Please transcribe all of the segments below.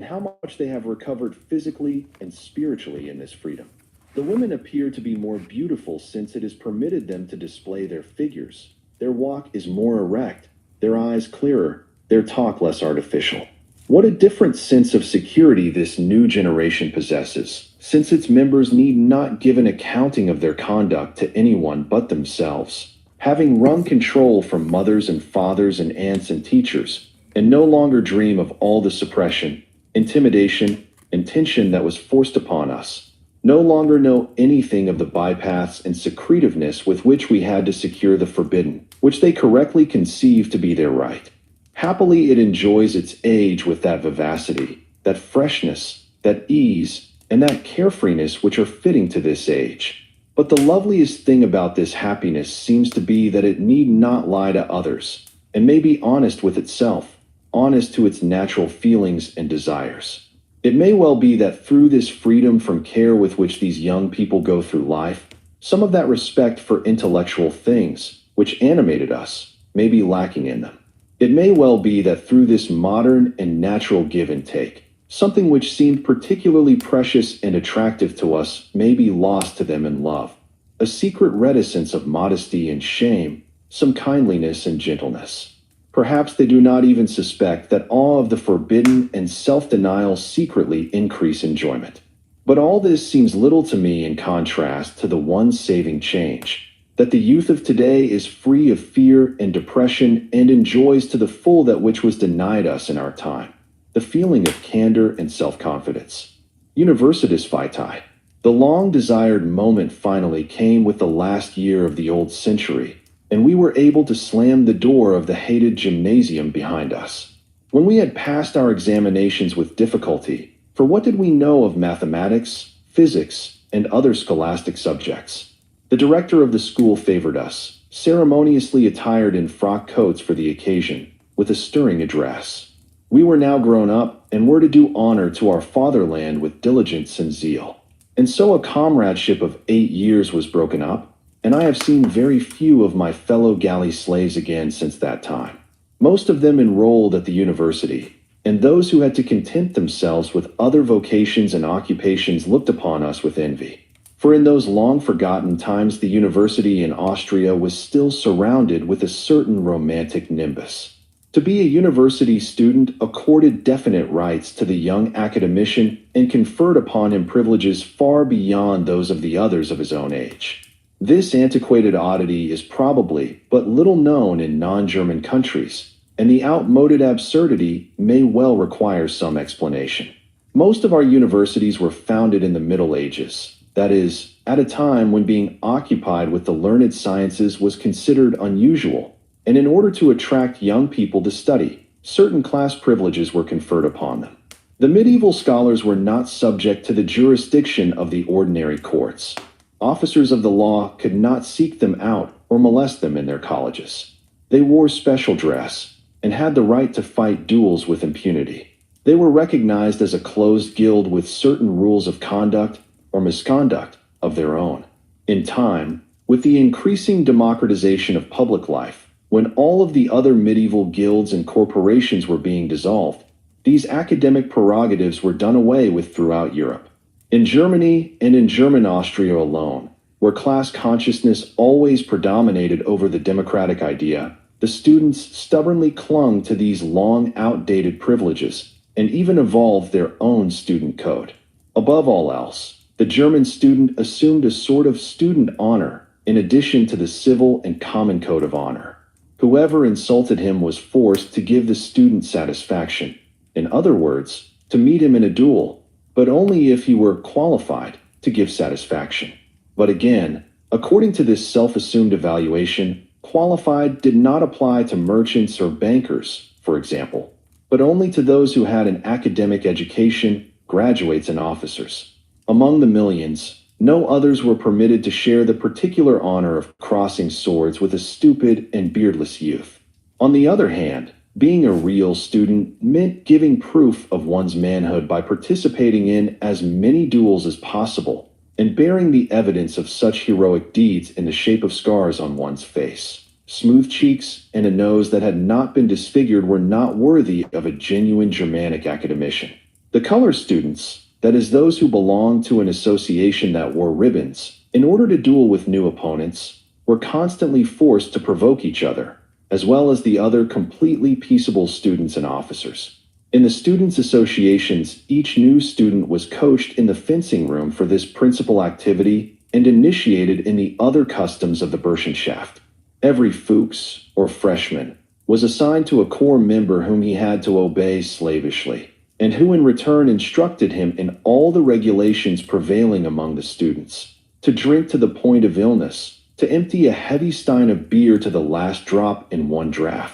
how much they have recovered physically and spiritually in this freedom. The women appear to be more beautiful since it has permitted them to display their figures. Their walk is more erect, their eyes clearer, their talk less artificial. What a different sense of security this new generation possesses, since its members need not give an accounting of their conduct to anyone but themselves. Having wrung control from mothers and fathers and aunts and teachers, and no longer dream of all the suppression, intimidation, and tension that was forced upon us, no longer know anything of the bypaths and secretiveness with which we had to secure the forbidden, which they correctly conceive to be their right. Happily, it enjoys its age with that vivacity, that freshness, that ease, and that carefreeness which are fitting to this age. But the loveliest thing about this happiness seems to be that it need not lie to others, and may be honest with itself, honest to its natural feelings and desires. It may well be that through this freedom from care with which these young people go through life, some of that respect for intellectual things, which animated us, may be lacking in them. It may well be that through this modern and natural give and take, something which seemed particularly precious and attractive to us may be lost to them in love. A secret reticence of modesty and shame, some kindliness and gentleness. Perhaps they do not even suspect that awe of the forbidden and self-denial secretly increase enjoyment. But all this seems little to me in contrast to the one saving change, that the youth of today is free of fear and depression and enjoys to the full that which was denied us in our time, the feeling of candor and self-confidence. Universitas Vitae. The long-desired moment finally came with the last year of the old century, and we were able to slam the door of the hated gymnasium behind us. When we had passed our examinations with difficulty, for what did we know of mathematics, physics, and other scholastic subjects? The director of the school favored us, ceremoniously attired in frock coats for the occasion, with a stirring address. We were now grown up, and were to do honor to our fatherland with diligence and zeal. And so a comradeship of 8 years was broken up, and I have seen very few of my fellow galley slaves again since that time. Most of them enrolled at the university, and those who had to content themselves with other vocations and occupations looked upon us with envy. For in those long-forgotten times the university in Austria was still surrounded with a certain romantic nimbus. To be a university student accorded definite rights to the young academician and conferred upon him privileges far beyond those of the others of his own age. This antiquated oddity is probably but little known in non-German countries, and the outmoded absurdity may well require some explanation. Most of our universities were founded in the Middle Ages, that is, at a time when being occupied with the learned sciences was considered unusual, and in order to attract young people to study, certain class privileges were conferred upon them. The medieval scholars were not subject to the jurisdiction of the ordinary courts. Officers of the law could not seek them out or molest them in their colleges. They wore special dress and had the right to fight duels with impunity. They were recognized as a closed guild with certain rules of conduct or misconduct of their own. In time, with the increasing democratization of public life, when all of the other medieval guilds and corporations were being dissolved, these academic prerogatives were done away with throughout Europe. In Germany and in German Austria alone, where class consciousness always predominated over the democratic idea, the students stubbornly clung to these long outdated privileges and even evolved their own student code. Above all else, the German student assumed a sort of student honor in addition to the civil and common code of honor. Whoever insulted him was forced to give the student satisfaction. In other words, to meet him in a duel, but only if he were qualified to give satisfaction. But again, according to this self-assumed evaluation, qualified did not apply to merchants or bankers, for example, but only to those who had an academic education, graduates and officers. Among the millions, no others were permitted to share the particular honor of crossing swords with a stupid and beardless youth. On the other hand, being a real student meant giving proof of one's manhood by participating in as many duels as possible and bearing the evidence of such heroic deeds in the shape of scars on one's face. Smooth cheeks and a nose that had not been disfigured were not worthy of a genuine Germanic academician. The color students, that is, those who belonged to an association that wore ribbons, in order to duel with new opponents, were constantly forced to provoke each other, as well as the other completely peaceable students and officers. In the students' associations, each new student was coached in the fencing room for this principal activity and initiated in the other customs of the Burschenschaft. Every Fuchs, or freshman, was assigned to a core member whom he had to obey slavishly, and who in return instructed him in all the regulations prevailing among the students: to drink to the point of illness, to empty a heavy stein of beer to the last drop in one draught,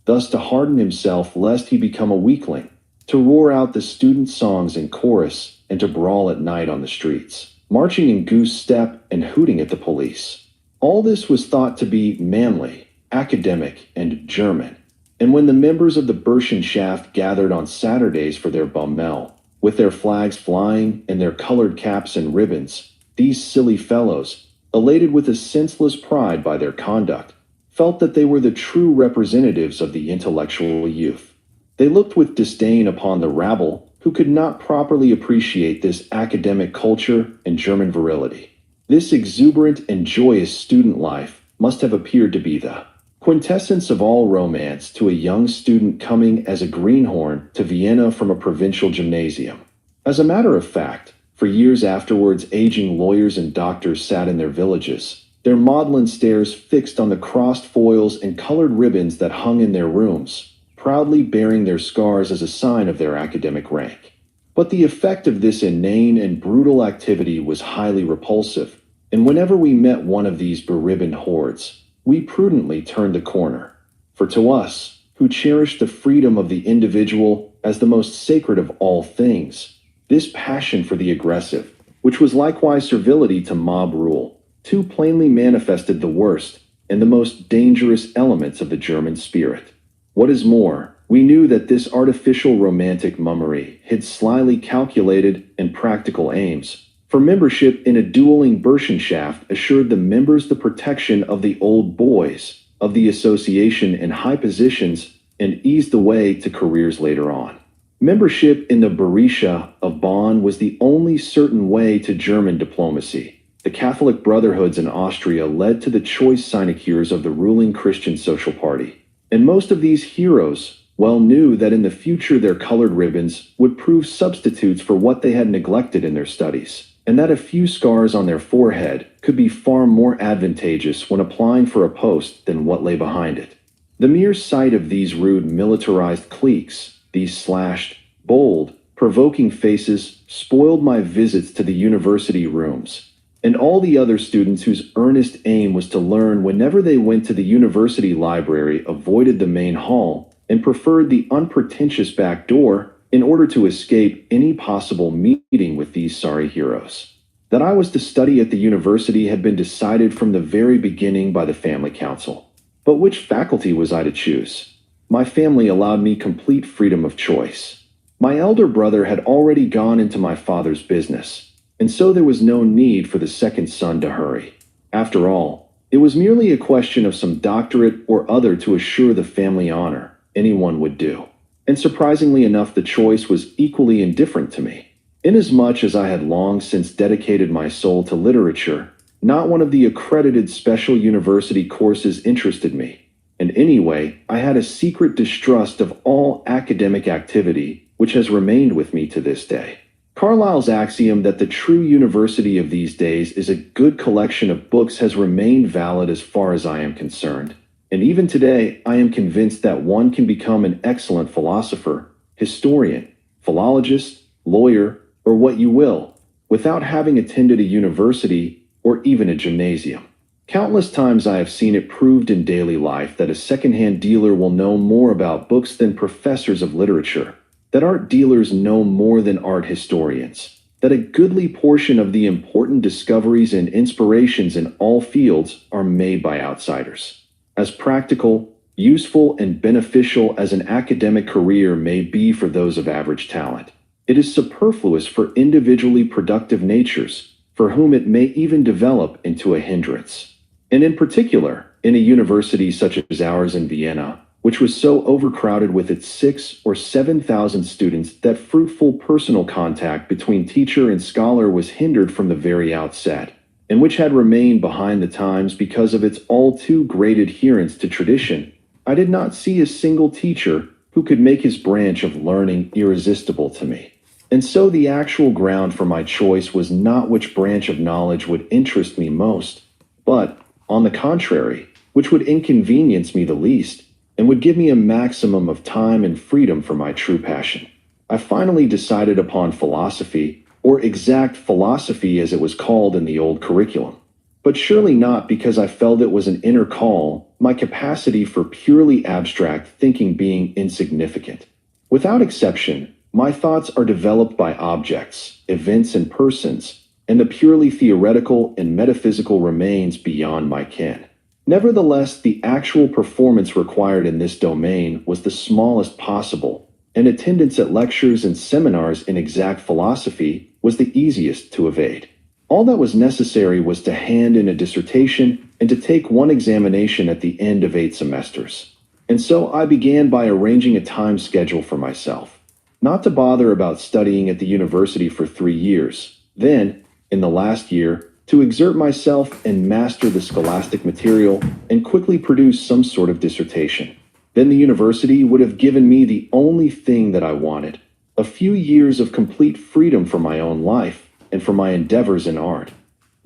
thus to harden himself lest he become a weakling, to roar out the student songs in chorus, and to brawl at night on the streets, marching in goose step and hooting at the police. All this was thought to be manly, academic, and German. And when the members of the Burschenschaft gathered on Saturdays for their Bummel, with their flags flying and their colored caps and ribbons, these silly fellows, elated with a senseless pride by their conduct, felt that they were the true representatives of the intellectual youth. They looked with disdain upon the rabble who could not properly appreciate this academic culture and German virility. This exuberant and joyous student life must have appeared to be the quintessence of all romance to a young student coming as a greenhorn to Vienna from a provincial gymnasium. As a matter of fact, for years afterwards, aging lawyers and doctors sat in their villages, their maudlin stares fixed on the crossed foils and colored ribbons that hung in their rooms, proudly bearing their scars as a sign of their academic rank. But the effect of this inane and brutal activity was highly repulsive, and whenever we met one of these beribboned hordes, we prudently turned the corner. For to us, who cherish the freedom of the individual as the most sacred of all things, this passion for the aggressive, which was likewise servility to mob rule, too plainly manifested the worst and the most dangerous elements of the German spirit. What is more, we knew that this artificial romantic mummery hid slyly calculated and practical aims, for membership in a dueling Burschenschaft assured the members the protection of the old boys of the association in high positions and eased the way to careers later on. Membership in the Berisha of Bonn was the only certain way to German diplomacy. The Catholic brotherhoods in Austria led to the choice sinecures of the ruling Christian Social Party, and most of these heroes well knew that in the future their colored ribbons would prove substitutes for what they had neglected in their studies, and that a few scars on their forehead could be far more advantageous when applying for a post than what lay behind it. The mere sight of these rude militarized cliques, these slashed, bold, provoking faces, spoiled my visits to the university rooms, and all the other students whose earnest aim was to learn whenever they went to the university library avoided the main hall and preferred the unpretentious back door in order to escape any possible meeting with these sorry heroes. That I was to study at the university had been decided from the very beginning by the family council. But which faculty was I to choose? My family allowed me complete freedom of choice. My elder brother had already gone into my father's business, and so there was no need for the second son to hurry. After all, it was merely a question of some doctorate or other to assure the family honor. Anyone would do. And surprisingly enough, the choice was equally indifferent to me. Inasmuch as I had long since dedicated my soul to literature, not one of the accredited special university courses interested me. And anyway, I had a secret distrust of all academic activity, which has remained with me to this day. Carlyle's axiom that the true university of these days is a good collection of books has remained valid as far as I am concerned. And even today, I am convinced that one can become an excellent philosopher, historian, philologist, lawyer, or what you will, without having attended a university or even a gymnasium. Countless times I have seen it proved in daily life that a second-hand dealer will know more about books than professors of literature, that art dealers know more than art historians, that a goodly portion of the important discoveries and inspirations in all fields are made by outsiders. As practical, useful, and beneficial as an academic career may be for those of average talent, it is superfluous for individually productive natures, for whom it may even develop into a hindrance. And in particular, in a university such as ours in Vienna, which was so overcrowded with its 6 or 7,000 students that fruitful personal contact between teacher and scholar was hindered from the very outset, and which had remained behind the times because of its all too great adherence to tradition. I did not see a single teacher who could make his branch of learning irresistible to me. And so the actual ground for my choice was not which branch of knowledge would interest me most, but, on the contrary, which would inconvenience me the least, and would give me a maximum of time and freedom for my true passion. I finally decided upon philosophy, or exact philosophy as it was called in the old curriculum. But surely not because I felt it was an inner call, my capacity for purely abstract thinking being insignificant. Without exception, my thoughts are developed by objects, events, and persons, and the purely theoretical and metaphysical remains beyond my ken. Nevertheless, the actual performance required in this domain was the smallest possible, and attendance at lectures and seminars in exact philosophy was the easiest to evade. All that was necessary was to hand in a dissertation and to take one examination at the end of 8 semesters. And so I began by arranging a time schedule for myself. Not to bother about studying at the university for 3 years. Then, in the last year, to exert myself and master the scholastic material and quickly produce some sort of dissertation. Then the university would have given me the only thing that I wanted, a few years of complete freedom for my own life and for my endeavors in art.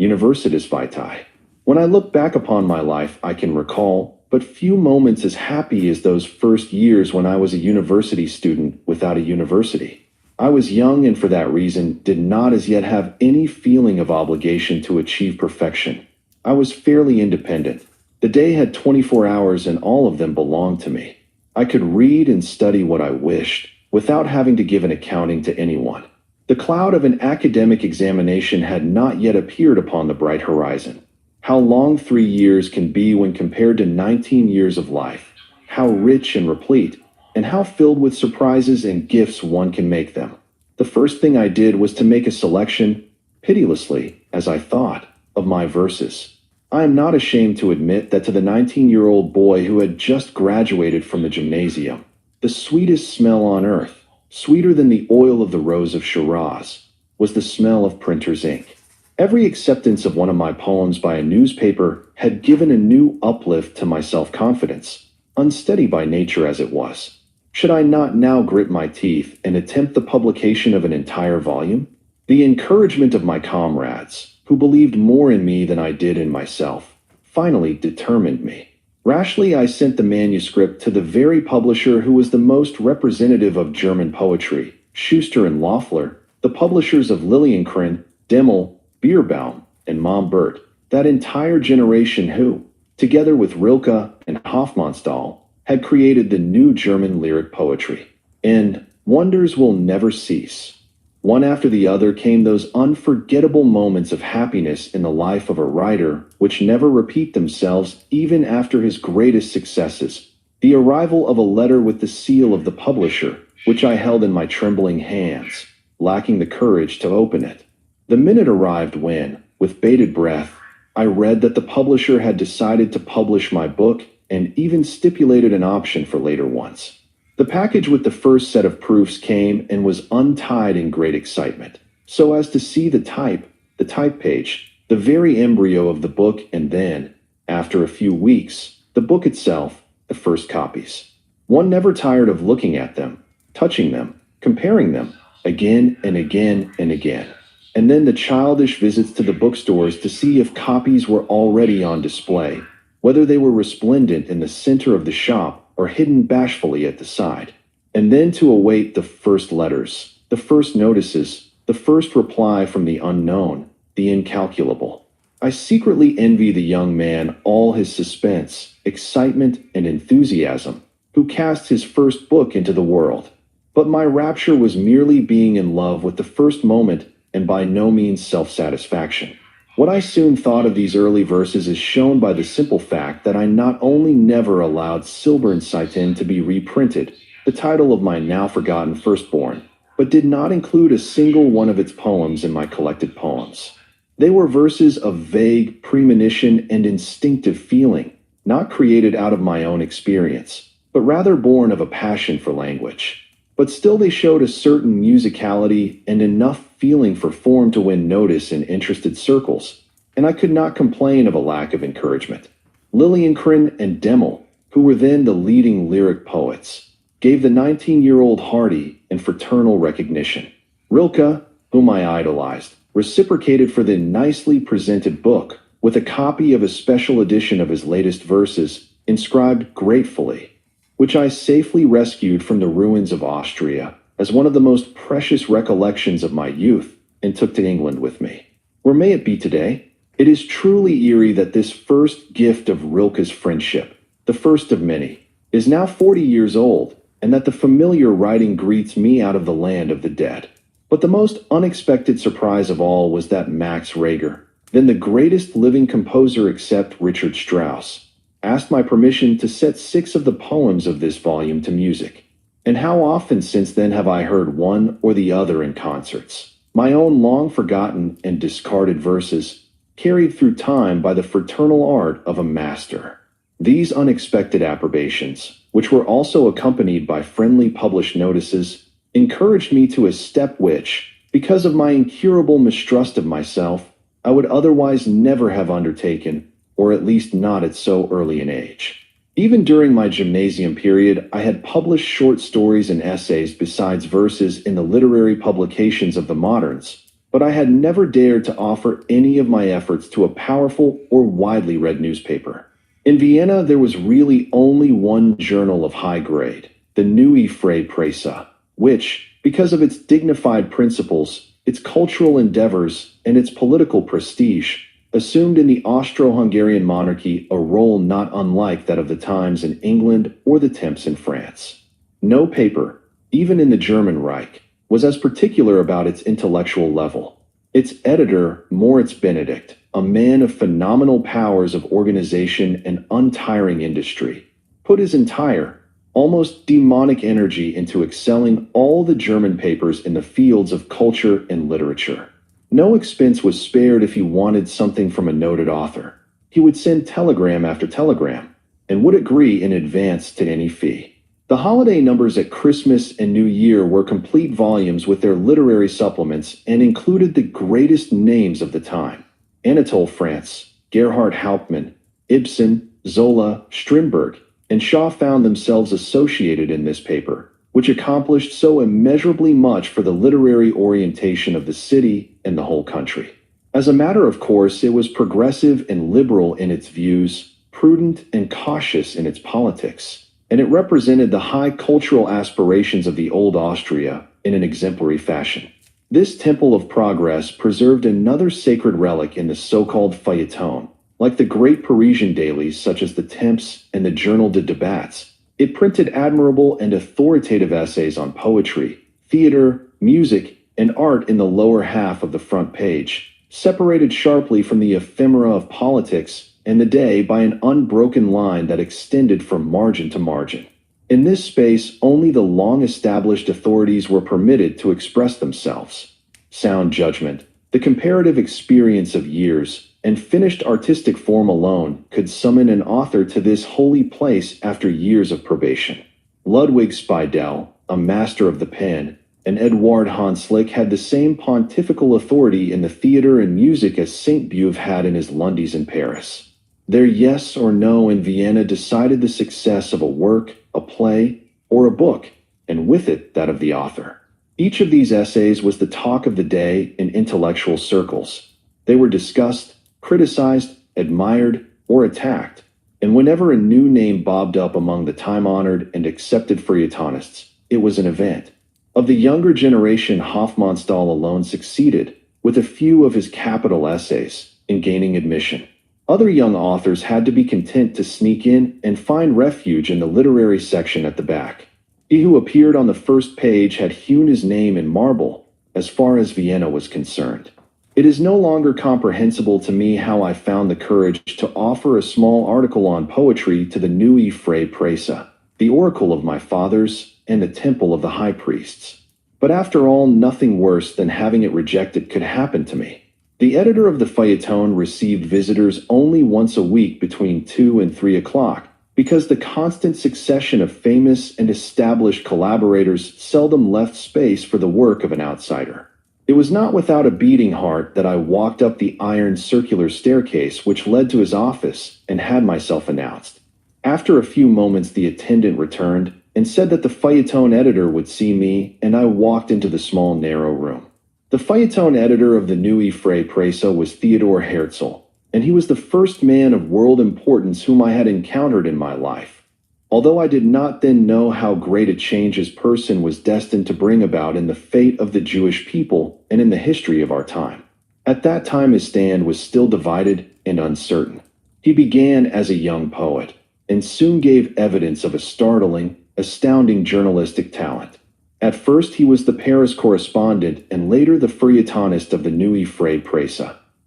Universitas Vitae. When I look back upon my life, I can recall but few moments as happy as those first years when I was a university student without a university. I was young and for that reason did not as yet have any feeling of obligation to achieve perfection. I was fairly independent. The day had 24 hours and all of them belonged to me. I could read and study what I wished without having to give an accounting to anyone. The cloud of an academic examination had not yet appeared upon the bright horizon. How long 3 years can be when compared to 19 years of life, how rich and replete, and how filled with surprises and gifts one can make them. The first thing I did was to make a selection, pitilessly, as I thought, of my verses. I am not ashamed to admit that to the 19-year-old boy who had just graduated from the gymnasium, the sweetest smell on earth, sweeter than the oil of the rose of Shiraz, was the smell of printer's ink. Every acceptance of one of my poems by a newspaper had given a new uplift to my self-confidence, unsteady by nature as it was. Should I not now grit my teeth and attempt the publication of an entire volume? The encouragement of my comrades, who believed more in me than I did in myself, finally determined me. Rashly I sent the manuscript to the very publisher who was the most representative of German poetry, Schuster and Loeffler, the publishers of Liliencron, Demmel, Bierbaum, and Mombert, that entire generation who, together with Rilke and Hofmannsthal, had created the new German lyric poetry. And wonders will never cease. One after the other came those unforgettable moments of happiness in the life of a writer which never repeat themselves even after his greatest successes. The arrival of a letter with the seal of the publisher, which I held in my trembling hands, lacking the courage to open it. The minute arrived when, with bated breath, I read that the publisher had decided to publish my book and even stipulated an option for later ones. The package with the first set of proofs came and was untied in great excitement, so as to see the type page, the very embryo of the book, and then, after a few weeks, the book itself, the first copies. One never tired of looking at them, touching them, comparing them, again and again and again. And then the childish visits to the bookstores to see if copies were already on display, whether they were resplendent in the center of the shop or hidden bashfully at the side. And then to await the first letters, the first notices, the first reply from the unknown, the incalculable. I secretly envy the young man all his suspense, excitement, and enthusiasm, who cast his first book into the world. But my rapture was merely being in love with the first moment and by no means self-satisfaction. What I soon thought of these early verses is shown by the simple fact that I not only never allowed Silbernseiten to be reprinted, the title of my now forgotten firstborn, but did not include a single one of its poems in my collected poems. They were verses of vague premonition and instinctive feeling, not created out of my own experience, but rather born of a passion for language. But still they showed a certain musicality and enough feeling for form to win notice in interested circles, and I could not complain of a lack of encouragement. Liliencron and Demel, who were then the leading lyric poets, gave the 19-year-old hearty and fraternal recognition. Rilke, whom I idolized, reciprocated for the nicely presented book with a copy of a special edition of his latest verses, inscribed gratefully, which I safely rescued from the ruins of Austria as one of the most precious recollections of my youth and took to England with me. Where may it be today? It is truly eerie that this first gift of Rilke's friendship, the first of many, is now 40 years old, and that the familiar writing greets me out of the land of the dead. But the most unexpected surprise of all was that Max Reger, then the greatest living composer except Richard Strauss, asked my permission to set 6 of the poems of this volume to music. And how often since then have I heard one or the other in concerts, my own long-forgotten and discarded verses, carried through time by the fraternal art of a master. These unexpected approbations, which were also accompanied by friendly published notices, encouraged me to a step which, because of my incurable mistrust of myself, I would otherwise never have undertaken, or at least not at so early an age. Even during my gymnasium period, I had published short stories and essays besides verses in the literary publications of the moderns, but I had never dared to offer any of my efforts to a powerful or widely read newspaper. In Vienna, there was really only one journal of high grade, the Neue Freie Presse, which, because of its dignified principles, its cultural endeavors, and its political prestige, assumed in the Austro-Hungarian monarchy a role not unlike that of the Times in England or the Temps in France. No paper, even in the German Reich, was as particular about its intellectual level. Its editor, Moritz Benedict, a man of phenomenal powers of organization and untiring industry, put his entire, almost demonic energy into excelling all the German papers in the fields of culture and literature. No expense was spared if he wanted something from a noted author. He would send telegram after telegram, and would agree in advance to any fee. The holiday numbers at Christmas and New Year were complete volumes with their literary supplements and included the greatest names of the time. Anatole France, Gerhard Hauptmann, Ibsen, Zola, Strindberg, and Shaw found themselves associated in this paper, which accomplished so immeasurably much for the literary orientation of the city and the whole country. As a matter of course, it was progressive and liberal in its views, prudent and cautious in its politics, and it represented the high cultural aspirations of the old Austria in an exemplary fashion. This temple of progress preserved another sacred relic in the so-called feuilleton. Like the great Parisian dailies such as the Temps and the Journal de Débats, it printed admirable and authoritative essays on poetry, theater, music, and art in the lower half of the front page, separated sharply from the ephemera of politics and the day by an unbroken line that extended from margin to margin. In this space, only the long-established authorities were permitted to express themselves. Sound judgment, the comparative experience of years, and finished artistic form alone could summon an author to this holy place after years of probation. Ludwig Speidel, a master of the pen, and Eduard Hanslick had the same pontifical authority in the theater and music as Saint Beuve had in his Lundies in Paris. Their yes or no in Vienna decided the success of a work, a play, or a book, and with it that of the author. Each of these essays was the talk of the day in intellectual circles. They were discussed, criticized, admired, or attacked, and whenever a new name bobbed up among the time-honored and accepted feuilletonists, it was an event. Of the younger generation, Hofmannsthal alone succeeded, with a few of his capital essays, in gaining admission. Other young authors had to be content to sneak in and find refuge in the literary section at the back. He who appeared on the first page had hewn his name in marble, as far as Vienna was concerned. It is no longer comprehensible to me how I found the courage to offer a small article on poetry to the Neue Freie Presse, the oracle of my fathers and the temple of the high priests. But after all, nothing worse than having it rejected could happen to me. The editor of the feuilleton received visitors only once a week between 2 and 3 o'clock, because the constant succession of famous and established collaborators seldom left space for the work of an outsider. It was not without a beating heart that I walked up the iron circular staircase which led to his office and had myself announced. After a few moments the attendant returned and said that the feuilleton editor would see me, and I walked into the small narrow room. The feuilleton editor of the Neue Freie Presse was Theodor Herzl, and he was the first man of world importance whom I had encountered in my life. Although I did not then know how great a change his person was destined to bring about in the fate of the Jewish people and in the history of our time. At that time his stand was still divided and uncertain. He began as a young poet, and soon gave evidence of a startling, astounding journalistic talent. At first he was the Paris correspondent and later the feuilletonist of the Neue Freie Presse,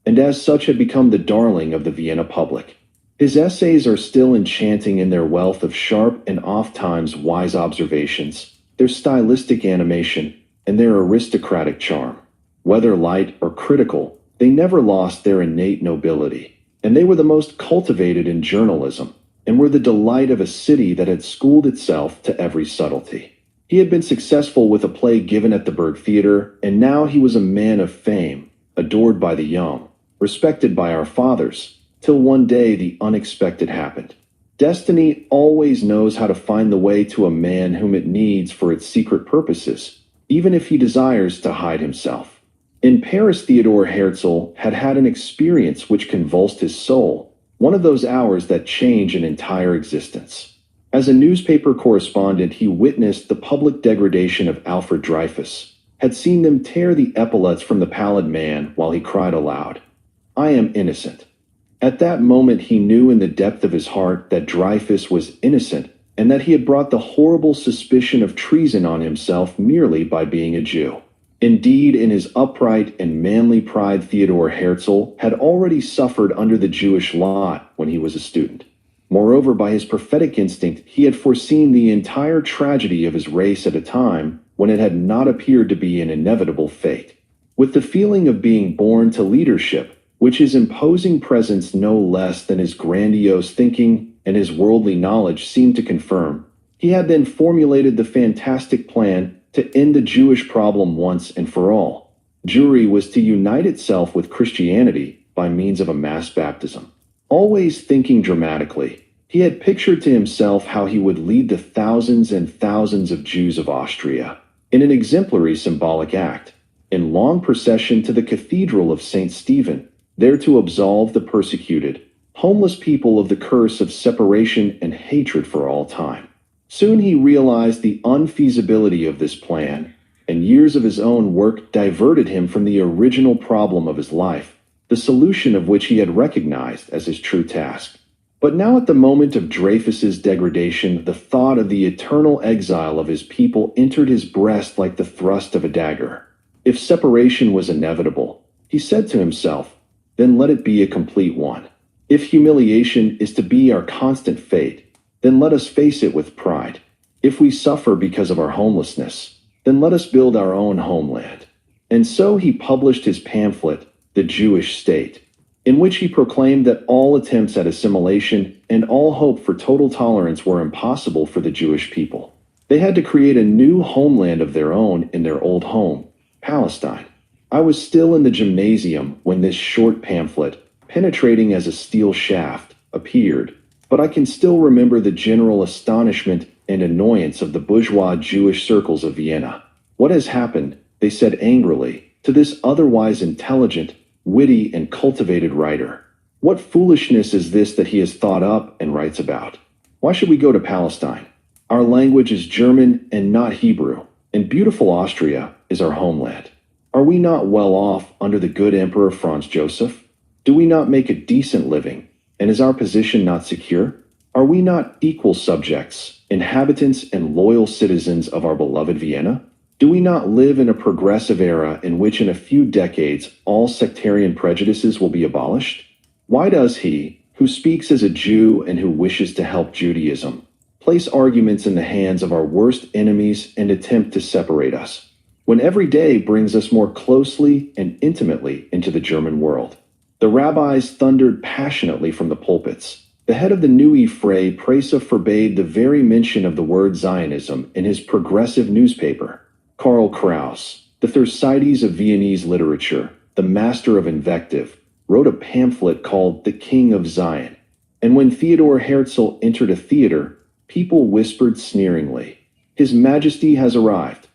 and as such had become the darling of the Vienna public. His essays are still enchanting in their wealth of sharp and oft-times wise observations, their stylistic animation, and their aristocratic charm. Whether light or critical, they never lost their innate nobility, and they were the most cultivated in journalism, and were the delight of a city that had schooled itself to every subtlety. He had been successful with a play given at the Burg Theater, and now he was a man of fame, adored by the young, respected by our fathers, till one day the unexpected happened. Destiny always knows how to find the way to a man whom it needs for its secret purposes, even if he desires to hide himself. In Paris, Theodor Herzl had had an experience which convulsed his soul, one of those hours that change an entire existence. As a newspaper correspondent, he witnessed the public degradation of Alfred Dreyfus, had seen them tear the epaulets from the pallid man while he cried aloud, "I am innocent." At that moment he knew in the depth of his heart that Dreyfus was innocent, and that he had brought the horrible suspicion of treason on himself merely by being a Jew. Indeed, in his upright and manly pride, Theodor Herzl had already suffered under the Jewish lot when he was a student. Moreover, by his prophetic instinct, he had foreseen the entire tragedy of his race at a time when it had not appeared to be an inevitable fate. With the feeling of being born to leadership, which his imposing presence no less than his grandiose thinking and his worldly knowledge seemed to confirm, he had then formulated the fantastic plan to end the Jewish problem once and for all. Jewry was to unite itself with Christianity by means of a mass baptism. Always thinking dramatically, he had pictured to himself how he would lead the thousands and thousands of Jews of Austria, in an exemplary symbolic act, in long procession to the Cathedral of St. Stephen, there to absolve the persecuted, homeless people of the curse of separation and hatred for all time. Soon he realized the unfeasibility of this plan, and years of his own work diverted him from the original problem of his life, the solution of which he had recognized as his true task. But now at the moment of Dreyfus's degradation, the thought of the eternal exile of his people entered his breast like the thrust of a dagger. If separation was inevitable, he said to himself, then let it be a complete one. If humiliation is to be our constant fate, then let us face it with pride. If we suffer because of our homelessness, then let us build our own homeland. And so he published his pamphlet, The Jewish State, in which he proclaimed that all attempts at assimilation and all hope for total tolerance were impossible for the Jewish people. They had to create a new homeland of their own in their old home, Palestine. I was still in the gymnasium when this short pamphlet, penetrating as a steel shaft, appeared, but I can still remember the general astonishment and annoyance of the bourgeois Jewish circles of Vienna. What has happened, they said angrily, to this otherwise intelligent, witty, and cultivated writer? What foolishness is this that he has thought up and writes about? Why should we go to Palestine? Our language is German and not Hebrew, and beautiful Austria is our homeland. Are we not well off under the good Emperor Franz Joseph? Do we not make a decent living, and is our position not secure? Are we not equal subjects, inhabitants and loyal citizens of our beloved Vienna? Do we not live in a progressive era in which in a few decades all sectarian prejudices will be abolished? Why does he, who speaks as a Jew and who wishes to help Judaism, place arguments in the hands of our worst enemies and attempt to separate us, when every day brings us more closely and intimately into the German world? The rabbis thundered passionately from the pulpits. The head of the neue Presse forbade the very mention of the word Zionism in his progressive newspaper. Karl Kraus, the Thucydides of Viennese literature, the master of invective, wrote a pamphlet called The King of Zion. And when Theodor Herzl entered a theater, people whispered sneeringly, "His Majesty has arrived."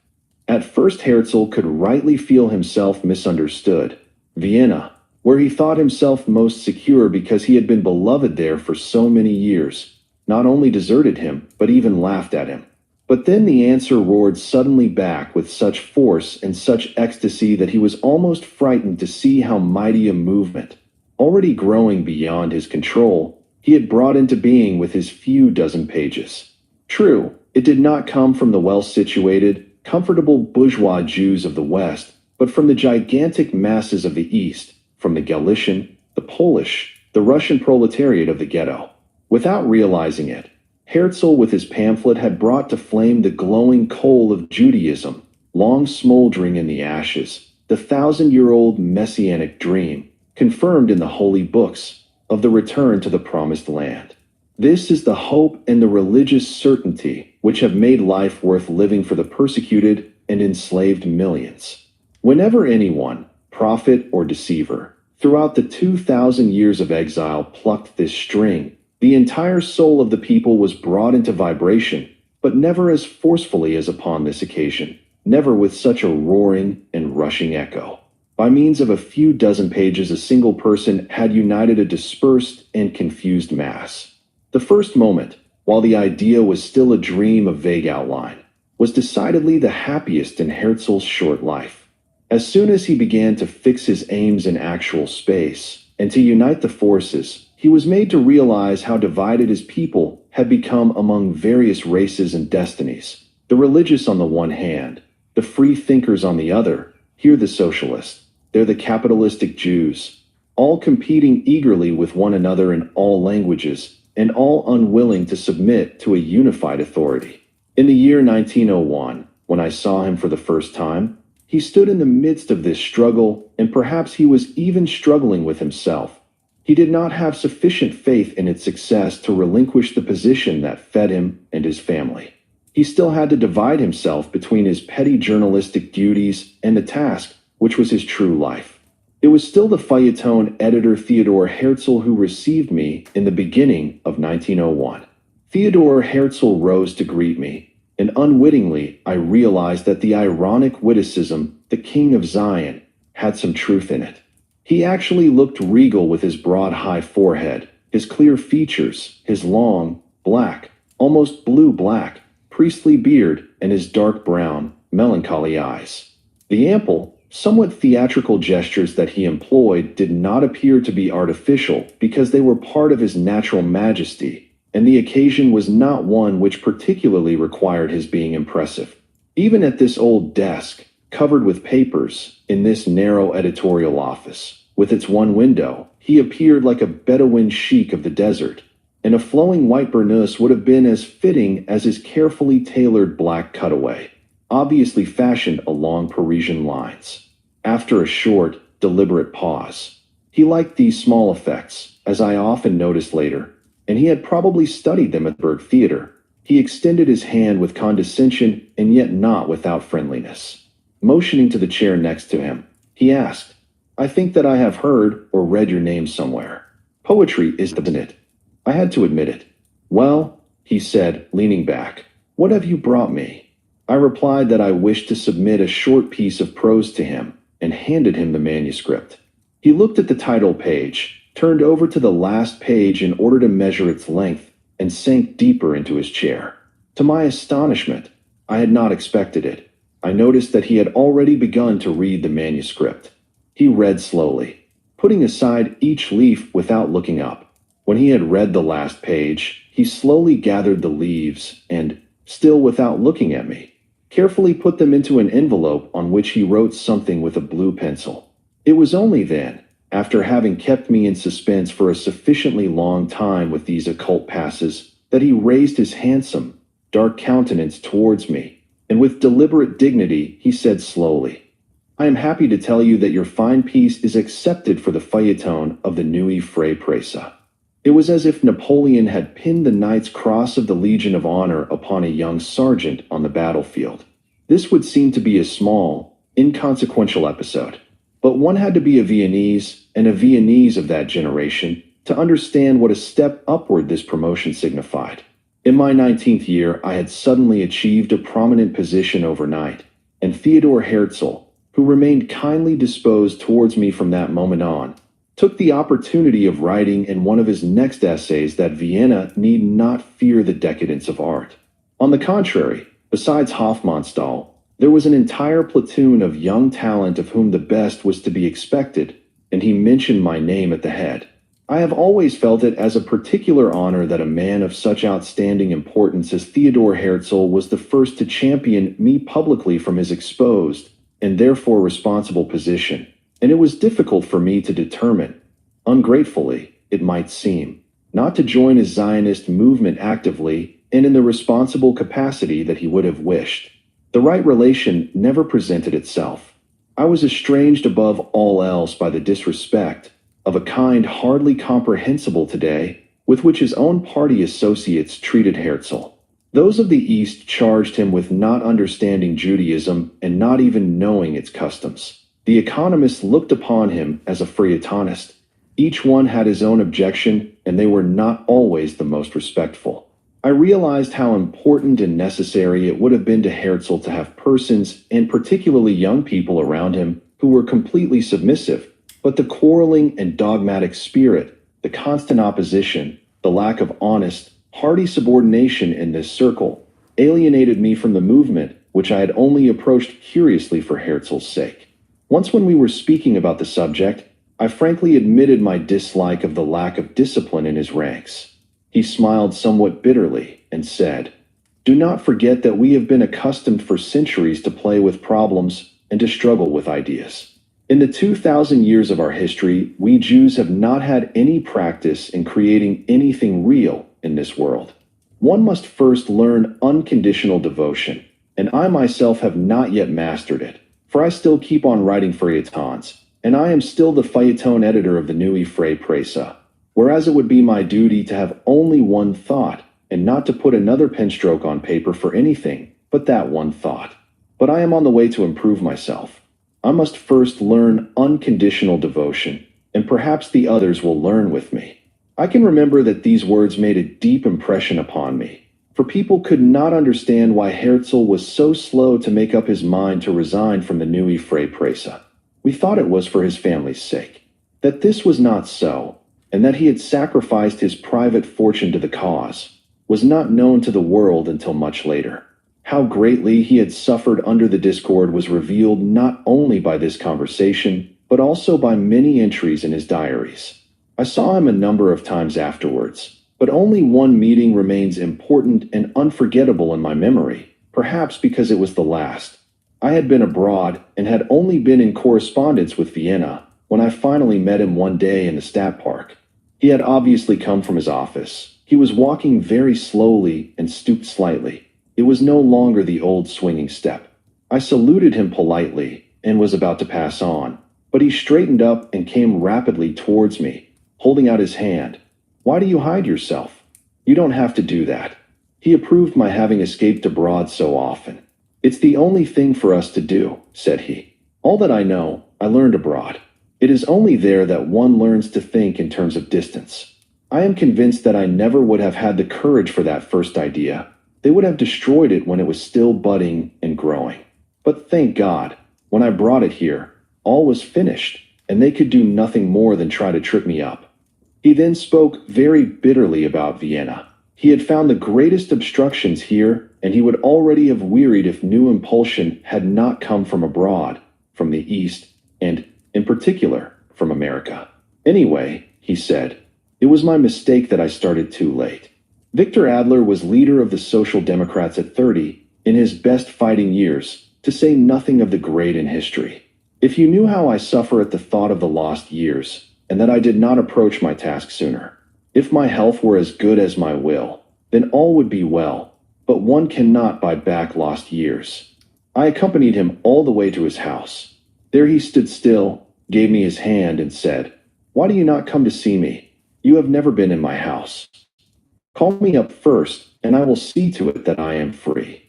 At first Herzl could rightly feel himself misunderstood. Vienna, where he thought himself most secure because he had been beloved there for so many years, not only deserted him, but even laughed at him. But then the answer roared suddenly back with such force and such ecstasy that he was almost frightened to see how mighty a movement, already growing beyond his control, he had brought into being with his few dozen pages. True, it did not come from the well-situated, comfortable bourgeois Jews of the West, but from the gigantic masses of the East, from the Galician, the Polish, the Russian proletariat of the ghetto. Without realizing it, Herzl with his pamphlet had brought to flame the glowing coal of Judaism, long smoldering in the ashes, the thousand-year-old messianic dream, confirmed in the holy books, of the return to the promised land. This is the hope and the religious certainty which have made life worth living for the persecuted and enslaved millions. Whenever anyone, prophet or deceiver, throughout the 2,000 years of exile plucked this string, the entire soul of the people was brought into vibration, but never as forcefully as upon this occasion, never with such a roaring and rushing echo. By means of a few dozen pages, a single person had united a dispersed and confused mass. The first moment, while the idea was still a dream of vague outline, was decidedly the happiest in Herzl's short life. As soon as he began to fix his aims in actual space, and to unite the forces, he was made to realize how divided his people had become among various races and destinies. The religious on the one hand, the free thinkers on the other, here the socialists, there the capitalistic Jews, all competing eagerly with one another in all languages, and all unwilling to submit to a unified authority. In the year 1901, when I saw him for the first time, he stood in the midst of this struggle, and perhaps he was even struggling with himself. He did not have sufficient faith in its success to relinquish the position that fed him and his family. He still had to divide himself between his petty journalistic duties and the task which was his true life. It was still the feuilleton editor Theodor Herzl who received me in the beginning of 1901. Theodor Herzl rose to greet me, and unwittingly I realized that the ironic witticism, "the King of Zion," had some truth in it. He actually looked regal with his broad high forehead, his clear features, his long, black, almost blue-black, priestly beard, and his dark brown, melancholy eyes. The ample, somewhat theatrical gestures that he employed did not appear to be artificial because they were part of his natural majesty, and the occasion was not one which particularly required his being impressive. Even at this old desk, covered with papers, in this narrow editorial office, with its one window, he appeared like a Bedouin sheik of the desert, and a flowing white burnous would have been as fitting as his carefully tailored black cutaway, obviously fashioned along Parisian lines. After a short, deliberate pause, he liked these small effects, as I often noticed later, and he had probably studied them at the Berg Theater. He extended his hand with condescension and yet not without friendliness. Motioning to the chair next to him, he asked, "I think that I have heard or read your name somewhere. Poetry, isn't it?" I had to admit it. "Well," he said, leaning back, "what have you brought me?" I replied that I wished to submit a short piece of prose to him, and handed him the manuscript. He looked at the title page, turned over to the last page in order to measure its length, and sank deeper into his chair. To my astonishment, I had not expected it. I noticed that he had already begun to read the manuscript. He read slowly, putting aside each leaf without looking up. When he had read the last page, he slowly gathered the leaves and, still without looking at me, carefully put them into an envelope on which he wrote something with a blue pencil. It was only then, after having kept me in suspense for a sufficiently long time with these occult passes, that he raised his handsome, dark countenance towards me, and with deliberate dignity he said slowly, "I am happy to tell you that your fine piece is accepted for the feuilleton of the Neue Freie Presse." It was as if Napoleon had pinned the Knight's Cross of the Legion of Honor upon a young sergeant on the battlefield. This would seem to be a small, inconsequential episode, but one had to be a Viennese, and a Viennese of that generation, to understand what a step upward this promotion signified. In my 19th year, I had suddenly achieved a prominent position overnight, and Theodor Herzl, who remained kindly disposed towards me from that moment on, took the opportunity of writing in one of his next essays that Vienna need not fear the decadence of art. On the contrary, besides Hofmannsthal, there was an entire platoon of young talent of whom the best was to be expected, and he mentioned my name at the head. I have always felt it as a particular honor that a man of such outstanding importance as Theodor Herzl was the first to champion me publicly from his exposed, and therefore responsible position, and it was difficult for me to determine, ungratefully, it might seem, not to join his Zionist movement actively and in the responsible capacity that he would have wished. The right relation never presented itself. I was estranged above all else by the disrespect, of a kind hardly comprehensible today, with which his own party associates treated Herzl. Those of the East charged him with not understanding Judaism and not even knowing its customs. The economists looked upon him as a feuilletonist. Each one had his own objection, and they were not always the most respectful. I realized how important and necessary it would have been to Herzl to have persons, and particularly young people around him, who were completely submissive, but the quarreling and dogmatic spirit, the constant opposition, the lack of honest, hearty subordination in this circle, alienated me from the movement, which I had only approached curiously for Herzl's sake. Once when we were speaking about the subject, I frankly admitted my dislike of the lack of discipline in his ranks. He smiled somewhat bitterly and said, "Do not forget that we have been accustomed for centuries to play with problems and to struggle with ideas. In the 2,000 years of our history, we Jews have not had any practice in creating anything real in this world. One must first learn unconditional devotion, and I myself have not yet mastered it, for I still keep on writing feuilletons, and I am still the feuilleton editor of the Neue Freie Presse, whereas it would be my duty to have only one thought, and not to put another penstroke on paper for anything but that one thought. But I am on the way to improve myself. I must first learn unconditional devotion, and perhaps the others will learn with me." I can remember that these words made a deep impression upon me, for people could not understand why Herzl was so slow to make up his mind to resign from the Neue Freie Presse. We thought it was for his family's sake. That this was not so, and that he had sacrificed his private fortune to the cause, was not known to the world until much later. How greatly he had suffered under the discord was revealed not only by this conversation, but also by many entries in his diaries. I saw him a number of times afterwards, but only one meeting remains important and unforgettable in my memory, perhaps because it was the last. I had been abroad and had only been in correspondence with Vienna when I finally met him one day in the Stadtpark. He had obviously come from his office. He was walking very slowly and stooped slightly. It was no longer the old swinging step. I saluted him politely and was about to pass on, but he straightened up and came rapidly towards me, holding out his hand. "Why do you hide yourself? You don't have to do that." He approved my having escaped abroad so often. "It's the only thing for us to do," said he. "All that I know, I learned abroad. It is only there that one learns to think in terms of distance. I am convinced that I never would have had the courage for that first idea. They would have destroyed it when it was still budding and growing. But thank God, when I brought it here, all was finished, and they could do nothing more than try to trip me up." He then spoke very bitterly about Vienna. He had found the greatest obstructions here, and he would already have wearied if new impulsion had not come from abroad, from the East, and, in particular, from America. "Anyway," he said, "it was my mistake that I started too late. Victor Adler was leader of the Social Democrats at 30, in his best fighting years, to say nothing of the great in history. If you knew how I suffer at the thought of the lost years, and that I did not approach my task sooner. If my health were as good as my will, then all would be well, but one cannot buy back lost years." I accompanied him all the way to his house. There he stood still, gave me his hand, and said, "Why do you not come to see me? You have never been in my house. Call me up first, and I will see to it that I am free."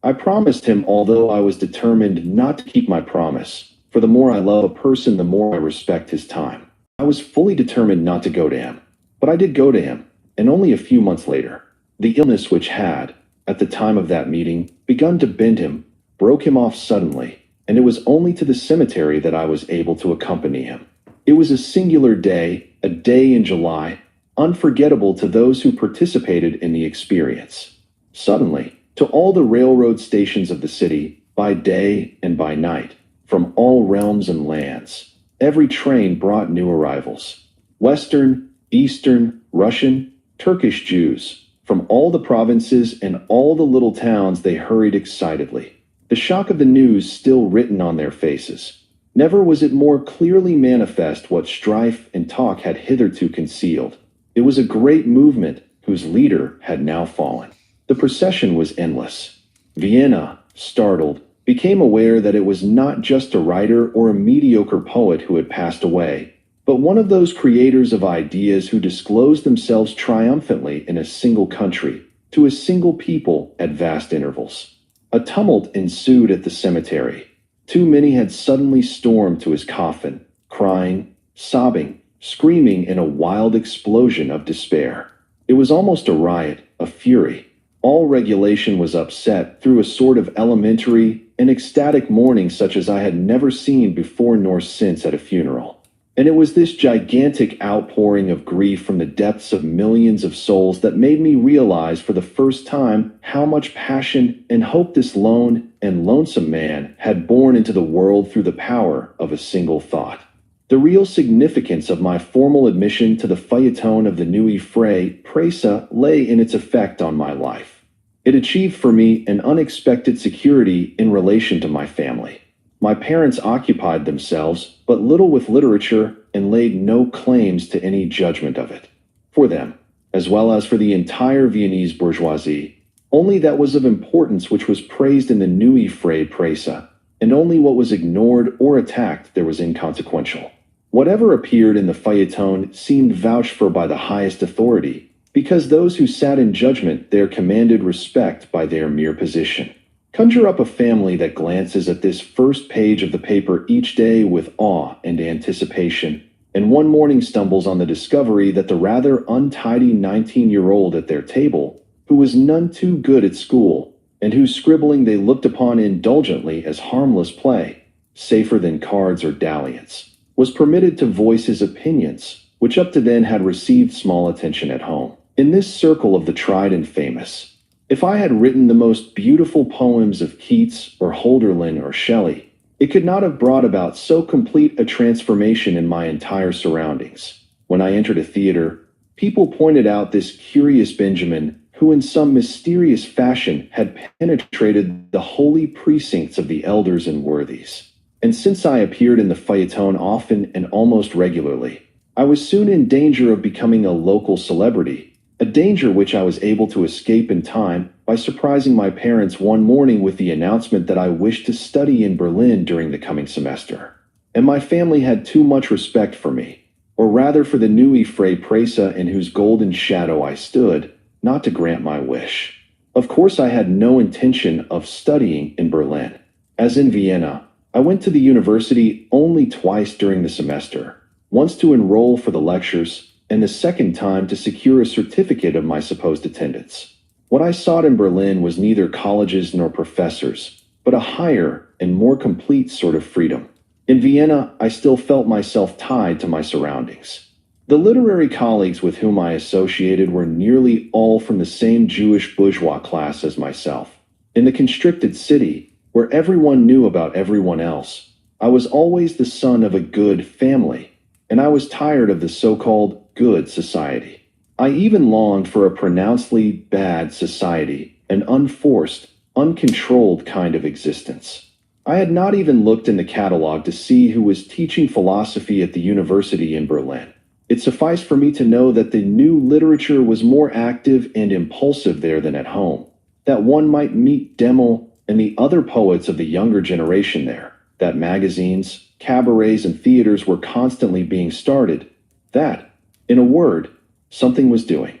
I promised him, although I was determined not to keep my promise, for the more I love a person, the more I respect his time. I was fully determined not to go to him. But I did go to him, and only a few months later, the illness which had, at the time of that meeting, begun to bend him, broke him off suddenly, and it was only to the cemetery that I was able to accompany him. It was a singular day, a day in July, unforgettable to those who participated in the experience. Suddenly, to all the railroad stations of the city, by day and by night, from all realms and lands, every train brought new arrivals. Western, Eastern, Russian, Turkish Jews, from all the provinces and all the little towns they hurried excitedly, the shock of the news still written on their faces. Never was it more clearly manifest what strife and talk had hitherto concealed. It was a great movement whose leader had now fallen. The procession was endless. Vienna, startled, became aware that it was not just a writer or a mediocre poet who had passed away, but one of those creators of ideas who disclosed themselves triumphantly in a single country, to a single people at vast intervals. A tumult ensued at the cemetery. Too many had suddenly stormed to his coffin, crying, sobbing, screaming in a wild explosion of despair. It was almost a riot, a fury. All regulation was upset through a sort of elementary and ecstatic mourning such as I had never seen before nor since at a funeral. And it was this gigantic outpouring of grief from the depths of millions of souls that made me realize for the first time how much passion and hope this lone and lonesome man had borne into the world through the power of a single thought. The real significance of my formal admission to the feuilleton of the Neue Presse lay in its effect on my life. It achieved for me an unexpected security in relation to my family. My parents occupied themselves but little with literature and laid no claims to any judgment of it. For them, as well as for the entire Viennese bourgeoisie, only that was of importance which was praised in the Neue Presse, and only what was ignored or attacked there was inconsequential. Whatever appeared in the feuilleton seemed vouched for by the highest authority, because those who sat in judgment there commanded respect by their mere position. Conjure up a family that glances at this first page of the paper each day with awe and anticipation, and one morning stumbles on the discovery that the rather untidy 19-year-old at their table, who was none too good at school, and whose scribbling they looked upon indulgently as harmless play, safer than cards or dalliance, was permitted to voice his opinions, which up to then had received small attention at home. In this circle of the tried and famous, if I had written the most beautiful poems of Keats or Hölderlin or Shelley, it could not have brought about so complete a transformation in my entire surroundings. When I entered a theater, people pointed out this curious Benjamin who in some mysterious fashion had penetrated the holy precincts of the elders and worthies. And since I appeared in the feuilleton often and almost regularly, I was soon in danger of becoming a local celebrity, a danger which I was able to escape in time by surprising my parents one morning with the announcement that I wished to study in Berlin during the coming semester. And my family had too much respect for me, or rather for the Neue Presse in whose golden shadow I stood, not to grant my wish. Of course, I had no intention of studying in Berlin. As in Vienna, I went to the university only twice during the semester, once to enroll for the lectures, and the second time to secure a certificate of my supposed attendance. What I sought in Berlin was neither colleges nor professors, but a higher and more complete sort of freedom. In Vienna, I still felt myself tied to my surroundings. The literary colleagues with whom I associated were nearly all from the same Jewish bourgeois class as myself. In the constricted city, where everyone knew about everyone else, I was always the son of a good family, and I was tired of the so-called good society. I even longed for a pronouncedly bad society, an unforced, uncontrolled kind of existence. I had not even looked in the catalog to see who was teaching philosophy at the university in Berlin. It sufficed for me to know that the new literature was more active and impulsive there than at home, that one might meet Demel and the other poets of the younger generation there, that magazines, cabarets, and theaters were constantly being started, that, in a word, Something was doing.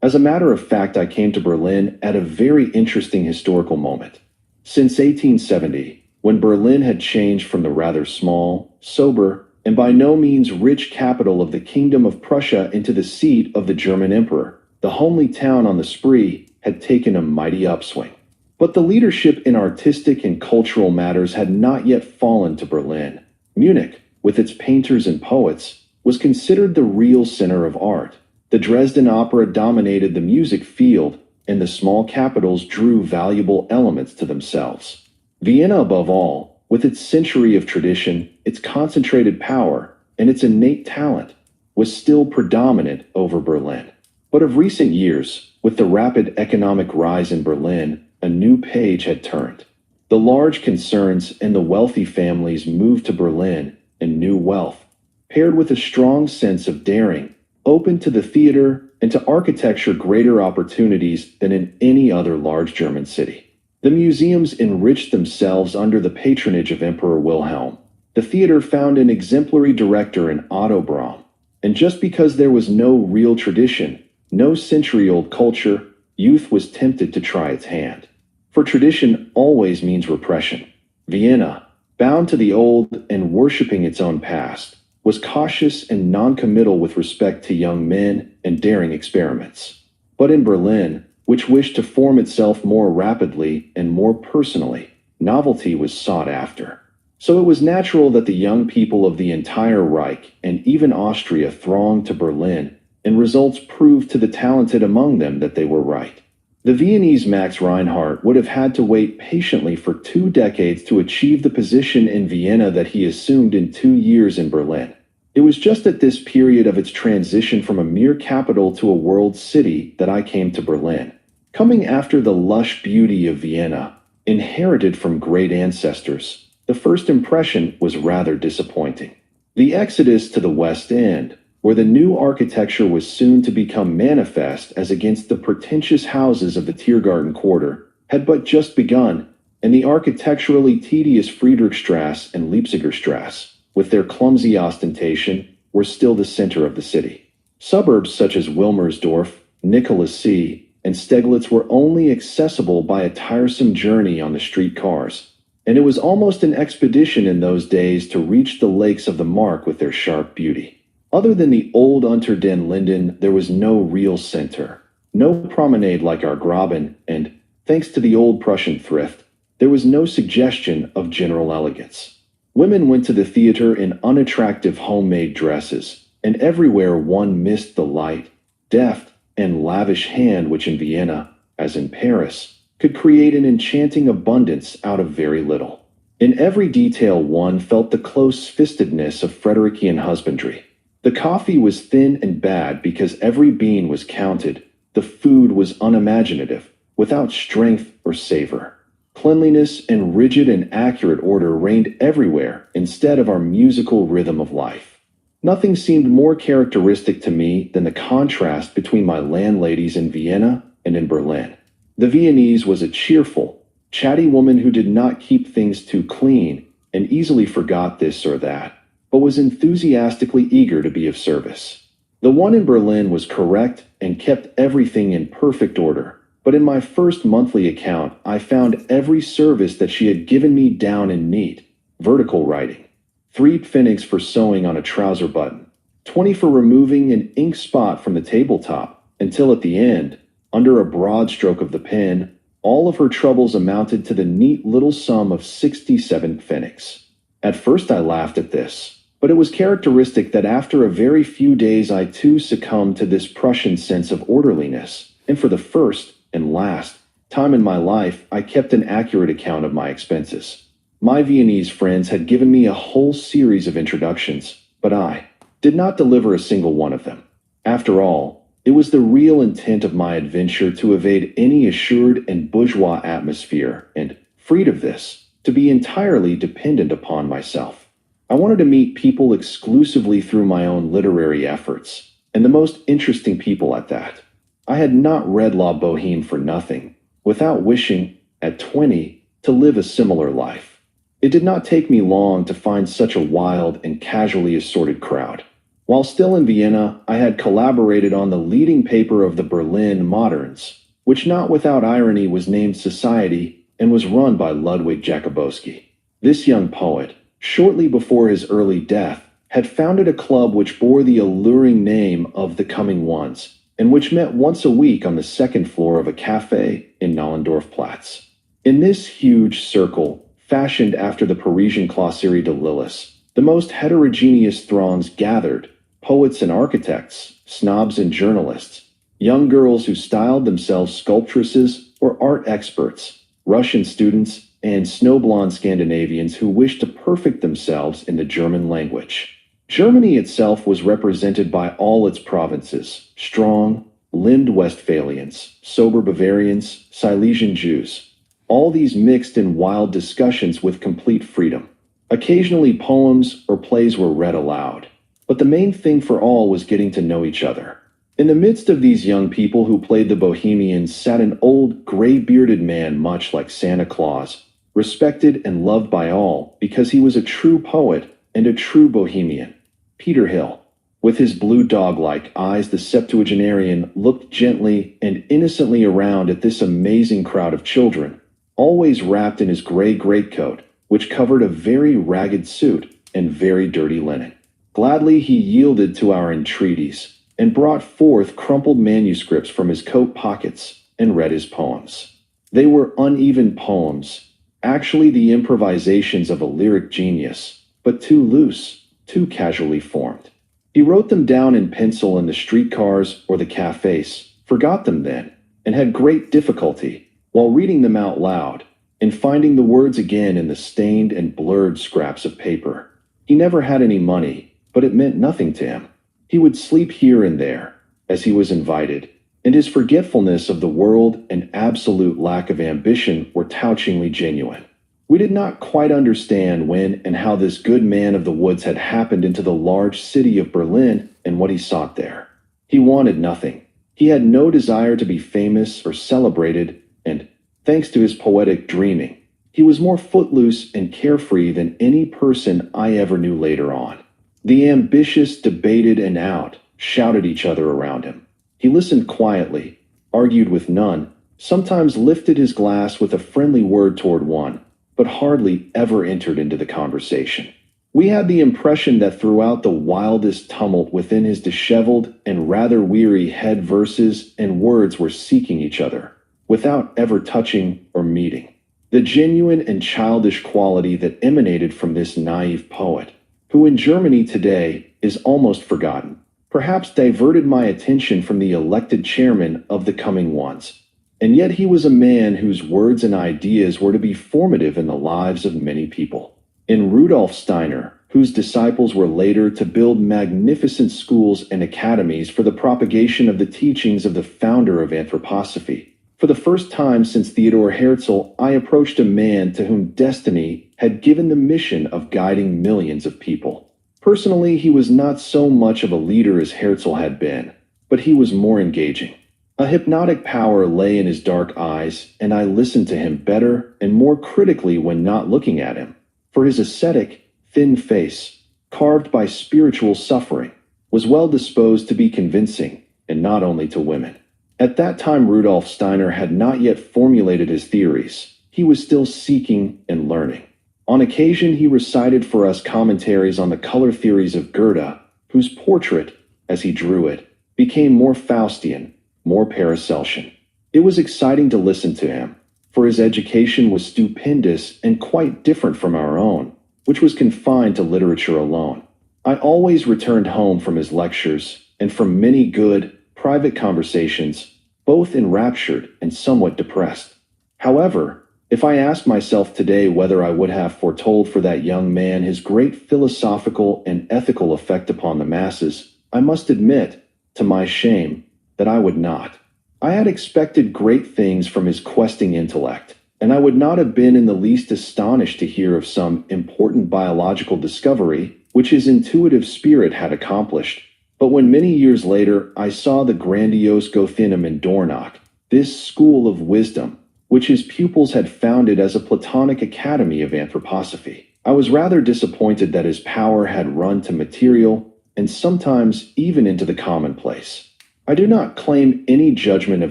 As a matter of fact, I came to Berlin at a very interesting historical moment. Since 1870, when Berlin had changed from the rather small, sober, and by no means rich capital of the Kingdom of Prussia into the seat of the German Emperor, the homely town on the Spree had taken a mighty upswing. But the leadership in artistic and cultural matters had not yet fallen to Berlin. Munich, with its painters and poets, was considered the real center of art. The Dresden Opera dominated the music field, and the small capitals drew valuable elements to themselves. Vienna, above all, with its century of tradition, its concentrated power, and its innate talent, was still predominant over Berlin. But of recent years, with the rapid economic rise in Berlin, a new page had turned. The large concerns and the wealthy families moved to Berlin, and new wealth, paired with a strong sense of daring, opened to the theater and to architecture greater opportunities than in any other large German city. The museums enriched themselves under the patronage of Emperor Wilhelm. The theater found an exemplary director in Otto Brahm. And just because there was no real tradition, no century-old culture, youth was tempted to try its hand. For tradition always means repression. Vienna, bound to the old and worshipping its own past, was cautious and non-committal with respect to young men and daring experiments. But in Berlin, which wished to form itself more rapidly and more personally, novelty was sought after. So it was natural that the young people of the entire Reich and even Austria thronged to Berlin, and results proved to the talented among them that they were right. The Viennese Max Reinhardt would have had to wait patiently for 2 decades to achieve the position in Vienna that he assumed in 2 years in Berlin. It was just at this period of its transition from a mere capital to a world city that I came to Berlin. Coming after the lush beauty of Vienna, inherited from great ancestors, the first impression was rather disappointing. The exodus to the West End, where the new architecture was soon to become manifest as against the pretentious houses of the Tiergarten quarter, had but just begun, and the architecturally tedious Friedrichstrasse and Leipzigerstrasse, with their clumsy ostentation, were still the center of the city. Suburbs such as Wilmersdorf, Nikolassee, and Steglitz were only accessible by a tiresome journey on the streetcars, and it was almost an expedition in those days to reach the lakes of the Mark with their sharp beauty. Other than the old Unter den Linden, there was no real center, no promenade like our Graben, and, thanks to the old Prussian thrift, there was no suggestion of general elegance. Women went to the theater in unattractive homemade dresses, and everywhere one missed the light, deft, and lavish hand which in Vienna, as in Paris, could create an enchanting abundance out of very little. In every detail one felt the close-fistedness of Frederikian husbandry. The coffee was thin and bad because every bean was counted. The food was unimaginative, without strength or savor. Cleanliness and rigid and accurate order reigned everywhere instead of our musical rhythm of life. Nothing seemed more characteristic to me than the contrast between my landladies in Vienna and in Berlin. The Viennese was a cheerful, chatty woman who did not keep things too clean and easily forgot this or that, but was enthusiastically eager to be of service. The one in Berlin was correct and kept everything in perfect order, but in my first monthly account I found every service that she had given me down in neat, vertical writing. 3 pfennigs for sewing on a trouser button, 20 for removing an ink spot from the tabletop, until at the end, under a broad stroke of the pen, all of her troubles amounted to the neat little sum of 67 pfennigs. At first I laughed at this, but it was characteristic that after a very few days I too succumbed to this Prussian sense of orderliness, and for the first and last time in my life I kept an accurate account of my expenses. My Viennese friends had given me a whole series of introductions, but I did not deliver a single one of them. After all, it was the real intent of my adventure to evade any assured and bourgeois atmosphere, and, freed of this, to be entirely dependent upon myself. I wanted to meet people exclusively through my own literary efforts, and the most interesting people at that. I had not read La Bohème for nothing, without wishing, at 20, to live a similar life. It did not take me long to find such a wild and casually assorted crowd. While still in Vienna, I had collaborated on the leading paper of the Berlin Moderns, which not without irony was named Society and was run by Ludwig Jakubowski. This young poet, shortly before his early death, had founded a club which bore the alluring name of the Coming Ones, and which met once a week on the second floor of a cafe in Nollendorfplatz. In this huge circle, fashioned after the Parisian Closerie de Lillis, the most heterogeneous throngs gathered: poets and architects, snobs and journalists, young girls who styled themselves sculptresses or art experts, Russian students, and snowblonde Scandinavians who wished to perfect themselves in the German language. Germany itself was represented by all its provinces: strong, limbed Westphalians, sober Bavarians, Silesian Jews. All these mixed in wild discussions with complete freedom. Occasionally poems or plays were read aloud. But the main thing for all was getting to know each other. In the midst of these young people who played the bohemians sat an old, gray-bearded man much like Santa Claus, respected and loved by all because he was a true poet and a true bohemian. Peter Hill. With his blue dog-like eyes, the septuagenarian looked gently and innocently around at this amazing crowd of children, always wrapped in his gray greatcoat, which covered a very ragged suit and very dirty linen. Gladly he yielded to our entreaties, and brought forth crumpled manuscripts from his coat pockets, and read his poems. They were uneven poems, actually the improvisations of a lyric genius, but too loose, too casually formed. He wrote them down in pencil in the streetcars or the cafes, forgot them then, and had great difficulty, while reading them out loud, in finding the words again in the stained and blurred scraps of paper. He never had any money, but it meant nothing to him. He would sleep here and there, as he was invited, and his forgetfulness of the world and absolute lack of ambition were touchingly genuine. We did not quite understand when and how this good man of the woods had happened into the large city of Berlin and what he sought there. He wanted nothing. He had no desire to be famous or celebrated, and, thanks to his poetic dreaming, he was more footloose and carefree than any person I ever knew later on. The ambitious debated and shouted each other around him. He listened quietly, argued with none, sometimes lifted his glass with a friendly word toward one, but hardly ever entered into the conversation. We had the impression that throughout the wildest tumult within his disheveled and rather weary head, verses and words were seeking each other, without ever touching or meeting. The genuine and childish quality that emanated from this naive poet, who in Germany today is almost forgotten, perhaps diverted my attention from the elected chairman of the Coming Ones. And yet he was a man whose words and ideas were to be formative in the lives of many people. In Rudolf Steiner, whose disciples were later to build magnificent schools and academies for the propagation of the teachings of the founder of anthroposophy, for the first time since Theodor Herzl, I approached a man to whom destiny had given the mission of guiding millions of people. Personally, he was not so much of a leader as Herzl had been, but he was more engaging. A hypnotic power lay in his dark eyes, and I listened to him better and more critically when not looking at him, for his ascetic, thin face, carved by spiritual suffering, was well disposed to be convincing, and not only to women. At that time Rudolf Steiner had not yet formulated his theories. He was still seeking and learning. On occasion he recited for us commentaries on the color theories of Goethe, whose portrait, as he drew it, became more Faustian, more Paracelsian. It was exciting to listen to him, for his education was stupendous and quite different from our own, which was confined to literature alone. I always returned home from his lectures, and from many good, private conversations, both enraptured and somewhat depressed. However, if I ask myself today whether I would have foretold for that young man his great philosophical and ethical effect upon the masses, I must admit, to my shame, that I would not. I had expected great things from his questing intellect, and I would not have been in the least astonished to hear of some important biological discovery which his intuitive spirit had accomplished. But when many years later I saw the grandiose Goetheanum in Dornach, this school of wisdom, which his pupils had founded as a Platonic academy of anthroposophy, I was rather disappointed that his power had run to material and sometimes even into the commonplace. I do not claim any judgment of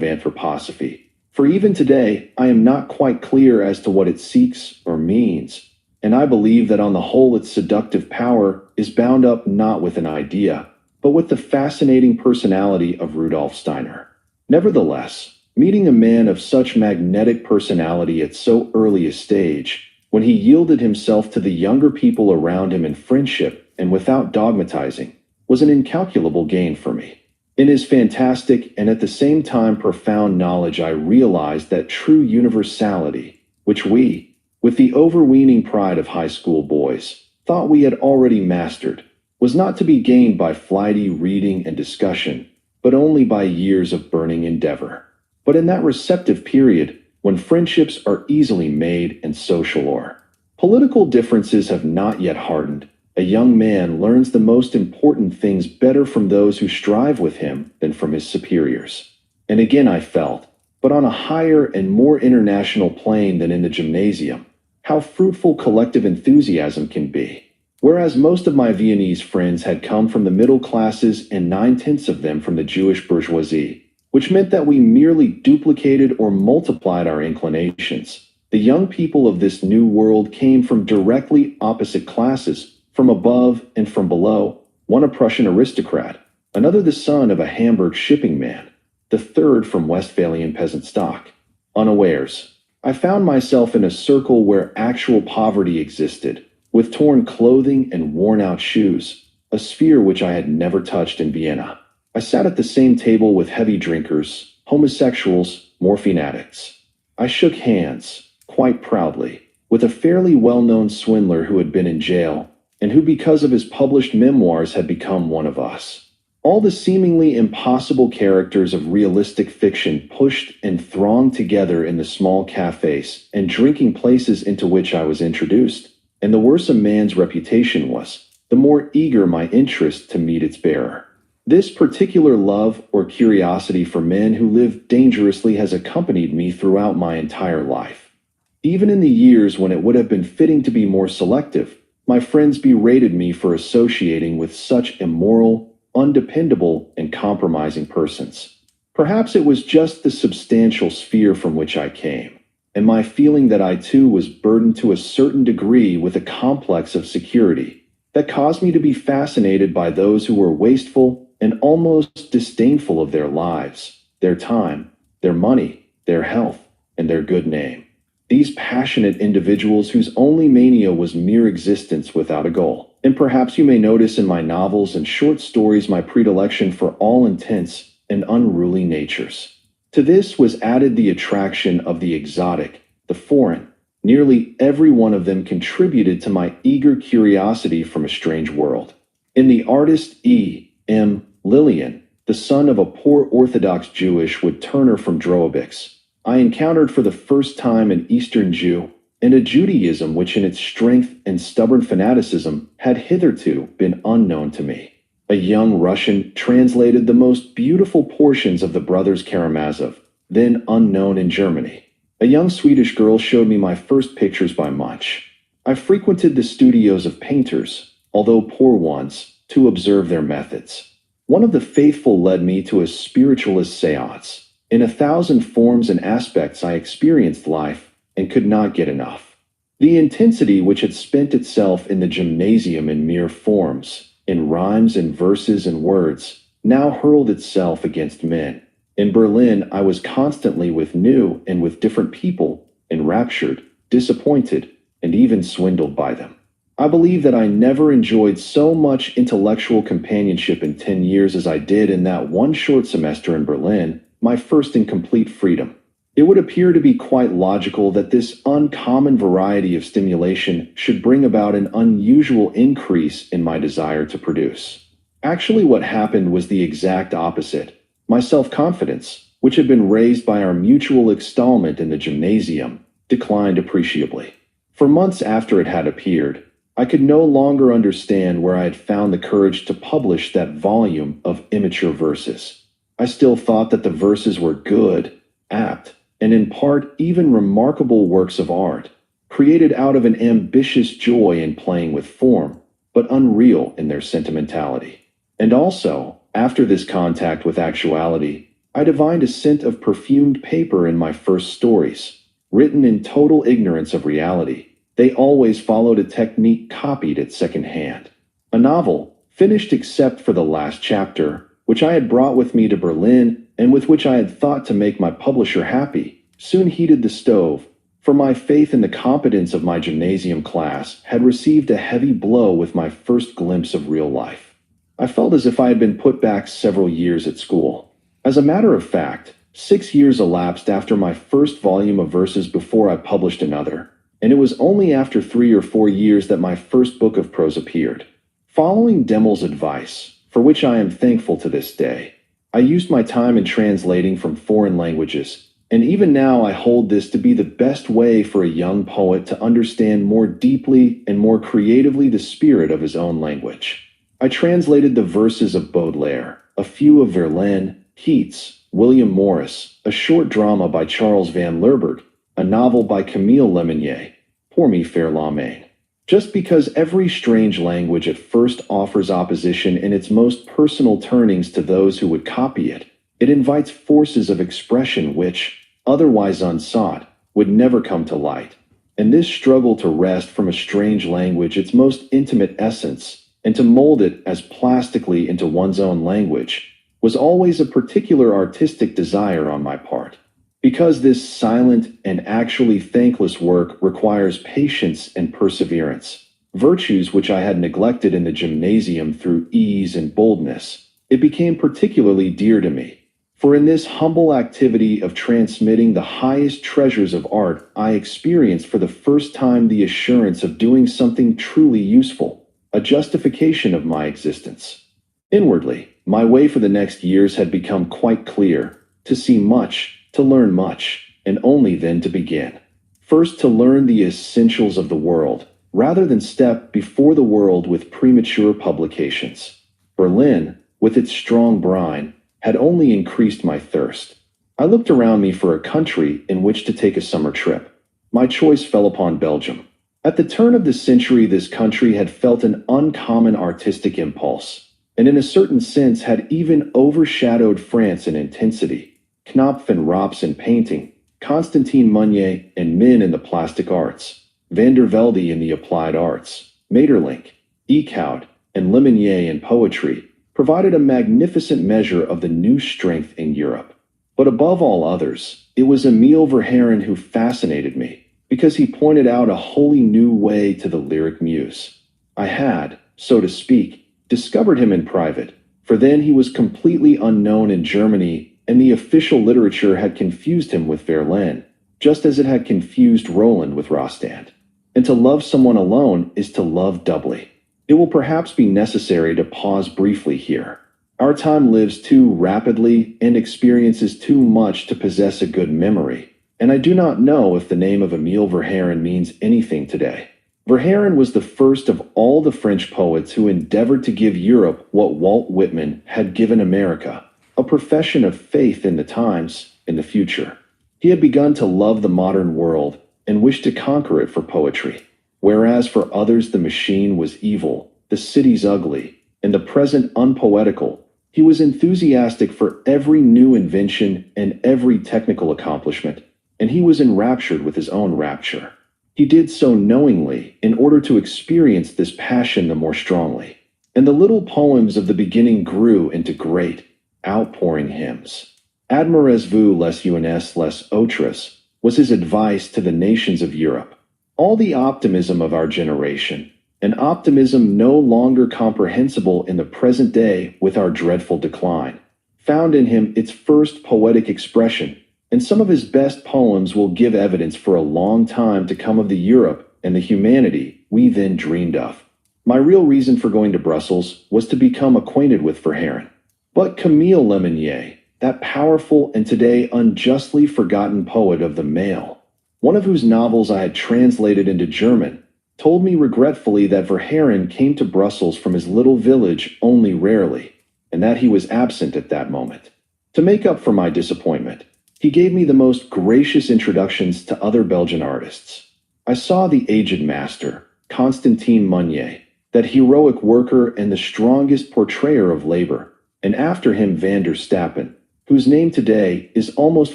anthroposophy, for even today I am not quite clear as to what it seeks or means, and I believe that on the whole its seductive power is bound up not with an idea, but with the fascinating personality of Rudolf Steiner. Nevertheless, meeting a man of such magnetic personality at so early a stage, when he yielded himself to the younger people around him in friendship and without dogmatizing, was an incalculable gain for me. In his fantastic and at the same time profound knowledge, I realized that true universality, which we, with the overweening pride of high school boys, thought we had already mastered, was not to be gained by flighty reading and discussion, but only by years of burning endeavor. But in that receptive period, when friendships are easily made and social or political differences have not yet hardened, a young man learns the most important things better from those who strive with him than from his superiors. And again I felt, but on a higher and more international plane than in the gymnasium, how fruitful collective enthusiasm can be. Whereas most of my Viennese friends had come from the middle classes and 9/10 of them from the Jewish bourgeoisie, which meant that we merely duplicated or multiplied our inclinations. The young people of this new world came from directly opposite classes, from above and from below, one a Prussian aristocrat, another the son of a Hamburg shipping man, the third from Westphalian peasant stock. Unawares, I found myself in a circle where actual poverty existed, with torn clothing and worn-out shoes, a sphere which I had never touched in Vienna. I sat at the same table with heavy drinkers, homosexuals, morphine addicts. I shook hands, quite proudly, with a fairly well-known swindler who had been in jail, and who because of his published memoirs had become one of us. All the seemingly impossible characters of realistic fiction pushed and thronged together in the small cafes and drinking places into which I was introduced, and the worse a man's reputation was, the more eager my interest to meet its bearer. This particular love or curiosity for men who live dangerously has accompanied me throughout my entire life. Even in the years when it would have been fitting to be more selective, my friends berated me for associating with such immoral, undependable, and compromising persons. Perhaps it was just the substantial sphere from which I came, and my feeling that I too was burdened to a certain degree with a complex of security, that caused me to be fascinated by those who were wasteful and almost disdainful of their lives, their time, their money, their health, and their good name. These passionate individuals whose only mania was mere existence without a goal. And perhaps you may notice in my novels and short stories my predilection for all intense and unruly natures. To this was added the attraction of the exotic, the foreign. Nearly every one of them contributed to my eager curiosity from a strange world. In the artist E.M. Lillian, the son of a poor Orthodox Jewish wood-turner from Drohobix, I encountered for the first time an Eastern Jew, and a Judaism which in its strength and stubborn fanaticism had hitherto been unknown to me. A young Russian translated the most beautiful portions of the Brothers Karamazov, then unknown in Germany. A young Swedish girl showed me my first pictures by Munch. I frequented the studios of painters, although poor ones, to observe their methods. One of the faithful led me to a spiritualist séance. In 1,000 forms and aspects I experienced life, and could not get enough. The intensity which had spent itself in the gymnasium in mere forms, in rhymes and verses and words, now hurled itself against men. In Berlin I was constantly with new and with different people, enraptured, disappointed, and even swindled by them. I believe that I never enjoyed so much intellectual companionship in 10 years as I did in that one short semester in Berlin, my first in complete freedom. It would appear to be quite logical that this uncommon variety of stimulation should bring about an unusual increase in my desire to produce. Actually, what happened was the exact opposite. My self-confidence, which had been raised by our mutual extolment in the gymnasium, declined appreciably. For months after it had appeared, I could no longer understand where I had found the courage to publish that volume of immature verses. I still thought that the verses were good, apt, and in part even remarkable works of art, created out of an ambitious joy in playing with form, but unreal in their sentimentality. And also, after this contact with actuality, I divined a scent of perfumed paper in my first stories, written in total ignorance of reality. They always followed a technique copied at second hand. A novel, finished except for the last chapter, which I had brought with me to Berlin and with which I had thought to make my publisher happy, soon heated the stove, for my faith in the competence of my gymnasium class had received a heavy blow with my first glimpse of real life. I felt as if I had been put back several years at school. As a matter of fact, 6 years elapsed after my first volume of verses before I published another, and it was only after 3 or 4 years that my first book of prose appeared. Following Demmel's advice, for which I am thankful to this day, I used my time in translating from foreign languages, and even now I hold this to be the best way for a young poet to understand more deeply and more creatively the spirit of his own language. I translated the verses of Baudelaire, a few of Verlaine, Keats, William Morris, a short drama by Charles Van Lerberg, a novel by Camille Lemonnier, Pour me faire la main. Just because every strange language at first offers opposition in its most personal turnings to those who would copy it, it invites forces of expression which, otherwise unsought, would never come to light. And this struggle to wrest from a strange language its most intimate essence, and to mold it as plastically into one's own language, was always a particular artistic desire on my part. Because this silent and actually thankless work requires patience and perseverance, virtues which I had neglected in the gymnasium through ease and boldness, it became particularly dear to me. For in this humble activity of transmitting the highest treasures of art, I experienced for the first time the assurance of doing something truly useful, a justification of my existence. Inwardly, my way for the next years had become quite clear: to see much, to learn much, and only then to begin. First, to learn the essentials of the world, rather than step before the world with premature publications. Berlin, with its strong brine, had only increased my thirst. I looked around me for a country in which to take a summer trip. My choice fell upon Belgium. At the turn of the century, this country had felt an uncommon artistic impulse, and in a certain sense had even overshadowed France in intensity. Knopf and Rops in painting, Constantin Meunier and Min in the plastic arts, Van der Velde in the applied arts, Maeterlinck, Eekhout, and Lemonnier in poetry, provided a magnificent measure of the new strength in Europe. But above all others, it was Emile Verhaeren who fascinated me, because he pointed out a wholly new way to the lyric muse. I had, so to speak, discovered him in private, for then he was completely unknown in Germany, and the official literature had confused him with Verlaine, just as it had confused Roland with Rostand. And to love someone alone is to love doubly. It will perhaps be necessary to pause briefly here. Our time lives too rapidly and experiences too much to possess a good memory, and I do not know if the name of Emile Verhaeren means anything today. Verhaeren was the first of all the French poets who endeavored to give Europe what Walt Whitman had given America: a profession of faith in the times, in the future. He had begun to love the modern world and wished to conquer it for poetry. Whereas for others the machine was evil, the cities ugly, and the present unpoetical, he was enthusiastic for every new invention and every technical accomplishment, and he was enraptured with his own rapture. He did so knowingly in order to experience this passion the more strongly. And the little poems of the beginning grew into great, outpouring hymns. Admirez-vous les uns les autres was his advice to the nations of Europe. All the optimism of our generation, an optimism no longer comprehensible in the present day with our dreadful decline, found in him its first poetic expression, and some of his best poems will give evidence for a long time to come of the Europe and the humanity we then dreamed of. My real reason for going to Brussels was to become acquainted with Verhaeren. But Camille Lemonnier, that powerful and today unjustly forgotten poet of the Mail, one of whose novels I had translated into German, told me regretfully that Verhaeren came to Brussels from his little village only rarely, and that he was absent at that moment. To make up for my disappointment, he gave me the most gracious introductions to other Belgian artists. I saw the aged master, Constantin Meunier, that heroic worker and the strongest portrayer of labor, and after him van der Stappen, whose name today is almost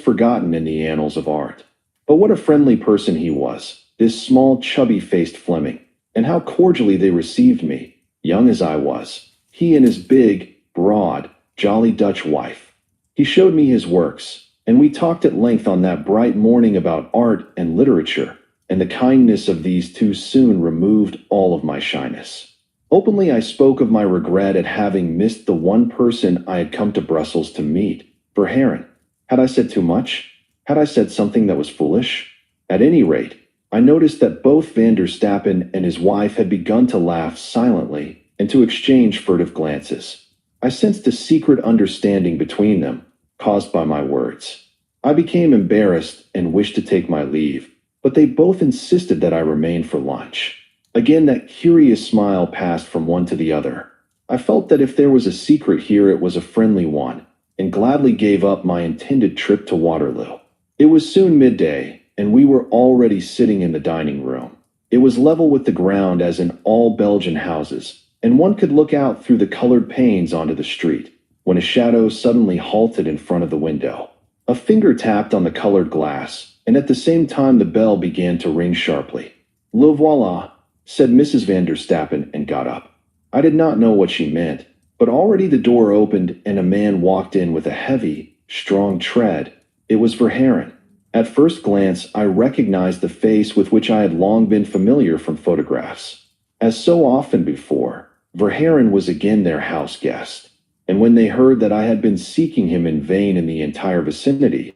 forgotten in the annals of art. But what a friendly person he was, this small, chubby-faced Fleming, and how cordially they received me, young as I was, he and his big, broad, jolly Dutch wife. He showed me his works, and we talked at length on that bright morning about art and literature, and the kindness of these two soon removed all of my shyness. Openly I spoke of my regret at having missed the one person I had come to Brussels to meet, Verhaeren. Had I said too much? Had I said something that was foolish? At any rate, I noticed that both van der Stappen and his wife had begun to laugh silently and to exchange furtive glances. I sensed a secret understanding between them, caused by my words. I became embarrassed and wished to take my leave, but they both insisted that I remain for lunch. Again, that curious smile passed from one to the other. I felt that if there was a secret here, it was a friendly one, and gladly gave up my intended trip to Waterloo. It was soon midday, and we were already sitting in the dining room. It was level with the ground as in all Belgian houses, and one could look out through the colored panes onto the street, when a shadow suddenly halted in front of the window. A finger tapped on the colored glass, and at the same time the bell began to ring sharply. "Le voilà," said Mrs. van der Stappen, and got up. I did not know what she meant, but already the door opened and a man walked in with a heavy, strong tread. It was Verhaeren. At first glance, I recognized the face with which I had long been familiar from photographs. As so often before, Verhaeren was again their house guest, and when they heard that I had been seeking him in vain in the entire vicinity,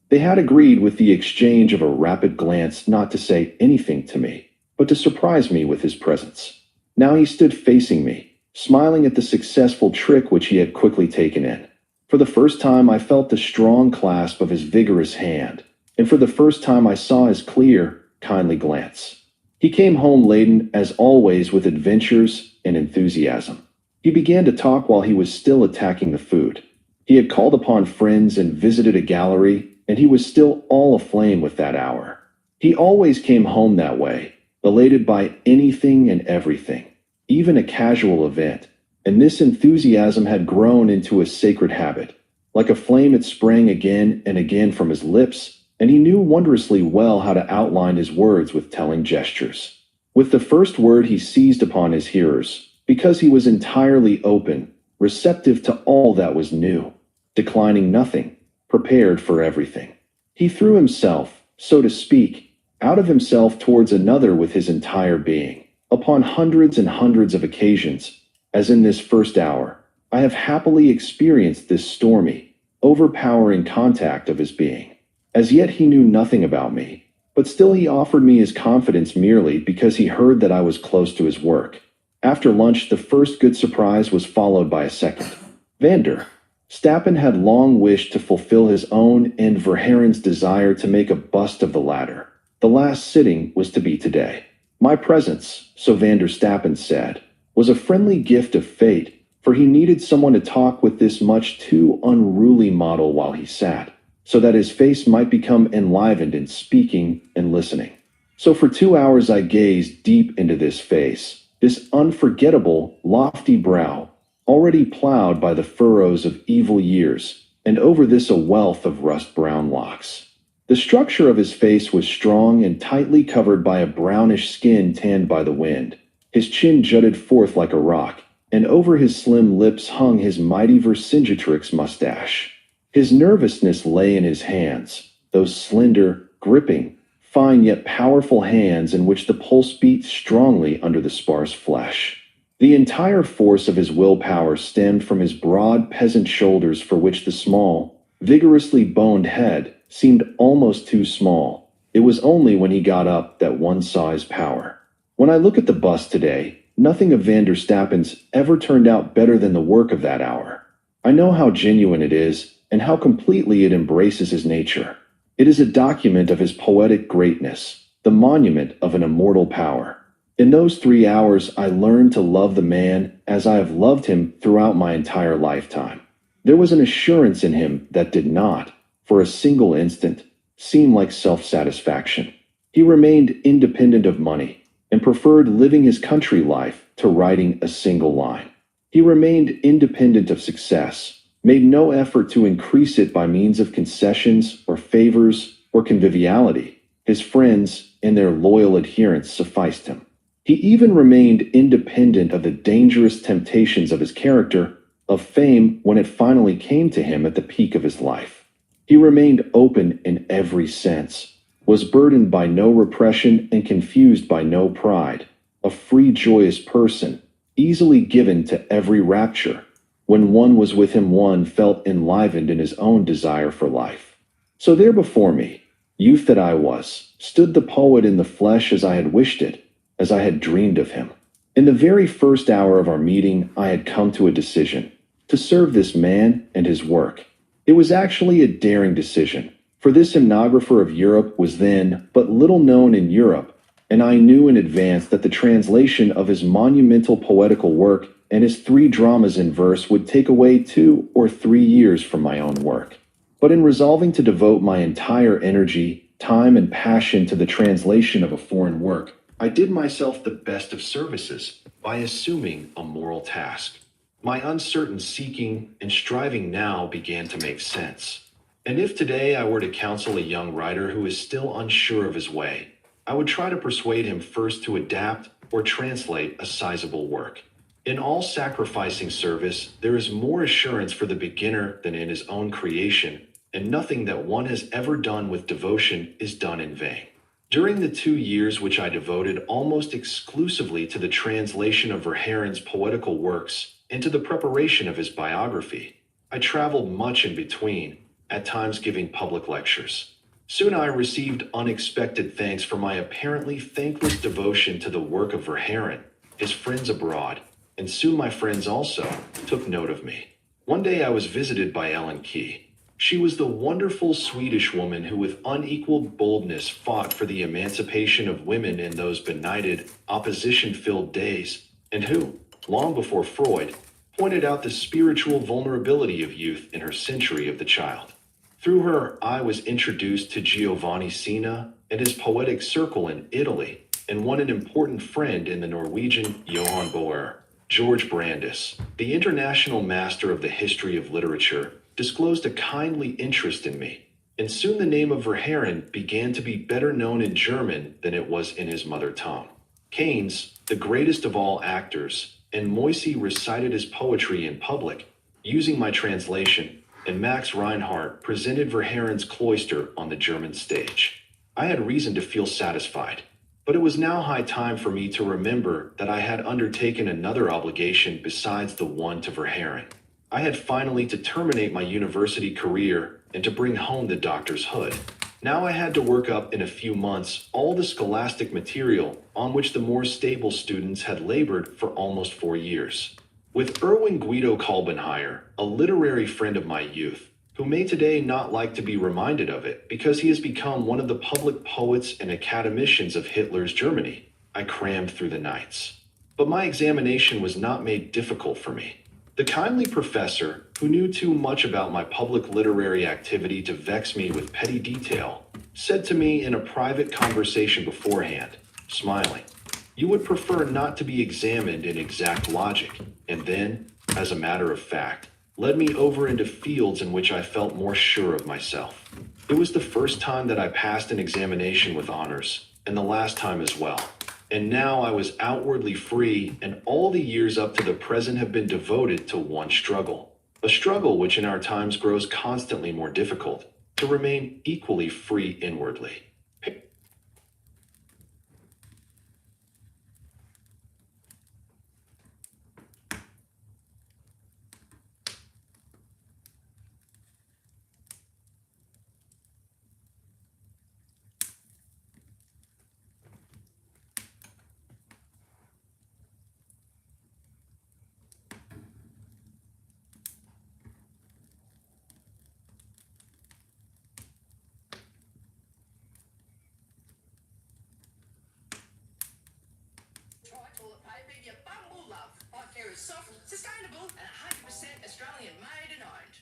they had agreed with the exchange of a rapid glance not to say anything to me, but to surprise me with his presence. Now he stood facing me, smiling at the successful trick which he had quickly taken in. For the first time I felt the strong clasp of his vigorous hand, and for the first time I saw his clear, kindly glance. He came home laden, as always, with adventures and enthusiasm. He began to talk while he was still attacking the food. He had called upon friends and visited a gallery, and he was still all aflame with that hour. He always came home that way, elated by anything and everything, even a casual event, and this enthusiasm had grown into a sacred habit. Like a flame it sprang again and again from his lips, and he knew wondrously well how to outline his words with telling gestures. With the first word he seized upon his hearers, because he was entirely open, receptive to all that was new, declining nothing, prepared for everything. He threw himself, so to speak, out of himself towards another with his entire being. Upon hundreds and hundreds of occasions, as in this first hour, I have happily experienced this stormy, overpowering contact of his being. As yet he knew nothing about me, but still he offered me his confidence merely because he heard that I was close to his work. After lunch, the first good surprise was followed by a second. Van der Stappen had long wished to fulfill his own and Verhaeren's desire to make a bust of the latter. The last sitting was to be today. My presence, so van der Stappen said, was a friendly gift of fate, for he needed someone to talk with this much too unruly model while he sat, so that his face might become enlivened in speaking and listening. So for 2 hours I gazed deep into this face, this unforgettable, lofty brow, already plowed by the furrows of evil years, and over this a wealth of rust-brown locks. The structure of his face was strong and tightly covered by a brownish skin tanned by the wind. His chin jutted forth like a rock, and over his slim lips hung his mighty Vercingetorix mustache. His nervousness lay in his hands, those slender, gripping, fine yet powerful hands in which the pulse beat strongly under the sparse flesh. The entire force of his willpower stemmed from his broad peasant shoulders, for which the small, vigorously boned head seemed almost too small. It was only when he got up that one saw his power. When I look at the bust today, nothing of van der Stappen's ever turned out better than the work of that hour. I know how genuine it is, and how completely it embraces his nature. It is a document of his poetic greatness, the monument of an immortal power. In those 3 hours I learned to love the man as I have loved him throughout my entire lifetime. There was an assurance in him that did not, for a single instant, seem like self-satisfaction. He remained independent of money, and preferred living his country life to writing a single line. He remained independent of success, made no effort to increase it by means of concessions or favors or conviviality. His friends and their loyal adherents sufficed him. He even remained independent of the dangerous temptations of his character, of fame when it finally came to him at the peak of his life. He remained open in every sense, was burdened by no repression and confused by no pride, a free, joyous person, easily given to every rapture. When one was with him, one felt enlivened in his own desire for life. So there before me, youth that I was, stood the poet in the flesh as I had wished it, as I had dreamed of him. In the very first hour of our meeting, I had come to a decision, to serve this man and his work. It was actually a daring decision, for this hymnographer of Europe was then but little known in Europe, and I knew in advance that the translation of his monumental poetical work and his 3 dramas in verse would take away 2 or 3 years from my own work. But in resolving to devote my entire energy, time, and passion to the translation of a foreign work, I did myself the best of services by assuming a moral task. My uncertain seeking and striving now began to make sense. And if today I were to counsel a young writer who is still unsure of his way, I would try to persuade him first to adapt or translate a sizable work. In all sacrificing service, there is more assurance for the beginner than in his own creation, and nothing that one has ever done with devotion is done in vain. During the 2 years which I devoted almost exclusively to the translation of Verhairen's poetical works and to the preparation of his biography, I traveled much in between, at times giving public lectures. Soon I received unexpected thanks for my apparently thankless devotion to the work of Verhairen, his friends abroad, and soon my friends also took note of me. One day I was visited by Ellen Key. She was the wonderful Swedish woman who with unequaled boldness fought for the emancipation of women in those benighted, opposition-filled days, and who, long before Freud, pointed out the spiritual vulnerability of youth in her Century of the Child. Through her, I was introduced to Giovanni Sina and his poetic circle in Italy, and won an important friend in the Norwegian Johan Boer. George Brandes, the international master of the history of literature, disclosed a kindly interest in me, and soon the name of Verhairen began to be better known in German than it was in his mother tongue. Keynes, the greatest of all actors, and Moisey recited his poetry in public, using my translation, and Max Reinhardt presented Verhairen's Cloister on the German stage. I had reason to feel satisfied, but it was now high time for me to remember that I had undertaken another obligation besides the one to Verhairen. I had finally to terminate my university career and to bring home the doctor's hood. Now I had to work up in a few months all the scholastic material on which the more stable students had labored for almost 4 years. With Erwin Guido Kolbenheier, a literary friend of my youth, who may today not like to be reminded of it because he has become one of the public poets and academicians of Hitler's Germany, I crammed through the nights. But my examination was not made difficult for me. The kindly professor, who knew too much about my public literary activity to vex me with petty detail, said to me in a private conversation beforehand, smiling, "You would prefer not to be examined in exact logic," and then, as a matter of fact, led me over into fields in which I felt more sure of myself. It was the first time that I passed an examination with honors, and the last time as well. And now I was outwardly free, and all the years up to the present have been devoted to one struggle. A struggle which in our times grows constantly more difficult, to remain equally free inwardly. Toilet paper you bumble love. Ikeria is soft, sustainable, and 100% Australian made and owned.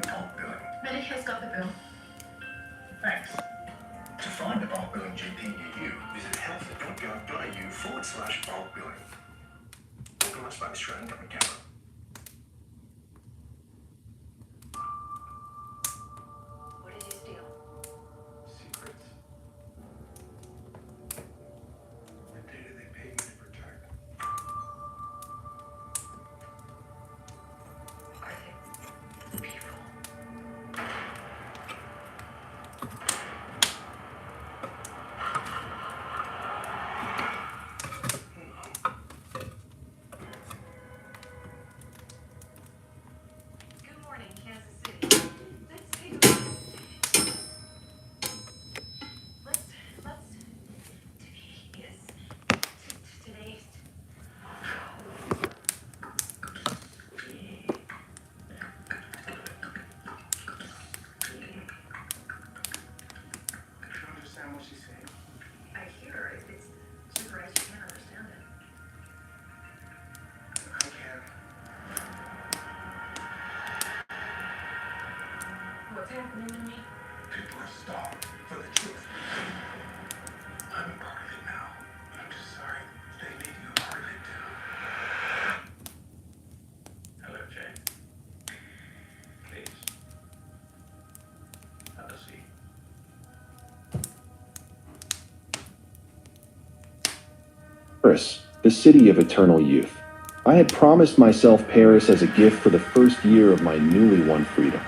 in bulk billing. Medic has got the bill. Thanks. To find a bulk billing GP near you, visit health.gov.au/bulk billing. Organised by the Australian Government Canberra. What is his deal? Secrets. The data they pay me to protect. Are they people? Good morning, Kansas City. Let's take a look. Today is I don't understand what she's saying. I hear it. It's super right. You can't understand it. I can't. What's happening to me? People are starved for the truth. I'm a part of it now. I'm just sorry they made you a part of it too. Hello, Jane. Please. Have a seat. Paris, the city of eternal youth. I had promised myself Paris as a gift for the first year of my newly won freedom.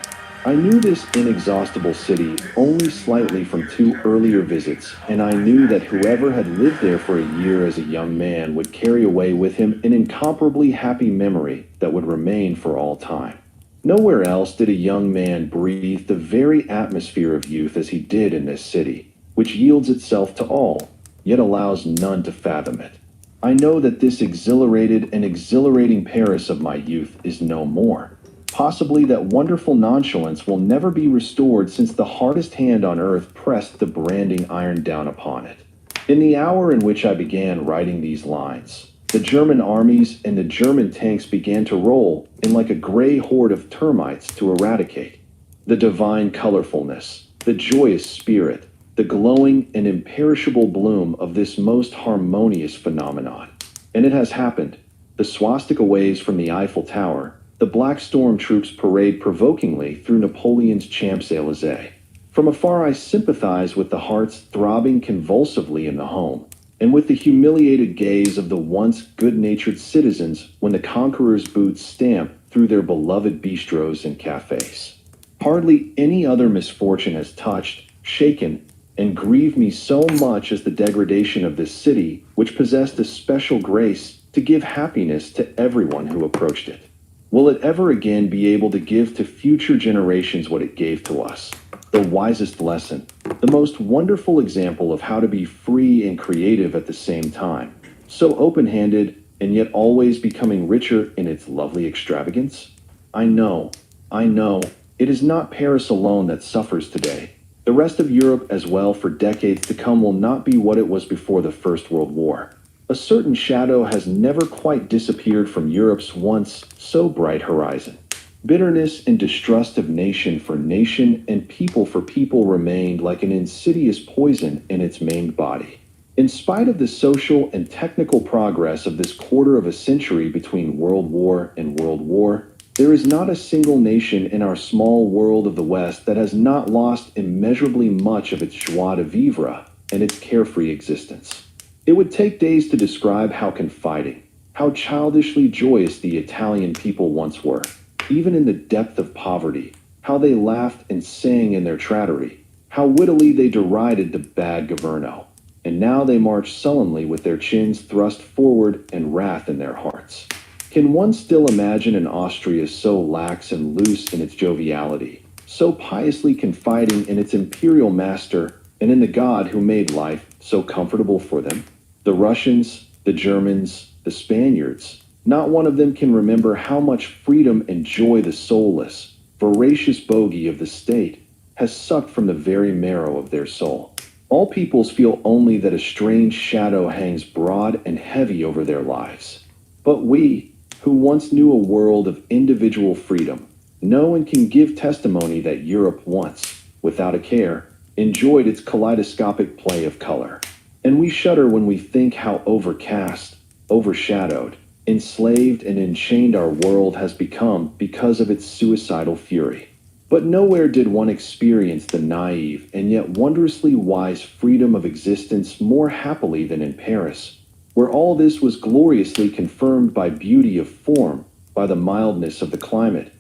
I knew this inexhaustible city only slightly from 2 earlier visits, and I knew that whoever had lived there for a year as a young man would carry away with him an incomparably happy memory that would remain for all time. Nowhere else did a young man breathe the very atmosphere of youth as he did in this city, which yields itself to all, yet allows none to fathom it. I know that this exhilarated and exhilarating Paris of my youth is no more. Possibly that wonderful nonchalance will never be restored since the hardest hand on earth pressed the branding iron down upon it. In the hour in which I began writing these lines, the German armies and the German tanks began to roll in like a gray horde of termites to eradicate. The divine colorfulness, the joyous spirit, the glowing and imperishable bloom of this most harmonious phenomenon. And it has happened. The swastika waves from the Eiffel Tower, the black storm troops parade provokingly through Napoleon's Champs-Élysées. From afar I sympathize with the hearts throbbing convulsively in the home, and with the humiliated gaze of the once good-natured citizens when the conqueror's boots stamp through their beloved bistros and cafes. Hardly any other misfortune has touched, shaken, and grieved me so much as the degradation of this city, which possessed a special grace to give happiness to everyone who approached it. Will it ever again be able to give to future generations what it gave to us? The wisest lesson, the most wonderful example of how to be free and creative at the same time, so open-handed and yet always becoming richer in its lovely extravagance? I know, it is not Paris alone that suffers today. The rest of Europe as well for decades to come will not be what it was before the First World War. A certain shadow has never quite disappeared from Europe's once so bright horizon. Bitterness and distrust of nation for nation and people for people remained like an insidious poison in its maimed body. In spite of the social and technical progress of this quarter of a century between World War and World War, there is not a single nation in our small world of the West that has not lost immeasurably much of its joie de vivre and its carefree existence. It would take days to describe how confiding, how childishly joyous the Italian people once were, even in the depth of poverty, how they laughed and sang in their trattoria, how wittily they derided the bad governo, and now they march sullenly with their chins thrust forward and wrath in their hearts. Can one still imagine an Austria so lax and loose in its joviality, so piously confiding in its imperial master and in the God who made life so comfortable for them? The Russians, the Germans, the Spaniards, not one of them can remember how much freedom and joy the soulless, voracious bogey of the state has sucked from the very marrow of their soul. All peoples feel only that a strange shadow hangs broad and heavy over their lives. But we, who once knew a world of individual freedom, No one can give testimony that Europe once, without a care, enjoyed its kaleidoscopic play of color. And we shudder when we think how overcast, overshadowed, enslaved and enchained our world has become because of its suicidal fury. But nowhere did one experience the naive and yet wondrously wise freedom of existence more happily than in Paris, where all this was gloriously confirmed by beauty of form, by the mildness of the climate,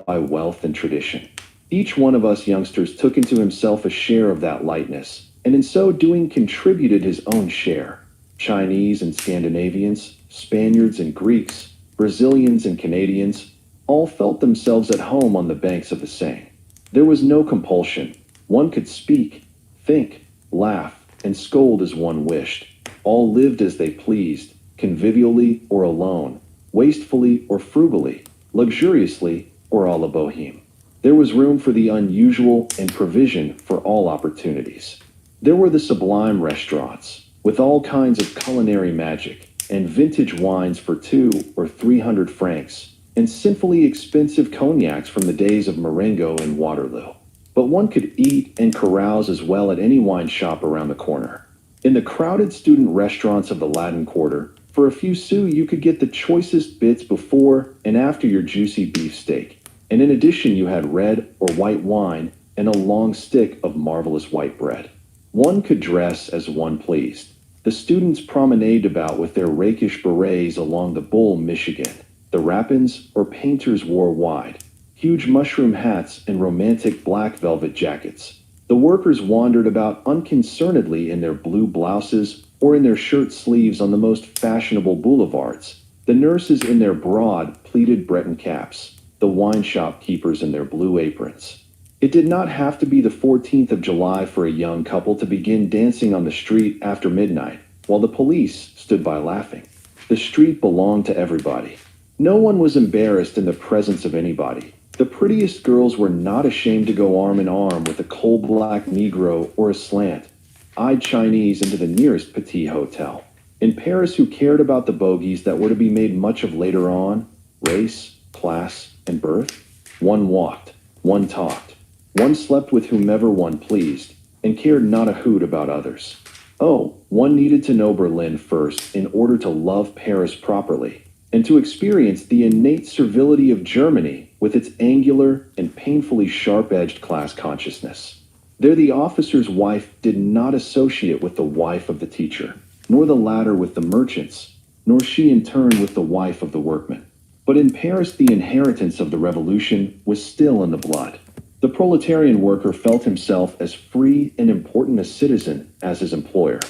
by wealth and tradition. Each one of us youngsters took into himself a share of that lightness, and in so doing contributed his own share. Chinese and Scandinavians, Spaniards and Greeks, Brazilians and Canadians, all felt themselves at home on the banks of the Seine. There was no compulsion. One could speak, think, laugh, and scold as one wished. All lived as they pleased, convivially or alone, wastefully or frugally, luxuriously or a la boheme. There was room for the unusual and provision for all opportunities. There were the sublime restaurants, with all kinds of culinary magic, and vintage wines for 200 or 300 francs, and sinfully expensive cognacs from the days of Marengo and Waterloo. But one could eat and carouse as well at any wine shop around the corner. In the crowded student restaurants of the Latin Quarter, for a few sous you could get the choicest bits before and after your juicy beefsteak, and in addition you had red or white wine and a long stick of marvelous white bread. One could dress as one pleased. The students promenaded about with their rakish berets along the Bull, Michigan. The Rappins or painters wore wide, huge mushroom hats and romantic black velvet jackets. The workers wandered about unconcernedly in their blue blouses or in their shirt sleeves on the most fashionable boulevards. The nurses in their broad, pleated Breton caps. The wine shop keepers in their blue aprons. It did not have to be the 14th of July for a young couple to begin dancing on the street after midnight, while the police stood by laughing. The street belonged to everybody. No one was embarrassed in the presence of anybody. The prettiest girls were not ashamed to go arm in arm with a coal-black Negro or a slant-eyed Chinese into the nearest petit hotel. In Paris, who cared about the bogies that were to be made much of later on? Race, class, and birth? One walked, one talked, one slept with whomever one pleased, and cared not a hoot about others. Oh, one needed to know Berlin first in order to love Paris properly, and to experience the innate servility of Germany with its angular and painfully sharp-edged class consciousness. There the officer's wife did not associate with the wife of the teacher, nor the latter with the merchants, nor she in turn with the wife of the workman. But in Paris the inheritance of the revolution was still in the blood. The proletarian worker felt himself as free and important a citizen as his employer.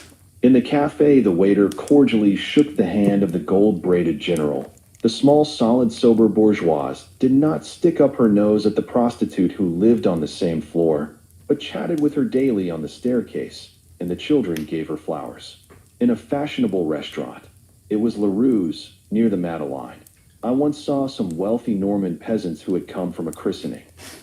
In the cafe, the waiter cordially shook the hand of the gold-braided general. The small, solid, sober bourgeoise did not stick up her nose at the prostitute who lived on the same floor, but chatted with her daily on the staircase, and the children gave her flowers. In a fashionable restaurant, it was Leroux's, near the Madeleine. I once saw some wealthy Norman peasants who had come from a christening.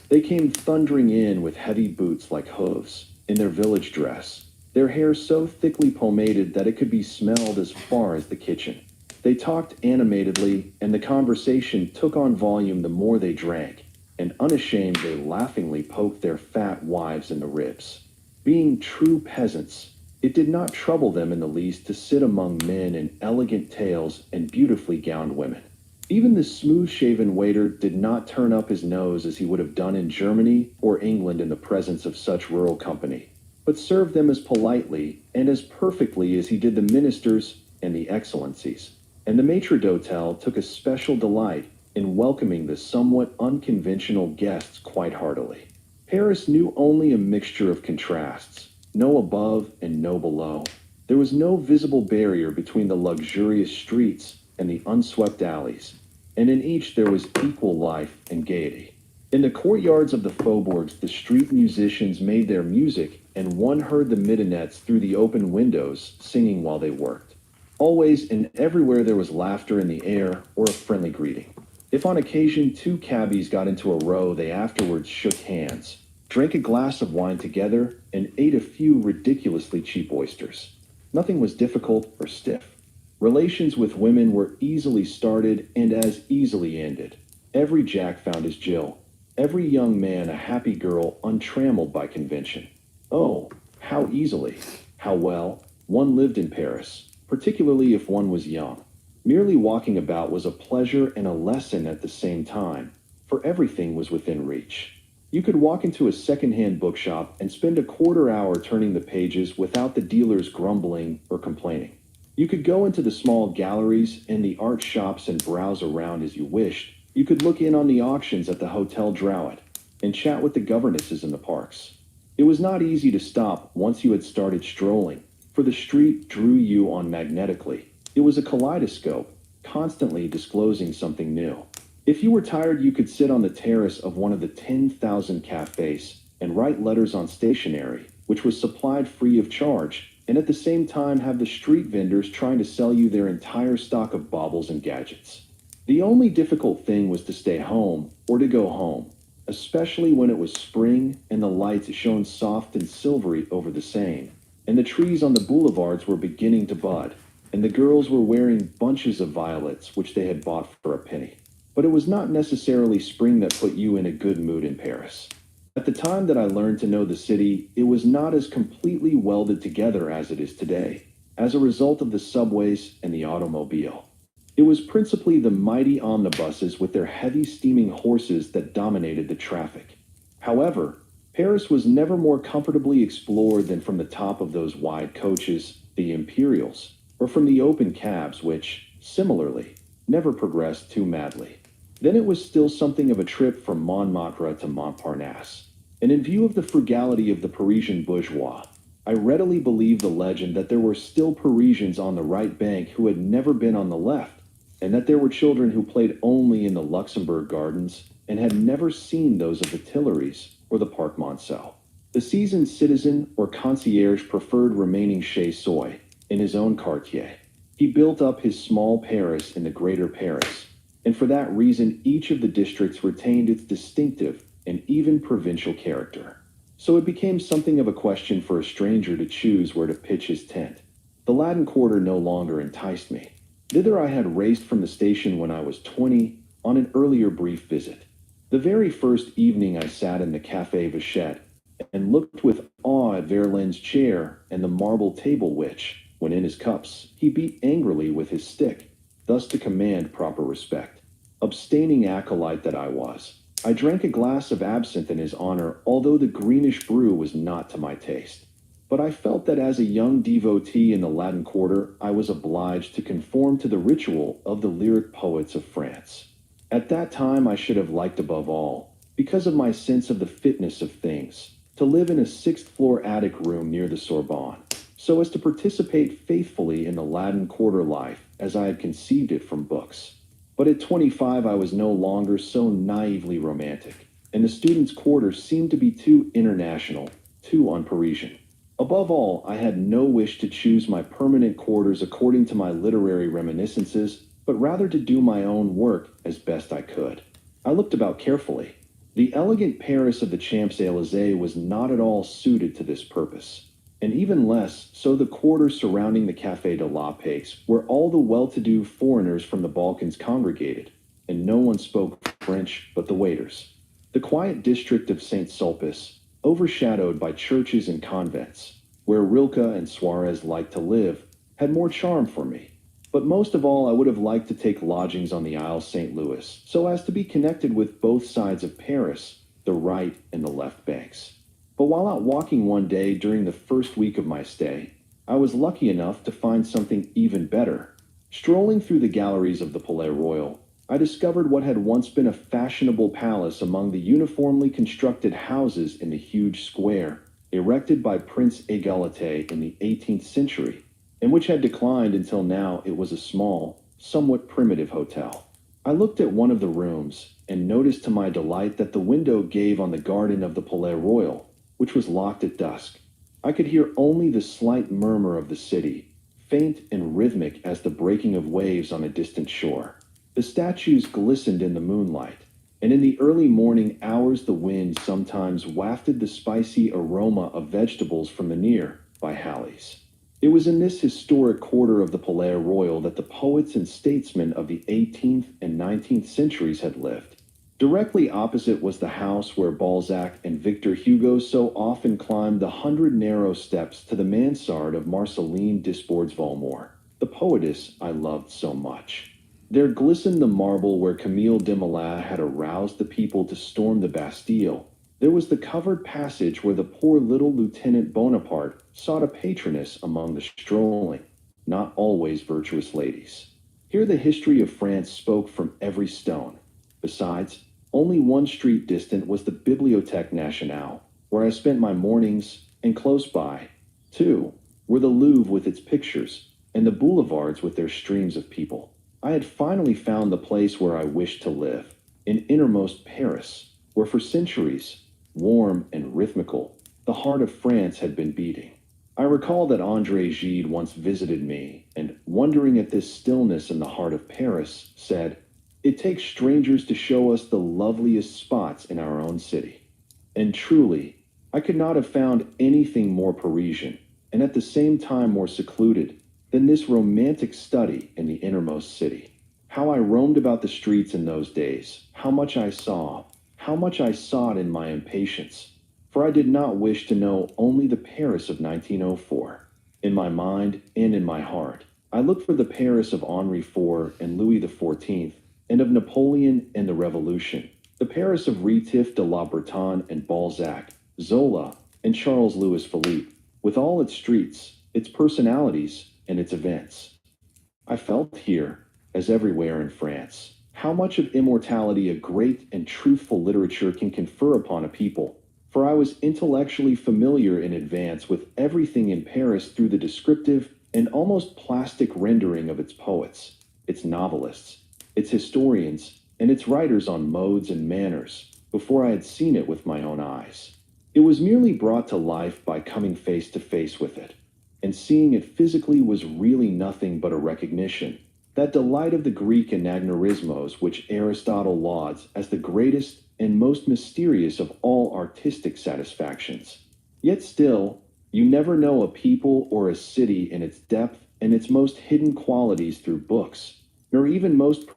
They came thundering in with heavy boots like hooves, in their village dress, their hair so thickly pomaded that it could be smelled as far as the kitchen. They talked animatedly, and the conversation took on volume the more they drank, and unashamed they laughingly poked their fat wives in the ribs. Being true peasants, it did not trouble them in the least to sit among men in elegant tails and beautifully gowned women. Even the smooth-shaven waiter did not turn up his nose as he would have done in Germany or England in the presence of such rural company, but served them as politely and as perfectly as he did the ministers and the excellencies. And the maitre d'hotel took a special delight in welcoming the somewhat unconventional guests quite heartily. Paris knew only a mixture of contrasts, no above and no below. There was no visible barrier between the luxurious streets and the unswept alleys, and in each there was equal life and gaiety. In the courtyards of the faubourgs, the street musicians made their music, and one heard the midinettes through the open windows singing while they worked. Always and everywhere there was laughter in the air or a friendly greeting. If on occasion two cabbies got into a row, they afterwards shook hands, drank a glass of wine together, and ate a few ridiculously cheap oysters. Nothing was difficult or stiff. Relations with women were easily started and as easily ended. Every Jack found his Jill. Every young man a happy girl untrammeled by convention. Oh, how easily, how well, one lived in Paris, particularly if one was young. Merely walking about was a pleasure and a lesson at the same time, for everything was within reach. You could walk into a second-hand bookshop and spend a quarter hour turning the pages without the dealers grumbling or complaining. You could go into the small galleries and the art shops and browse around as you wished. You could look in on the auctions at the Hotel Drouet and chat with the governesses in the parks. It was not easy to stop once you had started strolling, for the street drew you on magnetically. It was a kaleidoscope, constantly disclosing something new. If you were tired, you could sit on the terrace of one of the 10,000 cafes and write letters on stationery, which was supplied free of charge, and at the same time have the street vendors trying to sell you their entire stock of baubles and gadgets. The only difficult thing was to stay home or to go home, especially when it was spring and the lights shone soft and silvery over the Seine, and the trees on the boulevards were beginning to bud, and the girls were wearing bunches of violets which they had bought for a penny. But it was not necessarily spring that put you in a good mood in Paris. At the time that I learned to know the city, it was not as completely welded together as it is today, as a result of the subways and the automobile. It was principally the mighty omnibuses with their heavy steaming horses that dominated the traffic. However, Paris was never more comfortably explored than from the top of those wide coaches, the imperials, or from the open cabs which, similarly, never progressed too madly. Then it was still something of a trip from Montmartre to Montparnasse. And in view of the frugality of the Parisian bourgeois, I readily believed the legend that there were still Parisians on the right bank who had never been on the left, and that there were children who played only in the Luxembourg Gardens and had never seen those of the Tuileries or the Parc Monceau. The seasoned citizen or concierge preferred remaining chez soi, in his own quartier. He built up his small Paris in the greater Paris, and for that reason each of the districts retained its distinctive and even provincial character. So it became something of a question for a stranger to choose where to pitch his tent. The Latin Quarter no longer enticed me. Thither I had raced from the station when I was 20 on an earlier brief visit. The very first evening I sat in the Café Vachette and looked with awe at Verlaine's chair and the marble table which, when in his cups, he beat angrily with his stick, thus to command proper respect. Abstaining acolyte that I was, I drank a glass of absinthe in his honor, although the greenish brew was not to my taste. But I felt that as a young devotee in the Latin Quarter, I was obliged to conform to the ritual of the lyric poets of France. At that time I should have liked above all, because of my sense of the fitness of things, to live in a sixth-floor attic room near the Sorbonne, so as to participate faithfully in the Latin Quarter life as I had conceived it from books. But at 25 I was no longer so naively romantic, and the students' quarters seemed to be too international, too un-Parisian. Above all, I had no wish to choose my permanent quarters according to my literary reminiscences, but rather to do my own work as best I could. I looked about carefully. The elegant Paris of the Champs-Élysées was not at all suited to this purpose, and even less so the quarters surrounding the Café de la Paix, where all the well-to-do foreigners from the Balkans congregated, and no one spoke French but the waiters. The quiet district of St. Sulpice, overshadowed by churches and convents, where Rilke and Suarez liked to live, had more charm for me. But most of all, I would have liked to take lodgings on the Isle St. Louis, so as to be connected with both sides of Paris, the right and the left banks. But while out walking one day during the first week of my stay, I was lucky enough to find something even better. Strolling through the galleries of the Palais Royal, I discovered what had once been a fashionable palace among the uniformly constructed houses in the huge square, erected by Prince Égalité in the 18th century, and which had declined until now it was a small, somewhat primitive hotel. I looked at one of the rooms, and noticed to my delight that the window gave on the garden of the Palais Royal, which was locked at dusk. I could hear only the slight murmur of the city, faint and rhythmic as the breaking of waves on a distant shore. The statues glistened in the moonlight, and in the early morning hours the wind sometimes wafted the spicy aroma of vegetables from the near-by Halles. It was in this historic quarter of the Palais Royal that the poets and statesmen of the 18th and 19th centuries had lived. Directly opposite was the house where Balzac and Victor Hugo so often climbed the 100 narrow steps to the mansard of Marceline Disbordes Valmore, the poetess I loved so much. There glistened the marble where Camille Desmoulins had aroused the people to storm the Bastille. There was the covered passage where the poor little Lieutenant Bonaparte sought a patroness among the strolling, not always virtuous ladies. Here the history of France spoke from every stone. Besides, only one street distant was the Bibliothèque Nationale, where I spent my mornings, and close by, too, were the Louvre with its pictures, and the boulevards with their streams of people. I had finally found the place where I wished to live, in innermost Paris, where for centuries, warm and rhythmical, the heart of France had been beating. I recall that André Gide once visited me, and, wondering at this stillness in the heart of Paris, said, "It takes strangers to show us the loveliest spots in our own city." And truly, I could not have found anything more Parisian, and at the same time more secluded, than this romantic study in the innermost city. How I roamed about the streets in those days, how much I sought in my impatience, for I did not wish to know only the Paris of 1904. In my mind and in my heart, I looked for the Paris of Henri IV and Louis XIV, and of Napoleon and the Revolution, the Paris of Rétif de la Bretonne and Balzac, Zola, and Charles Louis Philippe, with all its streets, its personalities, and its events. I felt here, as everywhere in France, how much of immortality a great and truthful literature can confer upon a people, for I was intellectually familiar in advance with everything in Paris through the descriptive and almost plastic rendering of its poets, its novelists, its historians, and its writers on modes and manners, before I had seen it with my own eyes. It was merely brought to life by coming face to face with it, and seeing it physically was really nothing but a recognition, that delight of the Greek anagnorismos which Aristotle lauds as the greatest and most mysterious of all artistic satisfactions. Yet still, you never know a people or a city in its depth and its most hidden qualities through books, nor even most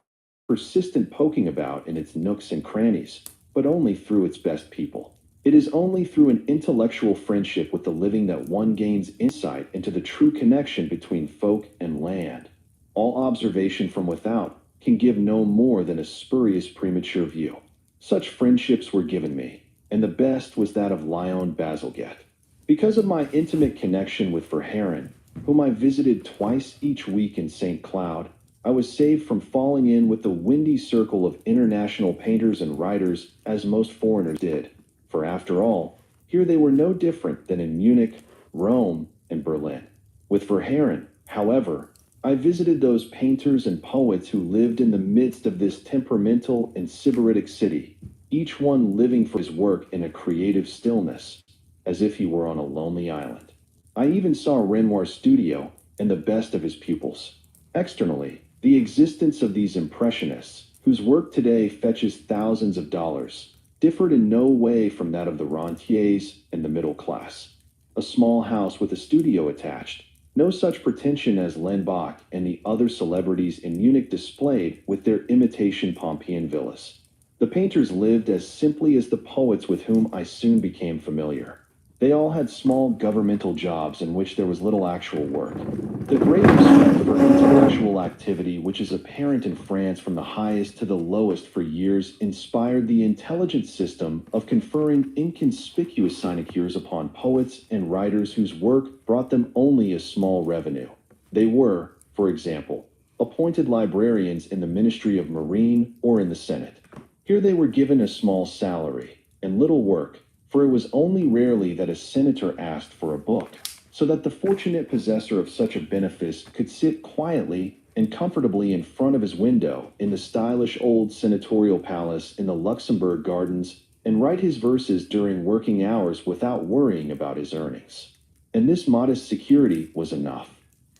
persistent poking about in its nooks and crannies, but only through its best people. It is only through an intellectual friendship with the living that one gains insight into the true connection between folk and land. All observation from without can give no more than a spurious premature view. Such friendships were given me, and the best was that of Léon Bazalgette. Because of my intimate connection with Verhaeren, whom I visited twice each week in St. Cloud, I was saved from falling in with the windy circle of international painters and writers as most foreigners did. For after all, here they were no different than in Munich, Rome, and Berlin. With Verhaeren, however, I visited those painters and poets who lived in the midst of this temperamental and sybaritic city, each one living for his work in a creative stillness, as if he were on a lonely island. I even saw Renoir's studio and the best of his pupils. Externally, the existence of these impressionists, whose work today fetches thousands of dollars, differed in no way from that of the rentiers and the middle class. A small house with a studio attached, no such pretension as Lenbach and the other celebrities in Munich displayed with their imitation Pompeian villas. The painters lived as simply as the poets with whom I soon became familiar. They all had small governmental jobs in which there was little actual work. The great respect for intellectual activity, which is apparent in France from the highest to the lowest for years, inspired the intelligent system of conferring inconspicuous sinecures upon poets and writers whose work brought them only a small revenue. They were, for example, appointed librarians in the Ministry of Marine or in the Senate. Here they were given a small salary and little work, for it was only rarely that a senator asked for a book, so that the fortunate possessor of such a benefice could sit quietly and comfortably in front of his window in the stylish old senatorial palace in the Luxembourg Gardens and write his verses during working hours without worrying about his earnings. And this modest security was enough.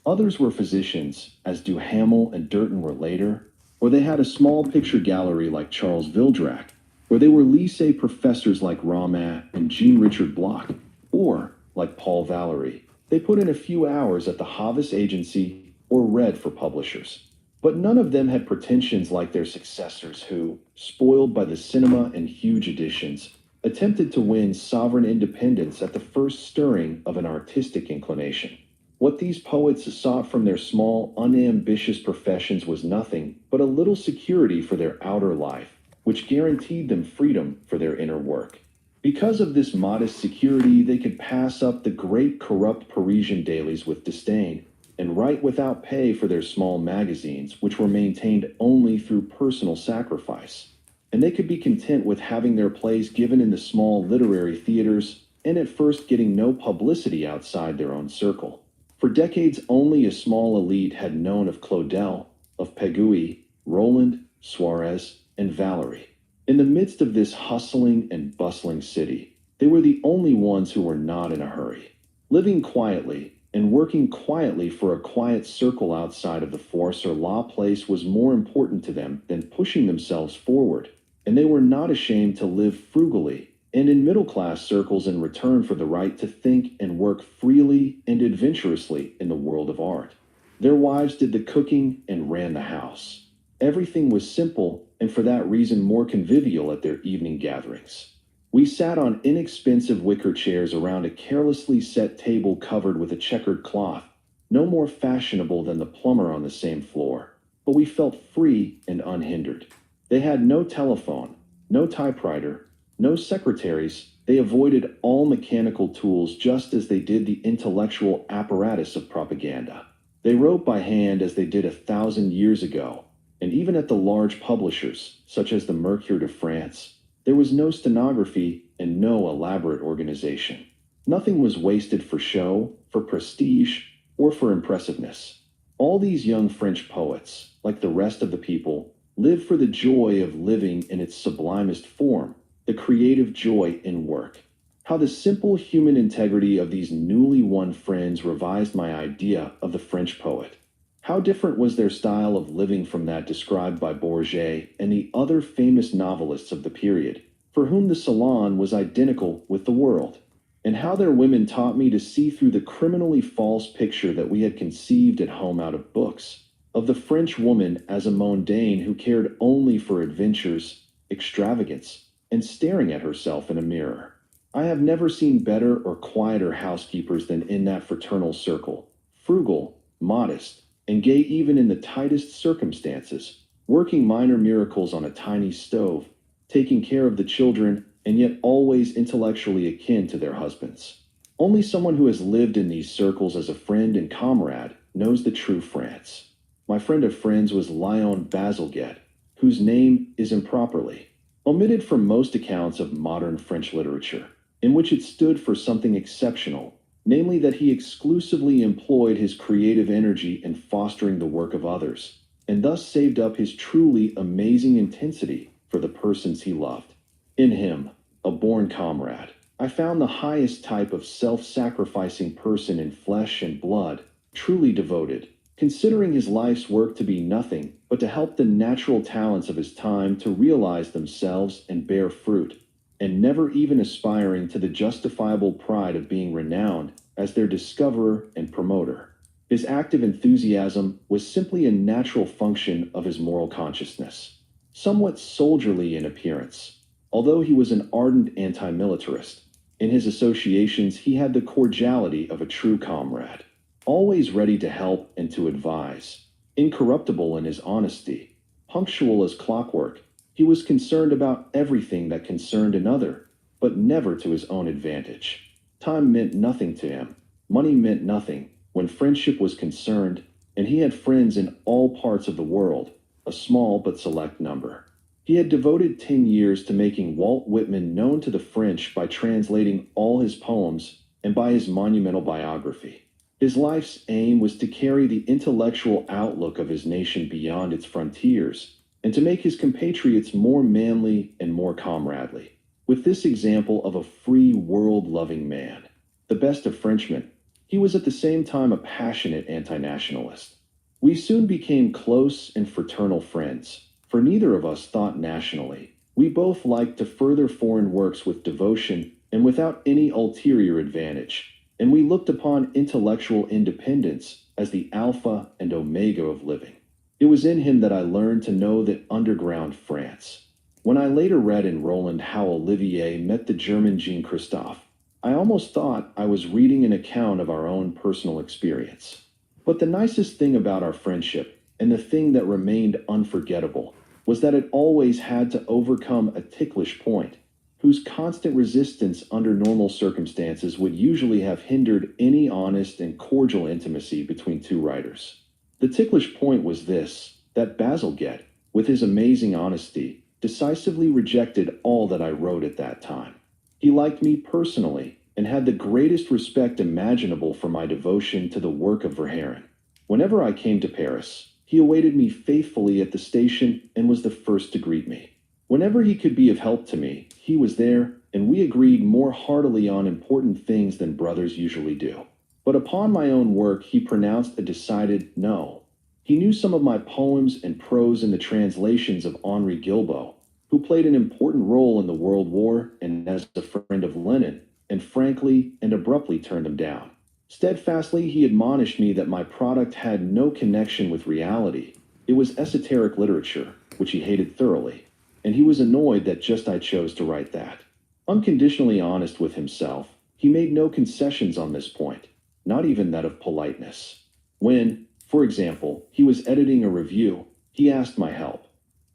Others were physicians, as Duhamel and Durton were later, or they had a small picture gallery like Charles Vildrac, or they were lycée professors like Ramin and Jean-Richard Bloch, or, like Paul Valéry, they put in a few hours at the Havas Agency or read for publishers. But none of them had pretensions like their successors who, spoiled by the cinema and huge editions, attempted to win sovereign independence at the first stirring of an artistic inclination. What these poets sought from their small, unambitious professions was nothing but a little security for their outer life, which guaranteed them freedom for their inner work. Because of this modest security, they could pass up the great corrupt Parisian dailies with disdain, and write without pay for their small magazines, which were maintained only through personal sacrifice. And they could be content with having their plays given in the small literary theaters, and at first getting no publicity outside their own circle. For decades, only a small elite had known of Claudel, of Pegui, Roland, Suarez, and Valerie. In the midst of this hustling and bustling city, they were the only ones who were not in a hurry. Living quietly and working quietly for a quiet circle outside of the force or law place was more important to them than pushing themselves forward, and they were not ashamed to live frugally and in middle-class circles in return for the right to think and work freely and adventurously in the world of art. Their wives did the cooking and ran the house. Everything was simple, and for that reason more convivial at their evening gatherings. We sat on inexpensive wicker chairs around a carelessly set table covered with a checkered cloth, no more fashionable than the plumber on the same floor, but we felt free and unhindered. They had no telephone, no typewriter, no secretaries. They avoided all mechanical tools just as they did the intellectual apparatus of propaganda. They wrote by hand as they did 1,000 years ago, and even at the large publishers, such as the Mercure de France, there was no stenography and no elaborate organization. Nothing was wasted for show, for prestige, or for impressiveness. All these young French poets, like the rest of the people, lived for the joy of living in its sublimest form, the creative joy in work. How the simple human integrity of these newly won friends revised my idea of the French poet. How different was their style of living from that described by Bourget and the other famous novelists of the period, for whom the salon was identical with the world. And how their women taught me to see through the criminally false picture that we had conceived at home out of books, of the French woman as a mondaine who cared only for adventures, extravagance, and staring at herself in a mirror. I have never seen better or quieter housekeepers than in that fraternal circle, frugal, modest, and gay even in the tightest circumstances, working minor miracles on a tiny stove, taking care of the children, and yet always intellectually akin to their husbands. Only someone who has lived in these circles as a friend and comrade knows the true France. My friend of friends was Léon Bazalgette, whose name is improperly omitted from most accounts of modern French literature, in which it stood for something exceptional, namely that he exclusively employed his creative energy in fostering the work of others, and thus saved up his truly amazing intensity for the persons he loved. In him, a born comrade, I found the highest type of self-sacrificing person in flesh and blood, truly devoted, considering his life's work to be nothing but to help the natural talents of his time to realize themselves and bear fruit, and never even aspiring to the justifiable pride of being renowned as their discoverer and promoter. His active enthusiasm was simply a natural function of his moral consciousness, somewhat soldierly in appearance, although he was an ardent anti-militarist. In his associations, he had the cordiality of a true comrade, always ready to help and to advise, incorruptible in his honesty, punctual as clockwork. He was concerned about everything that concerned another, but never to his own advantage. Time meant nothing to him. Money meant nothing when friendship was concerned, and he had friends in all parts of the world, a small but select number. He had devoted 10 years to making Walt Whitman known to the French by translating all his poems and by his monumental biography. His life's aim was to carry the intellectual outlook of his nation beyond its frontiers, and to make his compatriots more manly and more comradely. With this example of a free, world-loving man, the best of Frenchmen, he was at the same time a passionate anti-nationalist. We soon became close and fraternal friends, for neither of us thought nationally. We both liked to further foreign works with devotion and without any ulterior advantage, and we looked upon intellectual independence as the alpha and omega of living. It was in him that I learned to know that underground France. When I later read in Roland how Olivier met the German Jean Christophe, I almost thought I was reading an account of our own personal experience. But the nicest thing about our friendship, and the thing that remained unforgettable, was that it always had to overcome a ticklish point, whose constant resistance under normal circumstances would usually have hindered any honest and cordial intimacy between two writers. The ticklish point was this, that Bazalgette, with his amazing honesty, decisively rejected all that I wrote at that time. He liked me personally, and had the greatest respect imaginable for my devotion to the work of Verhaeren. Whenever I came to Paris, he awaited me faithfully at the station and was the first to greet me. Whenever he could be of help to me, he was there, and we agreed more heartily on important things than brothers usually do. But upon my own work he pronounced a decided no. He knew some of my poems and prose in the translations of Henri Guilbeau, who played an important role in the World War and as a friend of Lenin, and frankly and abruptly turned him down. Steadfastly he admonished me that my product had no connection with reality. It was esoteric literature, which he hated thoroughly, and he was annoyed that just I chose to write that. Unconditionally honest with himself, he made no concessions on this point, not even that of politeness. When, for example, he was editing a review, he asked my help.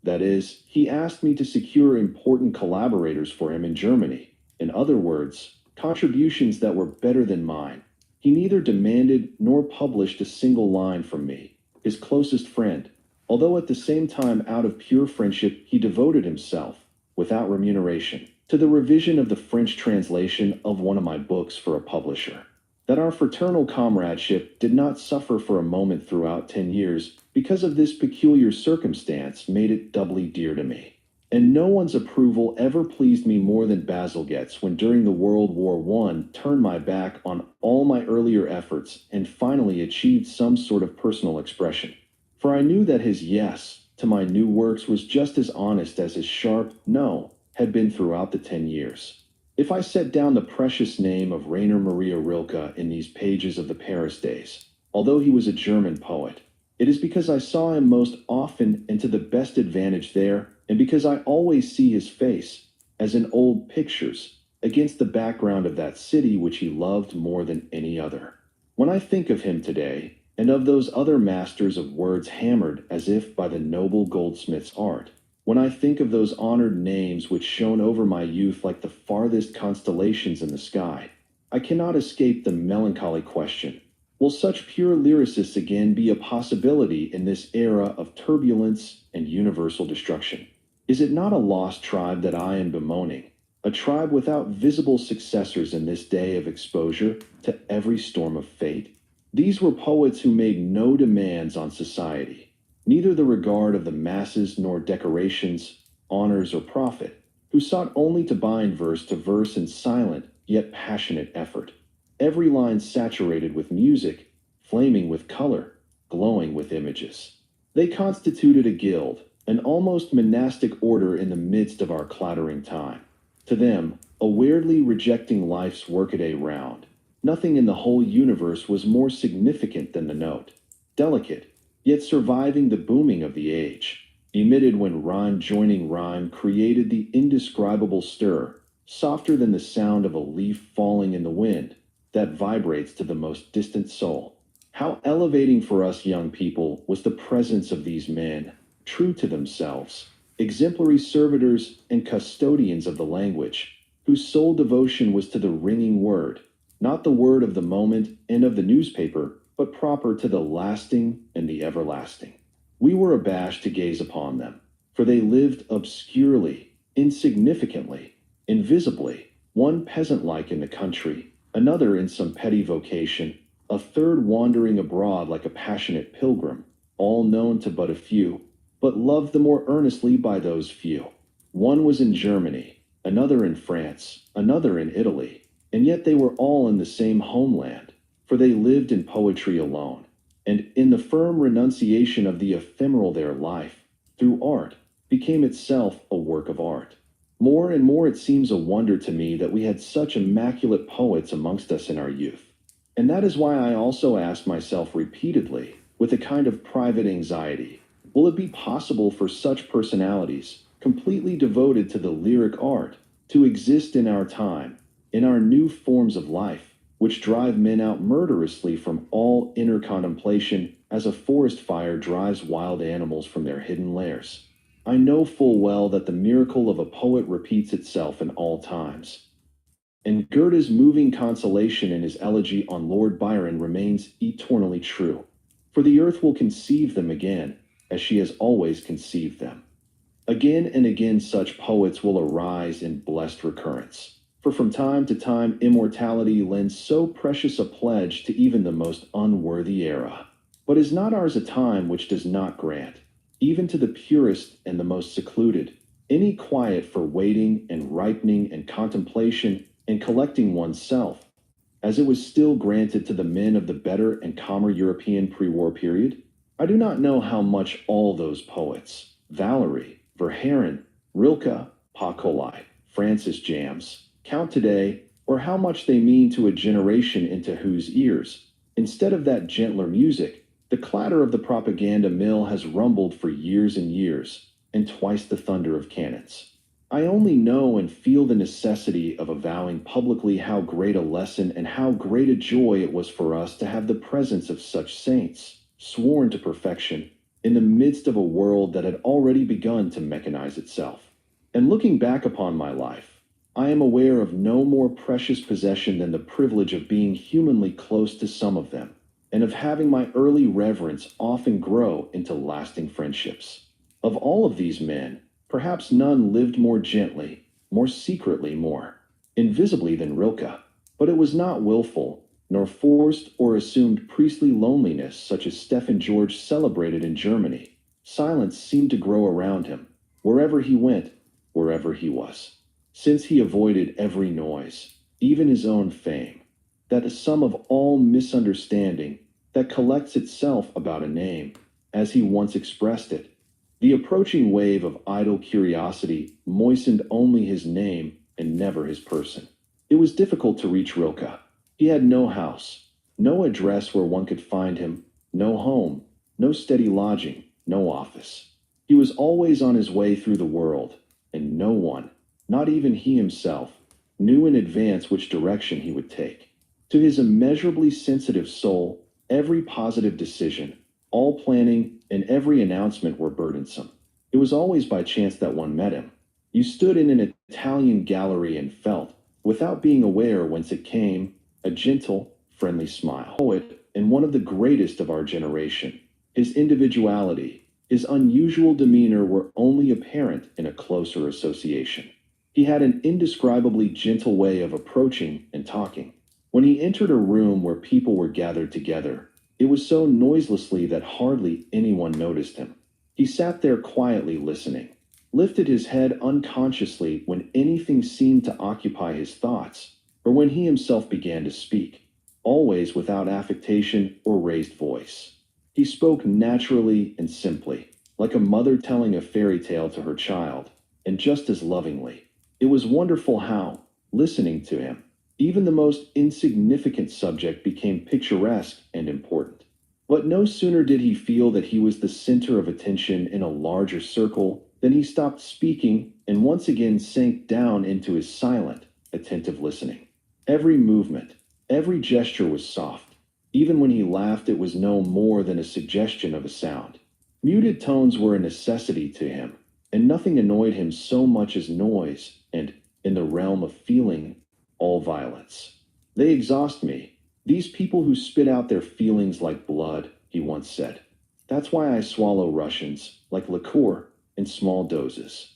That is, he asked me to secure important collaborators for him in Germany. In other words, contributions that were better than mine. He neither demanded nor published a single line from me, his closest friend, although at the same time out of pure friendship he devoted himself, without remuneration, to the revision of the French translation of one of my books for a publisher. That our fraternal comradeship did not suffer for a moment throughout 10 years because of this peculiar circumstance made it doubly dear to me. And no one's approval ever pleased me more than Bazalgette's when during the World War I turned my back on all my earlier efforts and finally achieved some sort of personal expression. For I knew that his yes to my new works was just as honest as his sharp no had been throughout the 10 years. If I set down the precious name of Rainer Maria Rilke in these pages of the Paris days, although he was a German poet, it is because I saw him most often and to the best advantage there, and because I always see his face, as in old pictures, against the background of that city which he loved more than any other. When I think of him today, and of those other masters of words hammered as if by the noble goldsmith's art, when I think of those honored names which shone over my youth like the farthest constellations in the sky, I cannot escape the melancholy question, will such pure lyricists again be a possibility in this era of turbulence and universal destruction? Is it not a lost tribe that I am bemoaning, a tribe without visible successors in this day of exposure to every storm of fate? These were poets who made no demands on society, neither the regard of the masses nor decorations, honors, or profit, who sought only to bind verse to verse in silent yet passionate effort, every line saturated with music, flaming with color, glowing with images. They constituted a guild, an almost monastic order in the midst of our clattering time. To them, a weirdly rejecting life's workaday round, nothing in the whole universe was more significant than the note, delicate, yet surviving the booming of the age, emitted when rhyme joining rhyme created the indescribable stir, softer than the sound of a leaf falling in the wind, that vibrates to the most distant soul. How elevating for us young people was the presence of these men, true to themselves, exemplary servitors and custodians of the language, whose sole devotion was to the ringing word, not the word of the moment and of the newspaper, but proper to the lasting and the everlasting. We were abashed to gaze upon them, for they lived obscurely, insignificantly, invisibly, one peasant-like in the country, another in some petty vocation, a third wandering abroad like a passionate pilgrim, all known to but a few, but loved the more earnestly by those few. One was in Germany, another in France, another in Italy, and yet they were all in the same homeland, for they lived in poetry alone, and in the firm renunciation of the ephemeral their life, through art, became itself a work of art. More and more it seems a wonder to me that we had such immaculate poets amongst us in our youth. And that is why I also ask myself repeatedly, with a kind of private anxiety, Will it be possible for such personalities, completely devoted to the lyric art, to exist in our time, in our new forms of life, which drive men out murderously from all inner contemplation as a forest fire drives wild animals from their hidden lairs? I know full well that the miracle of a poet repeats itself in all times. And Goethe's moving consolation in his elegy on Lord Byron remains eternally true. For the earth will conceive them again, as she has always conceived them. Again and again such poets will arise in blessed recurrence. For from time to time immortality lends so precious a pledge to even the most unworthy era. But is not ours a time which does not grant, even to the purest and the most secluded, any quiet for waiting and ripening and contemplation and collecting oneself, as it was still granted to the men of the better and calmer European pre-war period? I do not know how much all those poets, Valery, Verhaeren, Rilke, Pacolai, Francis Jams, count today, or how much they mean to a generation into whose ears, instead of that gentler music, the clatter of the propaganda mill has rumbled for years and years, and twice the thunder of cannons. I only know and feel the necessity of avowing publicly how great a lesson and how great a joy it was for us to have the presence of such saints, sworn to perfection, in the midst of a world that had already begun to mechanize itself. And looking back upon my life, I am aware of no more precious possession than the privilege of being humanly close to some of them, and of having my early reverence often grow into lasting friendships. Of all of these men, perhaps none lived more gently, more secretly, more invisibly than Rilke, but it was not willful, nor forced or assumed priestly loneliness such as Stefan George celebrated in Germany. Silence seemed to grow around him, wherever he went, wherever he was, since he avoided every noise, even his own fame, that the sum of all misunderstanding that collects itself about a name, as he once expressed it. The approaching wave of idle curiosity moistened only his name and never his person. It was difficult to reach Rilke. He had no house, no address where one could find him, no home, no steady lodging, no office. He was always on his way through the world, and no one, not even he himself, knew in advance which direction he would take. To his immeasurably sensitive soul, every positive decision, all planning, and every announcement were burdensome. It was always by chance that one met him. You stood in an Italian gallery and felt, without being aware whence it came, a gentle, friendly smile. Poet, and one of the greatest of our generation, his individuality, his unusual demeanor were only apparent in a closer association. He had an indescribably gentle way of approaching and talking. When he entered a room where people were gathered together, it was so noiselessly that hardly anyone noticed him. He sat there quietly listening, lifted his head unconsciously when anything seemed to occupy his thoughts, or when he himself began to speak, always without affectation or raised voice. He spoke naturally and simply, like a mother telling a fairy tale to her child, and just as lovingly. It was wonderful how, listening to him, even the most insignificant subject became picturesque and important. But no sooner did he feel that he was the center of attention in a larger circle than he stopped speaking and once again sank down into his silent, attentive listening. Every movement, every gesture was soft. Even when he laughed, it was no more than a suggestion of a sound. Muted tones were a necessity to him, and nothing annoyed him so much as noise and, in the realm of feeling, all violence. They exhaust me. These people who spit out their feelings like blood, he once said. That's why I swallow Russians, like liqueur, in small doses.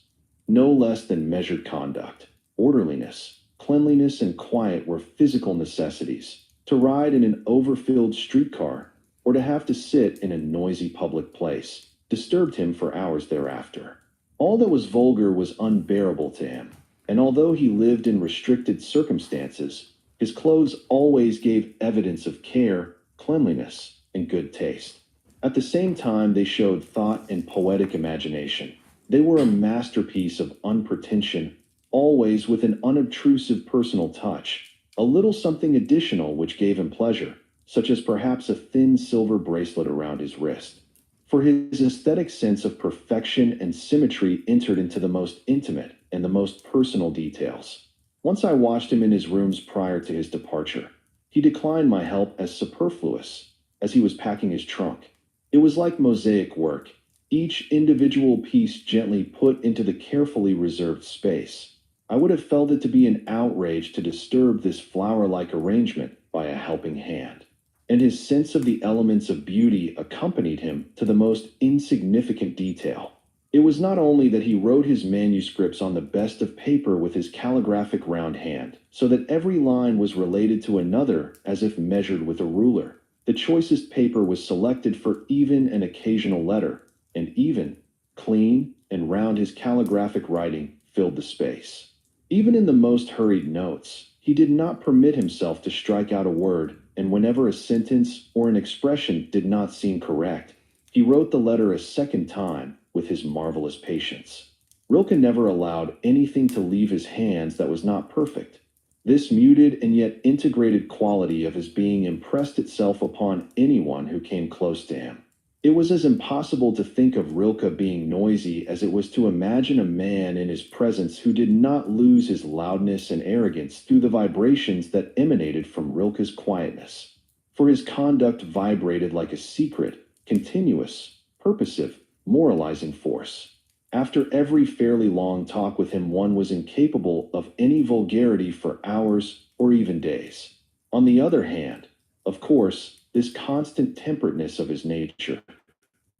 No less than measured conduct, orderliness, cleanliness, and quiet were physical necessities. To ride in an overfilled streetcar, or to have to sit in a noisy public place, disturbed him for hours thereafter. All that was vulgar was unbearable to him, and although he lived in restricted circumstances, his clothes always gave evidence of care, cleanliness, and good taste. At the same time, they showed thought and poetic imagination. They were a masterpiece of unpretension, always with an unobtrusive personal touch, a little something additional which gave him pleasure, such as perhaps a thin silver bracelet around his wrist. for his aesthetic sense of perfection and symmetry entered into the most intimate and the most personal details. Once I watched him in his rooms prior to his departure. He declined my help as superfluous, as he was packing his trunk. It was like mosaic work, each individual piece gently put into the carefully reserved space. I would have felt it to be an outrage to disturb this flower-like arrangement by a helping hand. And his sense of the elements of beauty accompanied him to the most insignificant detail. It was not only that he wrote his manuscripts on the best of paper with his calligraphic round hand, so that every line was related to another as if measured with a ruler. The choicest paper was selected for even an occasional letter, and even, clean and round his calligraphic writing filled the space. Even in the most hurried notes, he did not permit himself to strike out a word, and whenever a sentence or an expression did not seem correct, he wrote the letter a second time with his marvelous patience. Rilke never allowed anything to leave his hands that was not perfect. This muted and yet integrated quality of his being impressed itself upon anyone who came close to him. It was as impossible to think of Rilke being noisy as it was to imagine a man in his presence who did not lose his loudness and arrogance through the vibrations that emanated from Rilke's quietness. For his conduct vibrated like a secret, continuous, purposive, moralizing force. After every fairly long talk with him, one was incapable of any vulgarity for hours or even days. On the other hand, of course, this constant temperateness of his nature,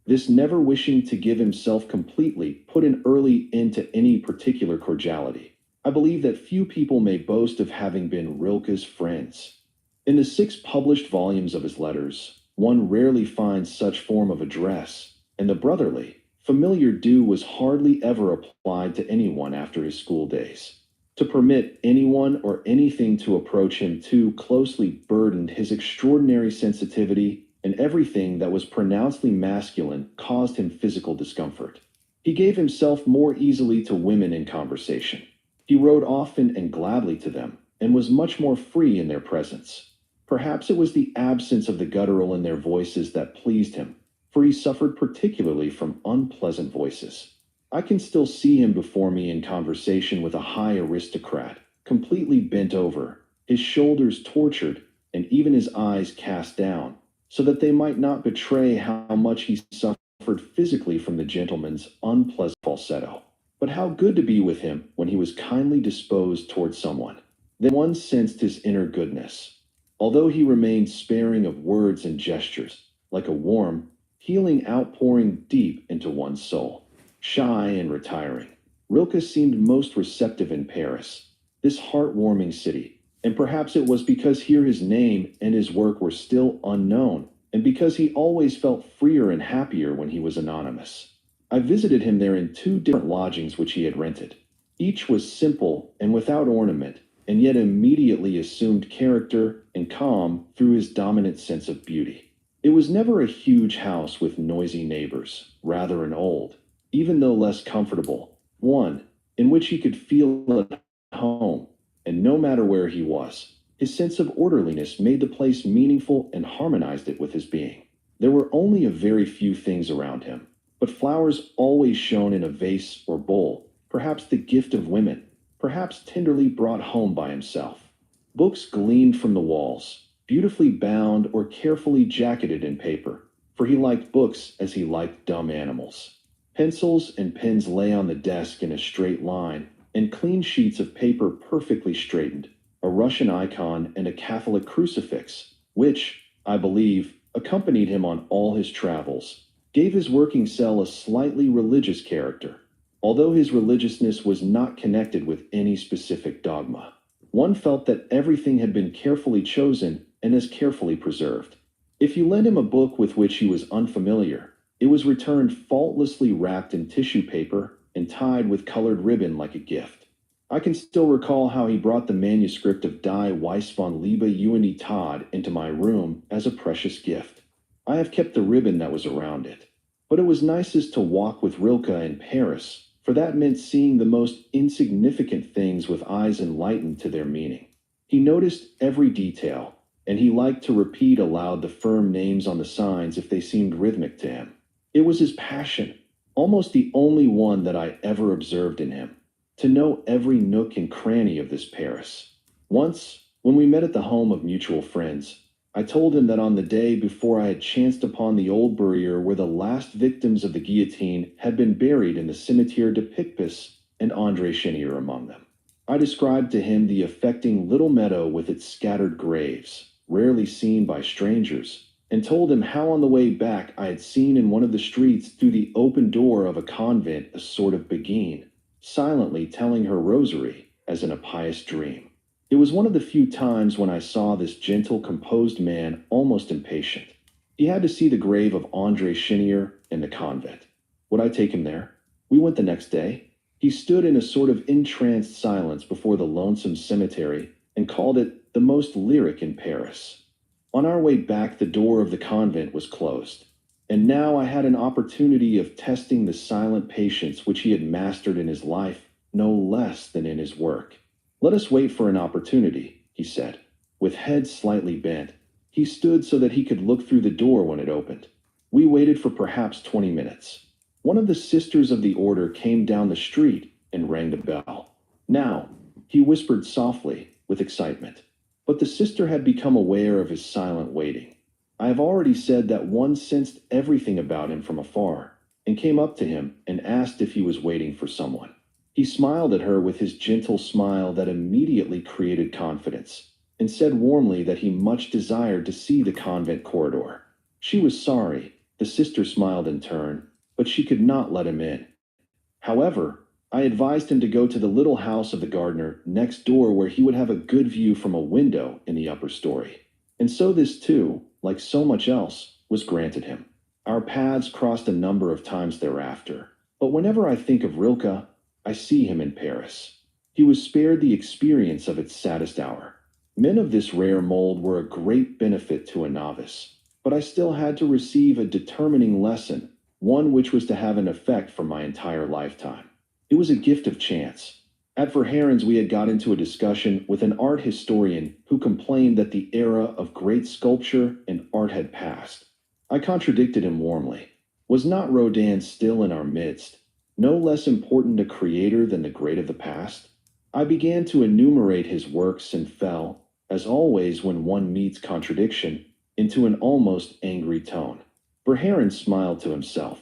this never wishing to give himself completely, put an early end to any particular cordiality. I believe that few people may boast of having been Rilke's friends. In the 6 published volumes of his letters, one rarely finds such form of address, and the brotherly, familiar do was hardly ever applied to anyone after his school days. To permit anyone or anything to approach him too closely burdened his extraordinary sensitivity, and everything that was pronouncedly masculine caused him physical discomfort. He gave himself more easily to women in conversation. He wrote often and gladly to them, and was much more free in their presence. Perhaps it was the absence of the guttural in their voices that pleased him, for he suffered particularly from unpleasant voices. I can still see him before me in conversation with a high aristocrat, completely bent over, his shoulders tortured, and even his eyes cast down, so that they might not betray how much he suffered physically from the gentleman's unpleasant falsetto. But how good to be with him when he was kindly disposed towards someone. Then one sensed his inner goodness. Although he remained sparing of words and gestures, like a warm, healing outpouring deep into one's soul. Shy and retiring, Rilke seemed most receptive in Paris, this heart-warming city, and perhaps it was because here his name and his work were still unknown, and because he always felt freer and happier when he was anonymous. I visited him there in 2 different lodgings which he had rented. Each was simple and without ornament, and yet immediately assumed character and calm through his dominant sense of beauty. It was never a huge house with noisy neighbors, rather an old, even though less comfortable, one in which he could feel at home, and no matter where he was, his sense of orderliness made the place meaningful and harmonized it with his being. There were only a very few things around him, but flowers always shone in a vase or bowl, perhaps the gift of women, perhaps tenderly brought home by himself. Books gleamed from the walls, beautifully bound or carefully jacketed in paper, for he liked books as he liked dumb animals. Pencils and pens lay on the desk in a straight line, and clean sheets of paper perfectly straightened, a Russian icon and a Catholic crucifix, which, I believe, accompanied him on all his travels, gave his working cell a slightly religious character, although his religiousness was not connected with any specific dogma. One felt that everything had been carefully chosen and as carefully preserved. If you lent him a book with which he was unfamiliar, it was returned faultlessly wrapped in tissue paper and tied with colored ribbon like a gift. I can still recall how he brought the manuscript of Die Weis von Liebe Unitad into my room as a precious gift. I have kept the ribbon that was around it. But it was nicest to walk with Rilke in Paris, for that meant seeing the most insignificant things with eyes enlightened to their meaning. He noticed every detail, and he liked to repeat aloud the firm names on the signs if they seemed rhythmic to him. It was his passion, almost the only one that I ever observed in him, to know every nook and cranny of this Paris. Once, when we met at the home of mutual friends, I told him that on the day before I had chanced upon the old burial where the last victims of the guillotine had been buried in the Cimetière de Picpus, and André Chenier among them. I described to him the affecting little meadow with its scattered graves, rarely seen by strangers, and told him how on the way back I had seen in one of the streets through the open door of a convent a sort of beguine, silently telling her rosary, as in a pious dream. It was one of the few times when I saw this gentle, composed man almost impatient. He had to see the grave of André Chenier in the convent. Would I take him there? We went the next day. He stood in a sort of entranced silence before the lonesome cemetery and called it the most lyric in Paris. On our way back, the door of the convent was closed, and now I had an opportunity of testing the silent patience which he had mastered in his life no less than in his work. "Let us wait for an opportunity," he said. With head slightly bent, he stood so that he could look through the door when it opened. We waited for perhaps 20 minutes. One of the sisters of the order came down the street and rang the bell. "Now," he whispered softly, with excitement. But the sister had become aware of his silent waiting. I have already said that one sensed everything about him from afar, and came up to him and asked if he was waiting for someone. He smiled at her with his gentle smile that immediately created confidence, and said warmly that he much desired to see the convent corridor. She was sorry, the sister smiled in turn, but she could not let him in. However, I advised him to go to the little house of the gardener next door where he would have a good view from a window in the upper story. And so this too, like so much else, was granted him. Our paths crossed a number of times thereafter, but whenever I think of Rilke, I see him in Paris. He was spared the experience of its saddest hour. Men of this rare mold were a great benefit to a novice, but I still had to receive a determining lesson, one which was to have an effect for my entire lifetime. It was a gift of chance. At Verharen's we had got into a discussion with an art historian who complained that the era of great sculpture and art had passed. I contradicted him warmly. Was not Rodin still in our midst, no less important a creator than the great of the past? I began to enumerate his works and fell, as always when one meets contradiction, into an almost angry tone. Verhaeren smiled to himself.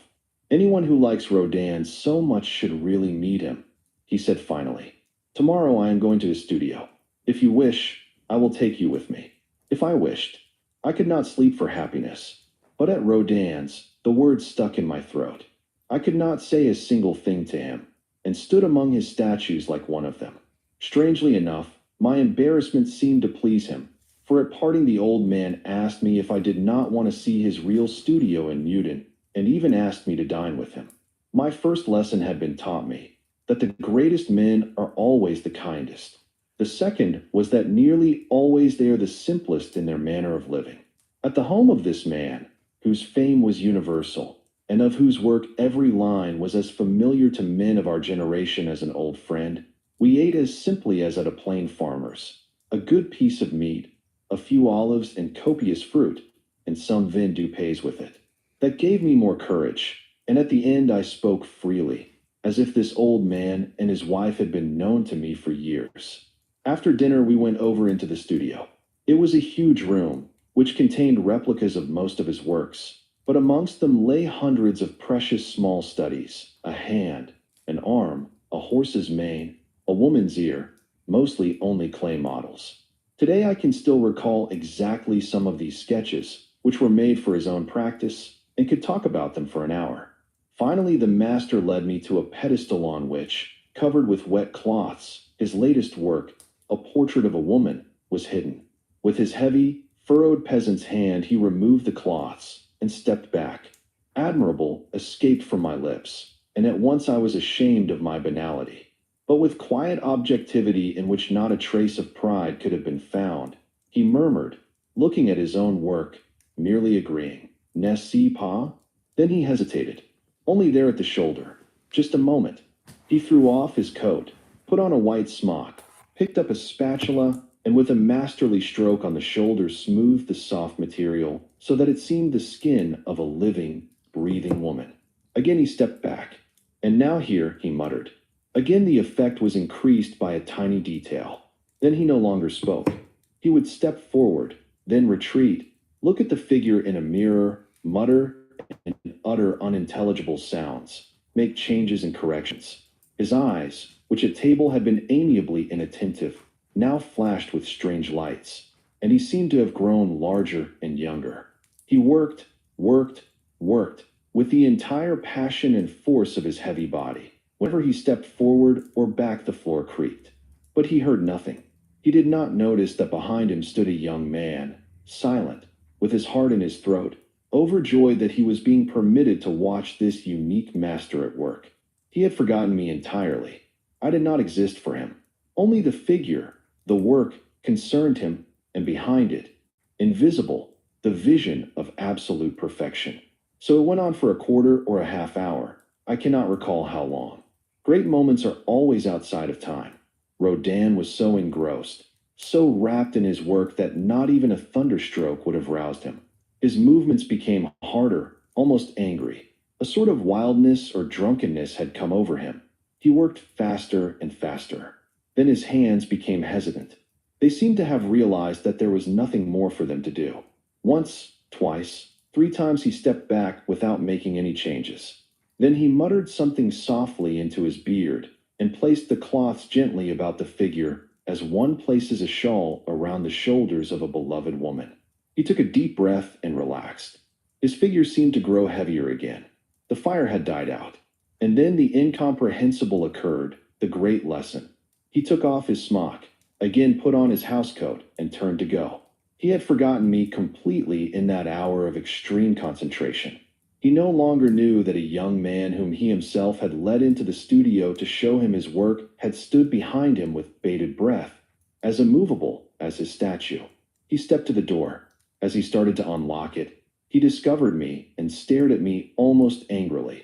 "Anyone who likes Rodin so much should really meet him," he said finally. "Tomorrow I am going to his studio. If you wish, I will take you with me." If I wished, I could not sleep for happiness. But at Rodin's, the words stuck in my throat. I could not say a single thing to him, and stood among his statues like one of them. Strangely enough, my embarrassment seemed to please him, for at parting the old man asked me if I did not want to see his real studio in Meudon, and even asked me to dine with him. My first lesson had been taught me, that the greatest men are always the kindest. The second was that nearly always they are the simplest in their manner of living. At the home of this man, whose fame was universal, and of whose work every line was as familiar to men of our generation as an old friend, we ate as simply as at a plain farmer's. A good piece of meat, a few olives and copious fruit, and some vin du pays with it. That gave me more courage, and at the end I spoke freely, as if this old man and his wife had been known to me for years. After dinner we went over into the studio. It was a huge room, which contained replicas of most of his works, but amongst them lay hundreds of precious small studies, a hand, an arm, a horse's mane, a woman's ear, mostly only clay models. Today I can still recall exactly some of these sketches, which were made for his own practice, and could talk about them for an hour. Finally, the master led me to a pedestal on which, covered with wet cloths, his latest work, a portrait of a woman, was hidden. With his heavy, furrowed peasant's hand he removed the cloths, and stepped back. "Admirable" escaped from my lips, and at once I was ashamed of my banality. But with quiet objectivity in which not a trace of pride could have been found, he murmured, looking at his own work, merely agreeing, "N'est-ce pas?" Then he hesitated, only there at the shoulder. Just a moment. He threw off his coat, put on a white smock, picked up a spatula, and with a masterly stroke on the shoulder smoothed the soft material so that it seemed the skin of a living, breathing woman. Again he stepped back. And now here, he muttered. Again the effect was increased by a tiny detail. Then he no longer spoke. He would step forward, then retreat, look at the figure in a mirror, mutter and utter unintelligible sounds, make changes and corrections. His eyes, which at table had been amiably inattentive, now flashed with strange lights, and he seemed to have grown larger and younger. He worked, worked, worked, with the entire passion and force of his heavy body. Whenever he stepped forward or back, the floor creaked. But he heard nothing. He did not notice that behind him stood a young man, silent, with his heart in his throat, overjoyed that he was being permitted to watch this unique master at work. He had forgotten me entirely. I did not exist for him. Only the figure, the work, concerned him, and behind it, invisible, the vision of absolute perfection. So it went on for a quarter or a half hour. I cannot recall how long. Great moments are always outside of time. Rodin was so engrossed, so wrapped in his work that not even a thunderstroke would have roused him. His movements became harder, almost angry. A sort of wildness or drunkenness had come over him. He worked faster and faster. Then his hands became hesitant. They seemed to have realized that there was nothing more for them to do. Once, twice, 3 times he stepped back without making any changes. Then he muttered something softly into his beard and placed the cloths gently about the figure as one places a shawl around the shoulders of a beloved woman. He took a deep breath and relaxed. His figure seemed to grow heavier again. The fire had died out. And then the incomprehensible occurred, the great lesson. He took off his smock, again put on his housecoat, and turned to go. He had forgotten me completely in that hour of extreme concentration. He no longer knew that a young man whom he himself had led into the studio to show him his work had stood behind him with bated breath, as immovable as his statue. He stepped to the door. As he started to unlock it, he discovered me and stared at me almost angrily.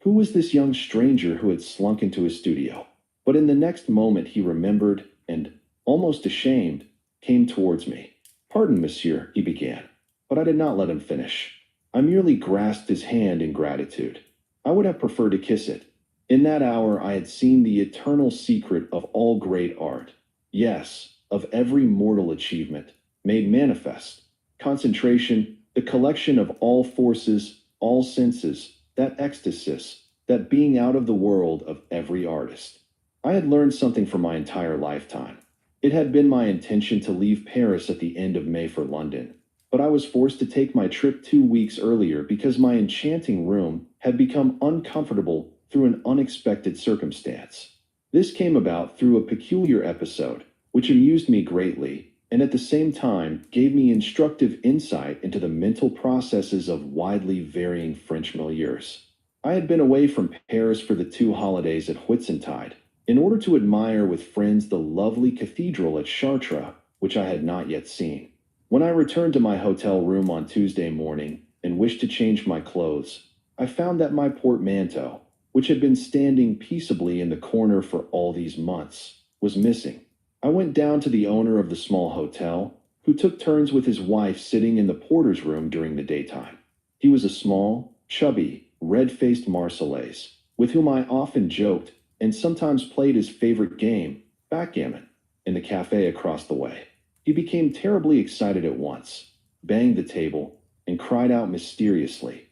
Who was this young stranger who had slunk into his studio? But in the next moment he remembered and, almost ashamed, came towards me. "Pardon, monsieur," he began, but I did not let him finish. I merely grasped his hand in gratitude. I would have preferred to kiss it. In that hour I had seen the eternal secret of all great art. Yes, of every mortal achievement, made manifest. Concentration, the collection of all forces, all senses, that ecstasis, that being out of the world of every artist. I had learned something for my entire lifetime. It had been my intention to leave Paris at the end of May for London, but I was forced to take my trip 2 weeks earlier because my enchanting room had become uncomfortable through an unexpected circumstance. This came about through a peculiar episode, which amused me greatly, and at the same time gave me instructive insight into the mental processes of widely varying French milieus. I had been away from Paris for the 2 holidays at Whitsuntide, in order to admire with friends the lovely cathedral at Chartres, which I had not yet seen. When I returned to my hotel room on Tuesday morning and wished to change my clothes, I found that my portmanteau, which had been standing peaceably in the corner for all these months, was missing. I went down to the owner of the small hotel, who took turns with his wife sitting in the porter's room during the daytime. He was a small, chubby, red-faced Marseillaise, with whom I often joked and sometimes played his favorite game, backgammon, in the cafe across the way. He became terribly excited at once, banged the table, and cried out mysteriously,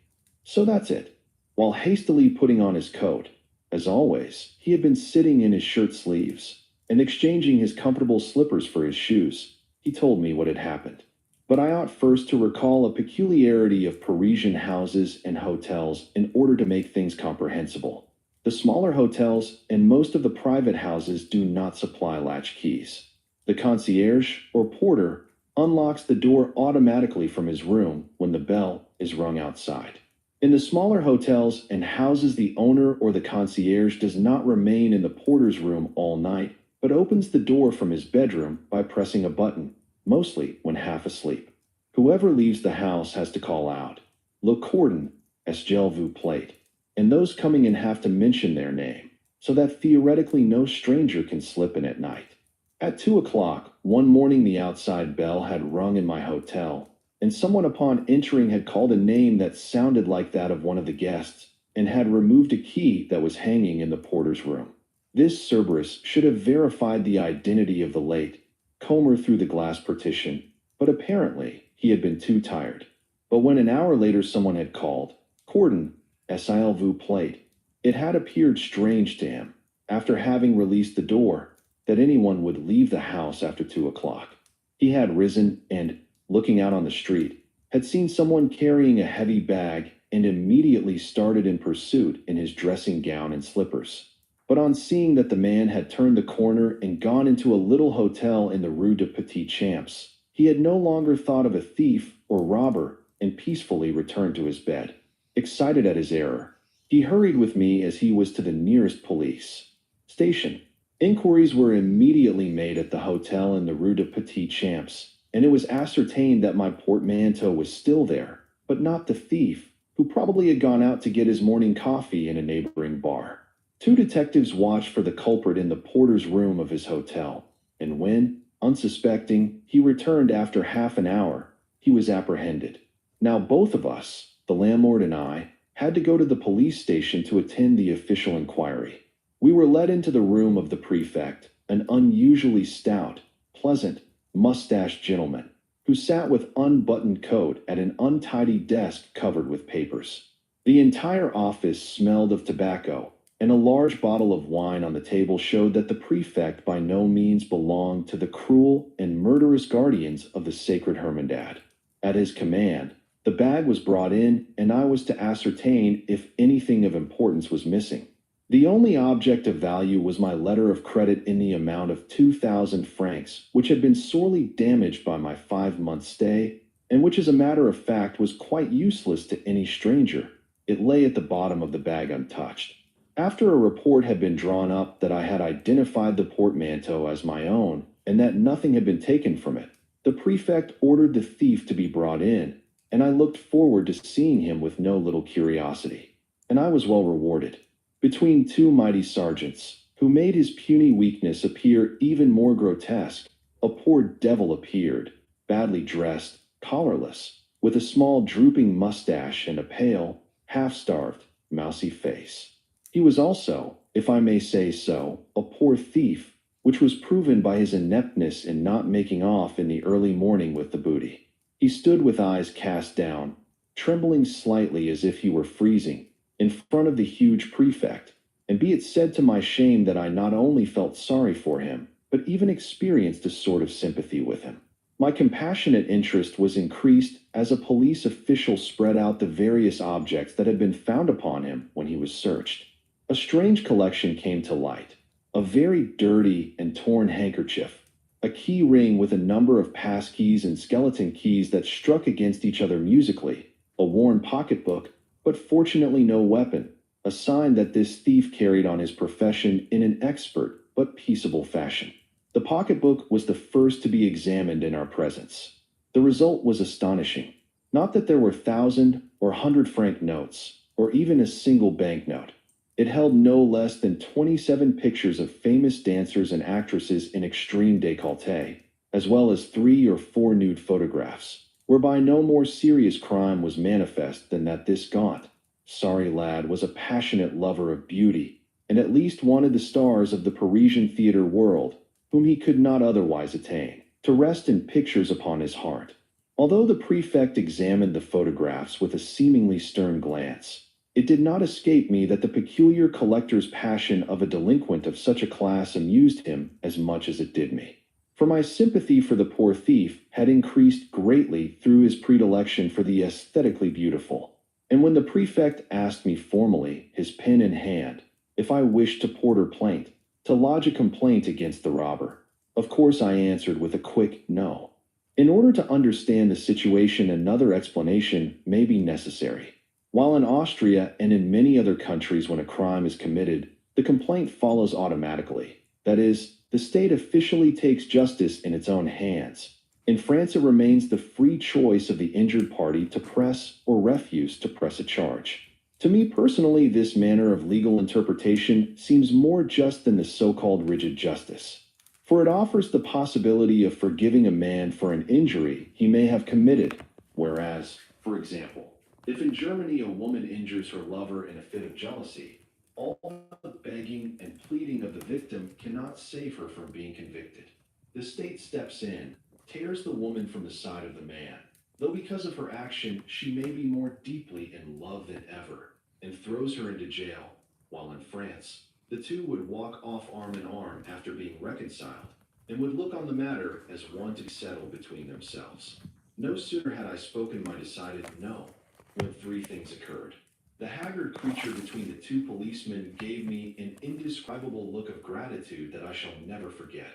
"So that's it." While hastily putting on his coat, as always, he had been sitting in his shirt sleeves and exchanging his comfortable slippers for his shoes. He told me what had happened. But I ought first to recall a peculiarity of Parisian houses and hotels in order to make things comprehensible. The smaller hotels and most of the private houses do not supply latch keys. The concierge, or porter, unlocks the door automatically from his room when the bell is rung outside. In the smaller hotels and houses, the owner or the concierge does not remain in the porter's room all night, but opens the door from his bedroom by pressing a button, mostly when half asleep. Whoever leaves the house has to call out, "Le cordon, est-ce vous plate?" and those coming in have to mention their name, so that theoretically no stranger can slip in at night. At 2 o'clock, one morning the outside bell had rung in my hotel, and someone upon entering had called a name that sounded like that of one of the guests, and had removed a key that was hanging in the porter's room. This Cerberus should have verified the identity of the late comer through the glass partition, but apparently he had been too tired. But when an hour later someone had called, "Cordon, exile vous plate," it had appeared strange to him, after having released the door, that anyone would leave the house after 2 o'clock. He had risen and, looking out on the street, had seen someone carrying a heavy bag and immediately started in pursuit in his dressing gown and slippers. But on seeing that the man had turned the corner and gone into a little hotel in the Rue de Petit Champs, he had no longer thought of a thief or robber and peacefully returned to his bed. Excited at his error, he hurried with me as he was to the nearest police station. Inquiries were immediately made at the hotel in the Rue de Petit Champs, and it was ascertained that my portmanteau was still there, but not the thief, who probably had gone out to get his morning coffee in a neighboring bar. 2 detectives watched for the culprit in the porter's room of his hotel, and when, unsuspecting, he returned after half an hour, he was apprehended. Now both of us, the landlord and I, had to go to the police station to attend the official inquiry. We were led into the room of the prefect, an unusually stout, pleasant, mustached gentleman, who sat with unbuttoned coat at an untidy desk covered with papers. The entire office smelled of tobacco, and a large bottle of wine on the table showed that the prefect by no means belonged to the cruel and murderous guardians of the sacred Hermandad. At his command, the bag was brought in, and I was to ascertain if anything of importance was missing. The only object of value was my letter of credit in the amount of 2,000 francs, which had been sorely damaged by my 5-month stay, and which as a matter of fact was quite useless to any stranger. It lay at the bottom of the bag untouched. After a report had been drawn up that I had identified the portmanteau as my own, and that nothing had been taken from it, the prefect ordered the thief to be brought in, and I looked forward to seeing him with no little curiosity. And I was well rewarded. Between 2 mighty sergeants, who made his puny weakness appear even more grotesque, a poor devil appeared, badly dressed, collarless, with a small drooping mustache and a pale, half-starved, mousy face. He was also, if I may say so, a poor thief, which was proven by his ineptness in not making off in the early morning with the booty. He stood with eyes cast down, trembling slightly as if he were freezing, in front of the huge prefect, and be it said to my shame that I not only felt sorry for him, but even experienced a sort of sympathy with him. My compassionate interest was increased as a police official spread out the various objects that had been found upon him when he was searched. A strange collection came to light: a very dirty and torn handkerchief, a key ring with a number of pass keys and skeleton keys that struck against each other musically, a worn pocketbook, but fortunately no weapon, a sign that this thief carried on his profession in an expert but peaceable fashion. The pocketbook was the first to be examined in our presence. The result was astonishing. Not that there were 1,000 or 100-franc notes, or even a single banknote. It held no less than 27 pictures of famous dancers and actresses in extreme décolleté, as well as 3 or 4 nude photographs, whereby no more serious crime was manifest than that this gaunt, sorry lad was a passionate lover of beauty, and at least wanted the stars of the Parisian theatre world, whom he could not otherwise attain, to rest in pictures upon his heart. Although the prefect examined the photographs with a seemingly stern glance, it did not escape me that the peculiar collector's passion of a delinquent of such a class amused him as much as it did me. For my sympathy for the poor thief had increased greatly through his predilection for the aesthetically beautiful, and when the prefect asked me formally, his pen in hand, if I wished to porter plaint, to lodge a complaint against the robber, of course I answered with a quick no. In order to understand the situation, another explanation may be necessary. While in Austria and in many other countries when a crime is committed, the complaint follows automatically. That is, the state officially takes justice in its own hands. In France, it remains the free choice of the injured party to press or refuse to press a charge. To me personally, this manner of legal interpretation seems more just than the so-called rigid justice, for it offers the possibility of forgiving a man for an injury he may have committed, Whereas, for example, if in Germany a woman injures her lover in a fit of jealousy, all the begging and pleading of the victim cannot save her from being convicted. The state steps in, tears the woman from the side of the man, though because of her action she may be more deeply in love than ever, and throws her into jail, while in France, the two would walk off arm in arm after being reconciled, and would look on the matter as one to be settled between themselves. No sooner had I spoken my decided no, when three things occurred. The haggard creature between the two policemen gave me an indescribable look of gratitude that I shall never forget.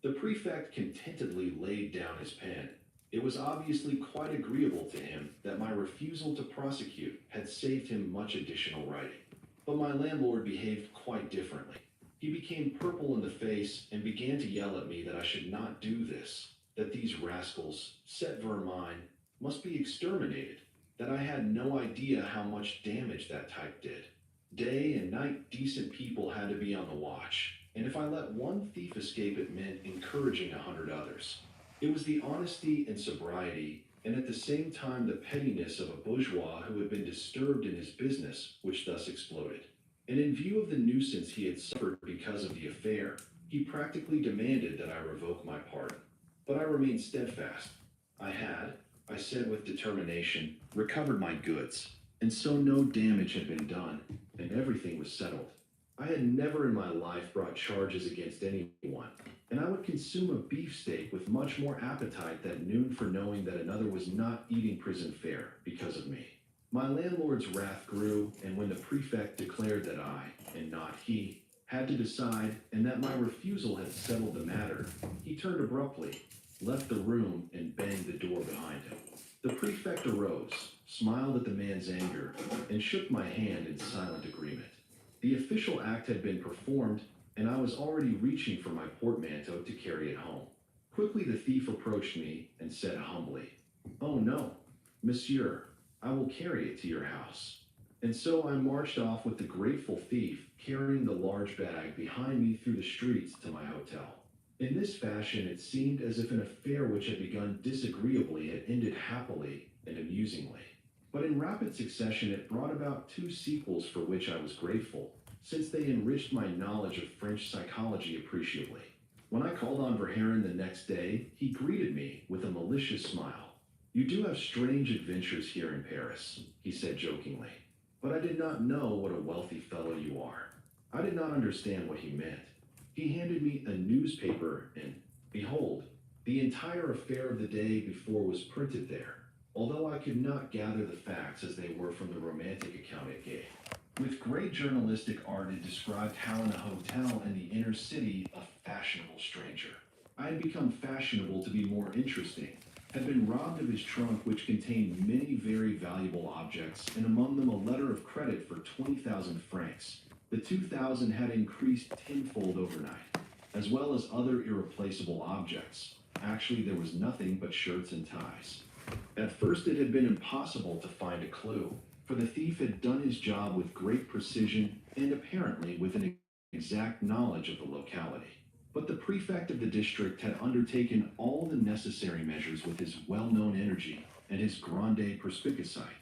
The prefect contentedly laid down his pen. It was obviously quite agreeable to him that my refusal to prosecute had saved him much additional writing. But my landlord behaved quite differently. He became purple in the face and began to yell at me that I should not do this, that these rascals, set vermine, must be exterminated, that I had no idea how much damage that type did. Day and night decent people had to be on the watch, and if I let one thief escape it meant encouraging 100 others. It was the honesty and sobriety, and at the same time the pettiness of a bourgeois who had been disturbed in his business, which thus exploded. And in view of the nuisance he had suffered because of the affair, he practically demanded that I revoke my pardon. But I remained steadfast. I said with determination, recovered my goods, and so no damage had been done, and everything was settled. I had never in my life brought charges against anyone, and I would consume a beefsteak with much more appetite that noon for knowing that another was not eating prison fare because of me. My landlord's wrath grew, and when the prefect declared that I, and not he, had to decide, and that my refusal had settled the matter, he turned abruptly, left the room, and banged the door behind him. The prefect arose, smiled at the man's anger, and shook my hand in silent agreement. The official act had been performed, and I was already reaching for my portmanteau to carry it home. Quickly the thief approached me and said humbly, "Oh no, monsieur, I will carry it to your house." And so I marched off with the grateful thief, carrying the large bag behind me through the streets to my hotel. In this fashion, it seemed as if an affair which had begun disagreeably had ended happily and amusingly. But in rapid succession, it brought about two sequels for which I was grateful, since they enriched my knowledge of French psychology appreciably. When I called on Verhaeren the next day, he greeted me with a malicious smile. "You do have strange adventures here in Paris," he said jokingly. But I did not know what a wealthy fellow you are. I did not understand what he meant. He handed me a newspaper, and behold, the entire affair of the day before was printed there, although I could not gather the facts as they were from the romantic account it gave. With great journalistic art, it described how in a hotel in the inner city, a fashionable stranger, I had become fashionable to be more interesting, had been robbed of his trunk, which contained many very valuable objects, and among them a letter of credit for 20,000 francs. The 2,000 had increased tenfold overnight, as well as other irreplaceable objects. Actually, there was nothing but shirts and ties. At first, it had been impossible to find a clue, for the thief had done his job with great precision and apparently with an exact knowledge of the locality. But the prefect of the district had undertaken all the necessary measures with his well-known energy and his grande perspicacity.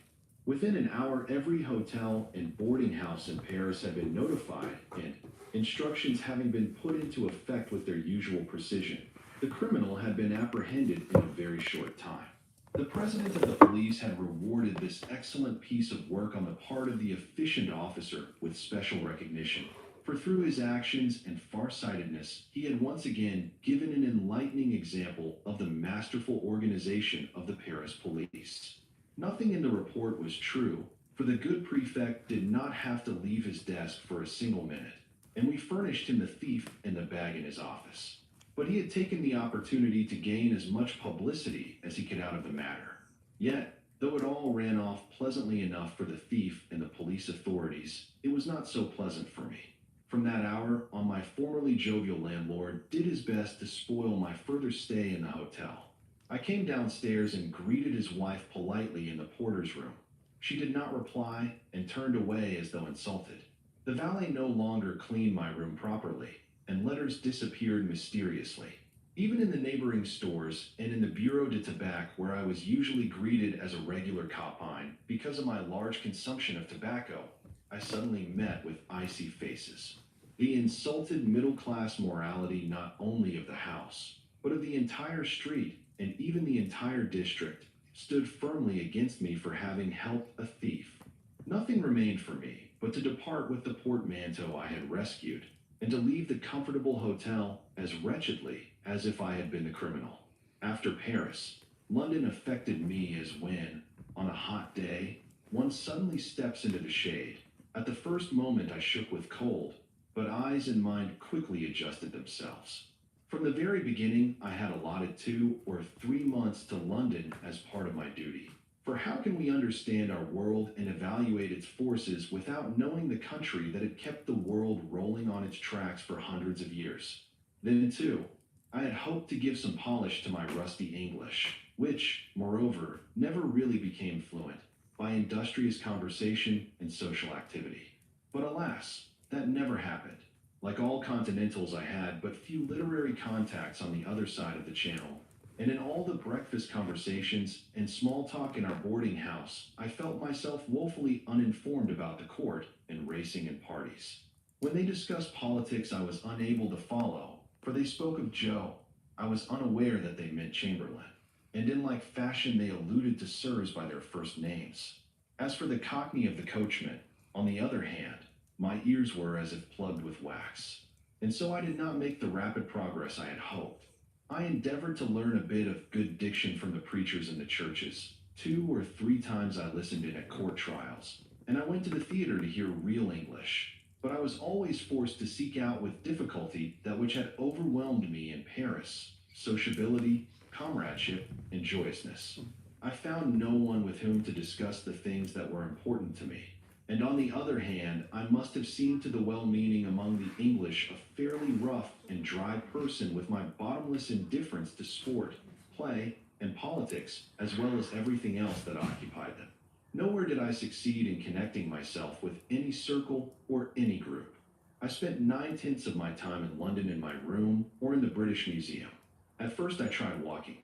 Within an hour, every hotel and boarding house in Paris had been notified, and instructions having been put into effect with their usual precision, the criminal had been apprehended in a very short time. The president of the police had rewarded this excellent piece of work on the part of the efficient officer with special recognition, for through his actions and farsightedness, he had once again given an enlightening example of the masterful organization of the Paris police. Nothing in the report was true, for the good prefect did not have to leave his desk for a single minute, and we furnished him the thief and the bag in his office. But he had taken the opportunity to gain as much publicity as he could out of the matter. Yet, though it all ran off pleasantly enough for the thief and the police authorities, it was not so pleasant for me. From that hour on, my formerly jovial landlord did his best to spoil my further stay in the hotel. I came downstairs and greeted his wife politely in the porter's room. She did not reply and turned away as though insulted. The valet no longer cleaned my room properly, and letters disappeared mysteriously. Even in the neighboring stores and in the Bureau de Tabac, where I was usually greeted as a regular copine because of my large consumption of tobacco, I suddenly met with icy faces. The insulted middle class morality not only of the house, but of the entire street and even the entire district stood firmly against me for having helped a thief. Nothing remained for me but to depart with the portmanteau I had rescued and to leave the comfortable hotel as wretchedly as if I had been the criminal. After Paris, London affected me as when, on a hot day, one suddenly steps into the shade. At the first moment I shook with cold, but eyes and mind quickly adjusted themselves. From the very beginning, I had allotted 2 or 3 months to London as part of my duty. For how can we understand our world and evaluate its forces without knowing the country that had kept the world rolling on its tracks for hundreds of years? Then, too, I had hoped to give some polish to my rusty English, which, moreover, never really became fluent, by industrious conversation and social activity. But alas, that never happened. Like all continentals, I had but few literary contacts on the other side of the channel, and in all the breakfast conversations and small talk in our boarding house, I felt myself woefully uninformed about the court and racing and parties. When they discussed politics, I was unable to follow, for they spoke of Joe. I was unaware that they meant Chamberlain, and in like fashion they alluded to sirs by their first names. As for the cockney of the coachman, on the other hand, my ears were as if plugged with wax, and so I did not make the rapid progress I had hoped. I endeavored to learn a bit of good diction from the preachers in the churches. 2 or 3 times I listened in at court trials, and I went to the theater to hear real English. But I was always forced to seek out with difficulty that which had overwhelmed me in Paris: sociability, comradeship, and joyousness. I found no one with whom to discuss the things that were important to me. And on the other hand, I must have seemed to the well-meaning among the English a fairly rough and dry person with my bottomless indifference to sport, play, and politics, as well as everything else that occupied them. Nowhere did I succeed in connecting myself with any circle or any group. I spent 9/10 of my time in London in my room or in the British Museum. At first I tried walking.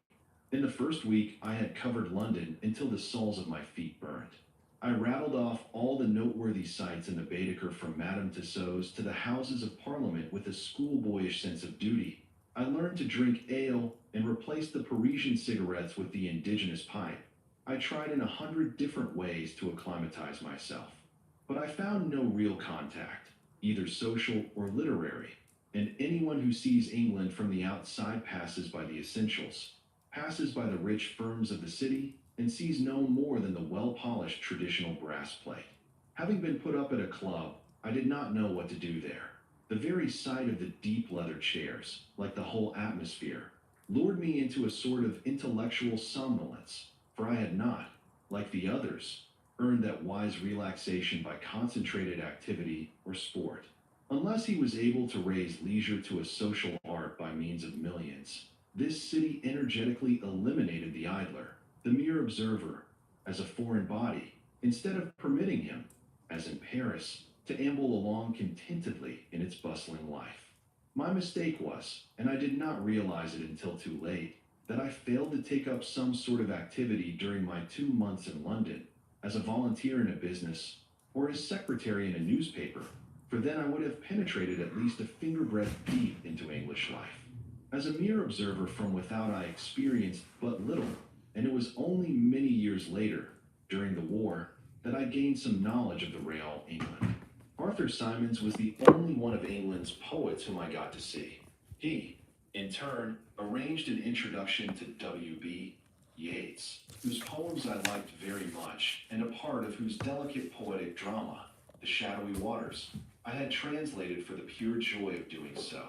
In the first week, I had covered London until the soles of my feet burned. I rattled off all the noteworthy sights in the Baedeker from Madame Tussauds to the Houses of Parliament with a schoolboyish sense of duty. I learned to drink ale and replaced the Parisian cigarettes with the indigenous pipe. I tried in 100 different ways to acclimatize myself, but I found no real contact, either social or literary, and anyone who sees England from the outside passes by the essentials, passes by the rich firms of the city, and sees no more than the well-polished traditional brass plate. Having been put up at a club, I did not know what to do there. The very sight of the deep leather chairs, like the whole atmosphere, lured me into a sort of intellectual somnolence, for I had not, like the others, earned that wise relaxation by concentrated activity or sport. Unless he was able to raise leisure to a social art by means of millions, this city energetically eliminated the idler, the mere observer, as a foreign body, instead of permitting him, as in Paris, to amble along contentedly in its bustling life. My mistake was, and I did not realize it until too late, that I failed to take up some sort of activity during my 2 months in London, as a volunteer in a business, or as secretary in a newspaper, for then I would have penetrated at least a fingerbreadth deep into English life. As a mere observer from without, I experienced but little, and it was only many years later, during the war, that I gained some knowledge of the real England. Arthur Symons was the only one of England's poets whom I got to see. He, in turn, arranged an introduction to W.B. Yeats, whose poems I liked very much, and a part of whose delicate poetic drama, The Shadowy Waters, I had translated for the pure joy of doing so.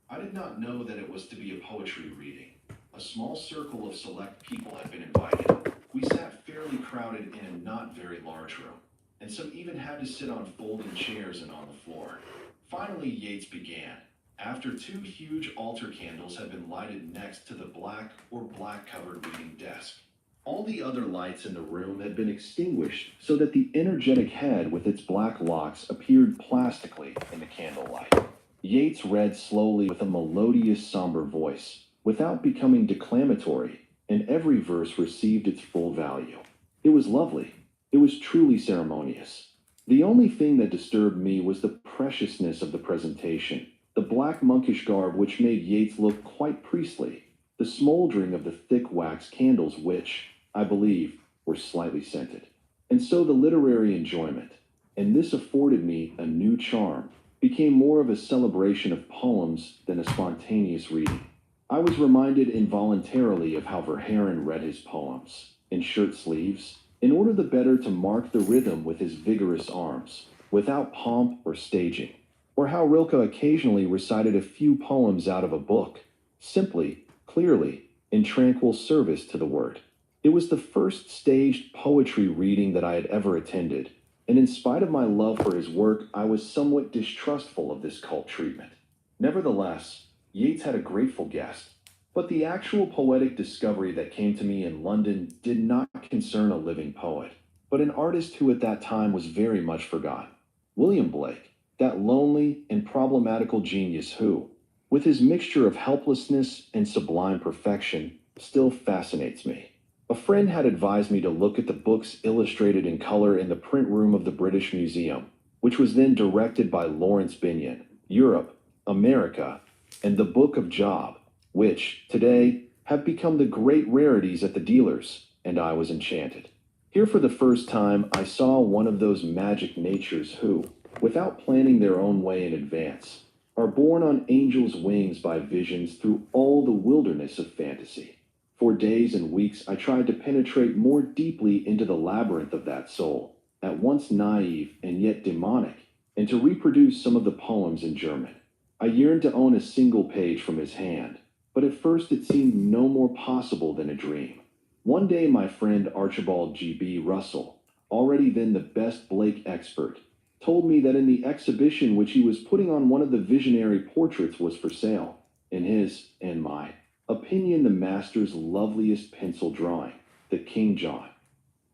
I did not know that it was to be a poetry reading. A small circle of select people had been invited. We sat fairly crowded in a not very large room, and some even had to sit on folding chairs and on the floor. Finally, Yeats began, after 2 huge altar candles had been lighted next to the black or black-covered reading desk. All the other lights in the room had been extinguished so that the energetic head with its black locks appeared plastically in the candlelight. Yeats read slowly with a melodious, somber voice, without becoming declamatory, and every verse received its full value. It was lovely. It was truly ceremonious. The only thing that disturbed me was the preciousness of the presentation, the black monkish garb which made Yeats look quite priestly, the smoldering of the thick wax candles which, I believe, were slightly scented. And so the literary enjoyment, and this afforded me a new charm, became more of a celebration of poems than a spontaneous reading. I was reminded involuntarily of how Verhaeren read his poems, in shirt sleeves, in order the better to mark the rhythm with his vigorous arms, without pomp or staging, or how Rilke occasionally recited a few poems out of a book, simply, clearly, in tranquil service to the word. It was the first staged poetry reading that I had ever attended, and in spite of my love for his work, I was somewhat distrustful of this cult treatment. Nevertheless, Yeats had a grateful guest, but the actual poetic discovery that came to me in London did not concern a living poet, but an artist who at that time was very much forgotten. William Blake, that lonely and problematical genius who, with his mixture of helplessness and sublime perfection, still fascinates me. A friend had advised me to look at the books illustrated in color in the print room of the British Museum, which was then directed by Lawrence Binyon, Europe, America, and the Book of Job, which, today, have become the great rarities at the dealers, and I was enchanted. Here for the first time, I saw one of those magic natures who, without planning their own way in advance, are borne on angels' wings by visions through all the wilderness of fantasy. For days and weeks I tried to penetrate more deeply into the labyrinth of that soul, at once naive and yet demonic, and to reproduce some of the poems in German. I yearned to own a single page from his hand, but at first it seemed no more possible than a dream. One day my friend Archibald G.B. Russell, already then the best Blake expert, told me that in the exhibition which he was putting on one of the visionary portraits was for sale, in his and my opinion the master's loveliest pencil drawing, the King John.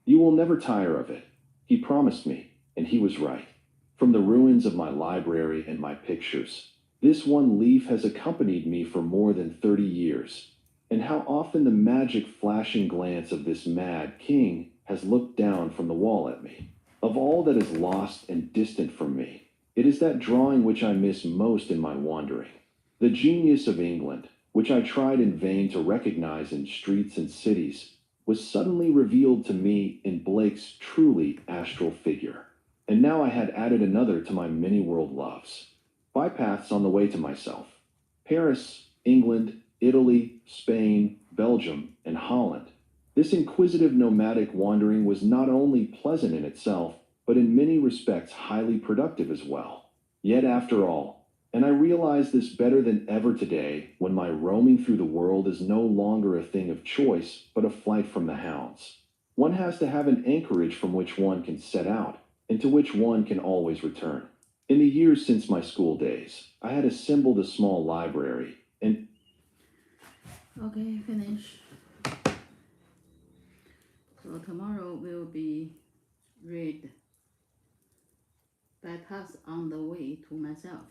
You will never tire of it, he promised me, and he was right. From the ruins of my library and my pictures, this one leaf has accompanied me for more than 30 years, and how often the magic flashing glance of this mad king has looked down from the wall at me. Of all that is lost and distant from me, it is that drawing which I miss most in my wandering. The genius of England, which I tried in vain to recognize in streets and cities, was suddenly revealed to me in Blake's truly astral figure. And now I had added another to my many world loves. Bypaths on the way to myself. Paris, England, Italy, Spain, Belgium, and Holland. This inquisitive nomadic wandering was not only pleasant in itself, but in many respects highly productive as well. Yet after all, and I realize this better than ever today, when my roaming through the world is no longer a thing of choice, but a flight from the hounds. One has to have an anchorage from which one can set out, and to which one can always return. In the years since my school days, I had assembled a small library, and... Okay, finish. So tomorrow will be read Bypass on the Way to Myself.